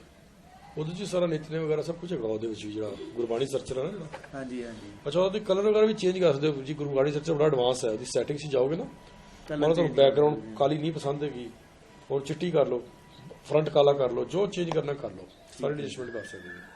ਉਹਦੇ 'ਚ ਸਾਰਾ ਨਿਤਨੇਮ ਵਗੈਰਾ ਸਭ ਕੁਝ ਹੈਗਾ ਉਹਦੇ ਵਿੱਚ ਵੀ, ਜਿਹੜਾ ਗੁਰਬਾਣੀ ਸਰਚਰ ਹੈ ਨਾ ਜਿਹੜਾ। ਹਾਂਜੀ ਹਾਂਜੀ। ਅੱਛਾ ਉਹਦੇ ਕਲਰ ਵਗੈਰਾ ਵੀ ਚੇਂਜ ਕਰ ਸਕਦੇ ਹੋ ਜੀ। ਗੁਰਬਾਣੀ ਸਰਚਰ ਬੜਾ ਐਡਵਾਂਸ ਹੈ, ਉਹਦੀ ਸੈਟਿੰਗਸ 'ਚ ਜਾਓਗੇ ਨਾ ਮਤਲਬ ਤੁਹਾਨੂੰ ਬੈਕਗ੍ਰਾਉਂਡ ਕਾਲੀ ਨਹੀਂ ਪਸੰਦ ਹੈਗੀ ਹੋਰ ਚਿੱਟੀ ਕਰ ਲਓ, ਫਰੰਟ ਕਾਲਾ ਕਰ ਲਓ, ਜੋ ਚੇਂਜ ਕਰਨਾ ਕਰ ਲਓ, ਸਾਰੀ ਐਡਜਸਟਮੈਂਟ ਕਰ ਸਕਦੇ ਹੋ।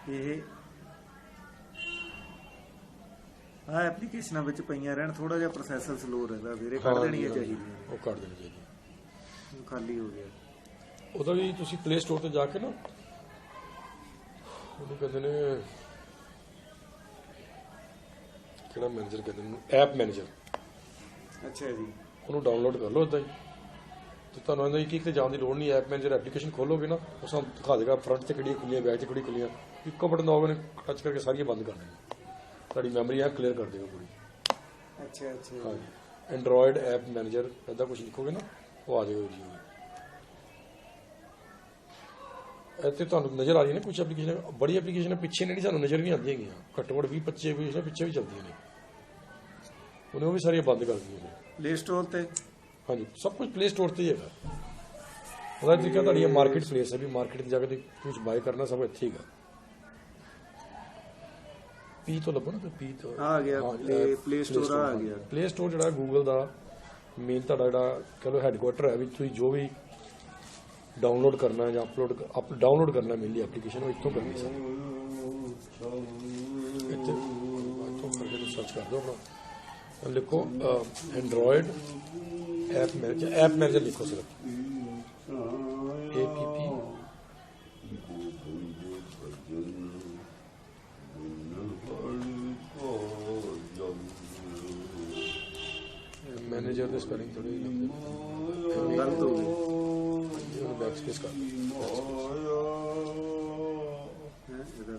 ਇਹ ਆ ਐਪਲੀਕੇਸ਼ਨਾਂ ਵਿੱਚ ਪਈਆਂ ਰਹਿਣ, ਥੋੜਾ ਜਿਹਾ ਪ੍ਰੋਸੈਸਰ ਸਲੋ ਰਹਿੰਦਾ, ਵੀਰੇ ਕੱਢ ਦੇਣੀਆਂ ਚਾਹੀਦੀਆਂ। ਉਹ ਕੱਢ ਦੇਣੀ ਚਾਹੀਦੀ। ਖਾਲੀ ਹੋ ਗਿਆ। ਉਹਦਾ ਵੀ ਤੁਸੀਂ ਪਲੇ ਸਟੋਰ ਤੇ ਜਾ ਕੇ ਨਾ ਉਹਨੂੰ ਕਹਿੰਦੇ ਨੇ ਕਿਹੜਾ ਮੈਨੇਜਰ ਕਹਿੰਦੇ ਨੇ, ਐਪ ਮੈਨੇਜਰ। ਅੱਛਾ ਜੀ। ਉਹਨੂੰ ਡਾਊਨਲੋਡ ਕਰ ਲਓ ਇਦਾਂ ਹੀ ਤੇ ਤੁਹਾਨੂੰ ਇਹਦਾ ਇੱਕ ਤੇ ਜਾਣ ਦੀ ਲੋੜ ਨਹੀਂ। ਐਪ ਮੈਨੇਜਰ ਐਪਲੀਕੇਸ਼ਨ ਖੋਲੋਗੇ ਨਾ ਉਹ ਸਾਨੂੰ ਦਿਖਾ ਦੇਗਾ ਫਰੰਟ ਤੇ ਕਿਹੜੀਆਂ ਖੁੱਲੀਆਂ, ਬੈਕ ਤੇ ਕਿਹੜੀ ਖੁੱਲੀਆਂ। ਇੱਕੋ ਬਟਨ ਦਬਾਓਗੇ ਟੱਚ ਕਰਕੇ ਸਾਰੀਆਂ ਬੰਦ ਕਰ ਦੇਣਗੇ, ਤੁਹਾਡੀ ਮੈਮਰੀ ਆ ਕਲੀਅਰ ਕਰ ਦੇਗਾ ਪੂਰੀ। ਅੱਛਾ ਅੱਛਾ। ਹਾਂਜੀ ਐਂਡਰੋਇਡ ਐਪ ਮੈਨੇਜਰ ਇੱਦਾਂ ਕੁਝ ਲਿਖੋਗੇ ਨਾ ਉਹ ਆ ਜਾਏਗਾ ਜੀ। ਇੱਥੇ ਤੁਹਾਨੂੰ ਨਜ਼ਰ ਆ ਰਹੀ ਹੈ ਨਾ ਕੁਝ ਐਪਲੀਕੇਸ਼ਨ, ਬੜੀ ਐਪਲੀਕੇਸ਼ਨ ਪਿੱਛੇ ਨਹੀਂ ਸਾਨੂੰ ਨਜ਼ਰ ਵੀ ਆਉਂਦੀਆਂ ਹੈਗੀਆਂ, ਘੱਟੋ ਘੱਟ 20-25 ਐਪਲੀਕੇਸ਼ਨ ਪਿੱਛੇ ਵੀ ਚੱਲਦੀਆਂ ਨੇ, ਉਹਨੇ ਉਹ ਵੀ ਸਾਰੀਆਂ ਬੰਦ ਕਰ ਦਿੱਤੀਆਂ ਨੇ ਪਲੇ ਸਟੋਰ ਤੇ। ਹਾਂਜੀ ਸਭ ਕੁਝ ਪਲੇ ਸਟੋਰ ਤੇ ਹੀ ਹੈਗਾ। ਉਹਦਾ ਤਰੀਕਾ ਤੁਹਾਡੀ ਮਾਰਕੀਟ ਪਲੇਸ ਹੈ ਵੀ ਮਾਰਕੀਟ 'ਚ ਜਾ ਕੇ ਕੁਝ ਬਾਏ ਕਰਨਾ ਸਭ ਇੱਥੇ ਹੀਗਾ। ਪੀ ਤੋਂ ਲੱਭੋ ਨਾ ਤੇ ਪੀ ਤੋਂ ਆ ਗਿਆ ਪਲੇ ਸਟੋਰ ਆ ਗਿਆ। ਪਲੇ ਸਟੋਰ ਜਿਹੜਾ ਗੂਗਲ ਦਾ ਮੇਨ ਤੁਹਾਡਾ ਜਿਹੜਾ ਕਹਿੰਦੇ ਹੈਡਕੁਆਟਰ ਹੈ ਵੀ ਤੁਸੀਂ ਜੋ ਵੀ ਡਾਊਨਲੋਡ ਕਰਨਾ ਜਾਂ ਡਾਊਨਲੋਡ ਕਰਨਾ ਮੇਨਲੀ ਐਪਲੀਕੇਸ਼ਨ ਉਹ ਇੱਥੋਂ ਕਰਨੀ ਸਰ। ਇੱਥੋਂ ਕਰਕੇ ਸਰਚ ਕਰ ਦਿਓ ਆਪਣਾ, ਲਿਖੋ ਐਂਡਰੋਇਡ ਐਪ ਮੈਨੇਜਰ ਲਿਖੋ ਸਿਰਫ APP ਮੈਨੇਜਰ ਦੇ ਸਪੈਲਿੰਗ ਥੋੜੀ ਗਲਤ ਹੋ ਗਈ ਉਹਨੂੰ ਬੈਕ ਸਪੇਸ ਕਰ ਹੈ ਇਹਦਾ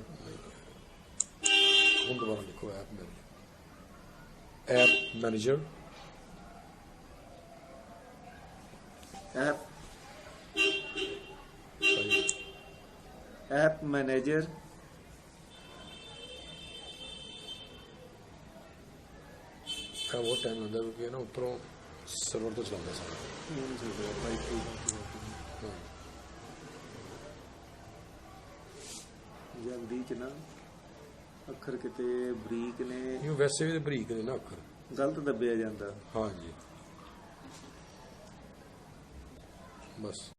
ਹੁਣ ਦੁਬਾਰਾ ਲਿਖੋ ਐਪ ਮੈਨੇਜਰ ਐਪ ਮੈਨੇਜਰ वो टाइम ਹੁੰਦਾ ਕਿਉਂਕਿ ਨਾ ਉੱਪਰੋਂ ਸਰਵਰ ਤੋਂ ਚਲਾਉਂਦਾ ਸਾਰਾ ਜਲਦੀ ਚ ਨਾ ਅੱਖਰ ਕਿਤੇ ਬਰੀਕ ਨੇ ਇਹ ਵੈਸੇ ਵੀ ਬਰੀਕ ਨੇ ਨਾ ਅੱਖਰ ਗਲਤ ਦੱਬਿਆ ਜਾਂਦਾ ਹਾਂਜੀ ਬਸ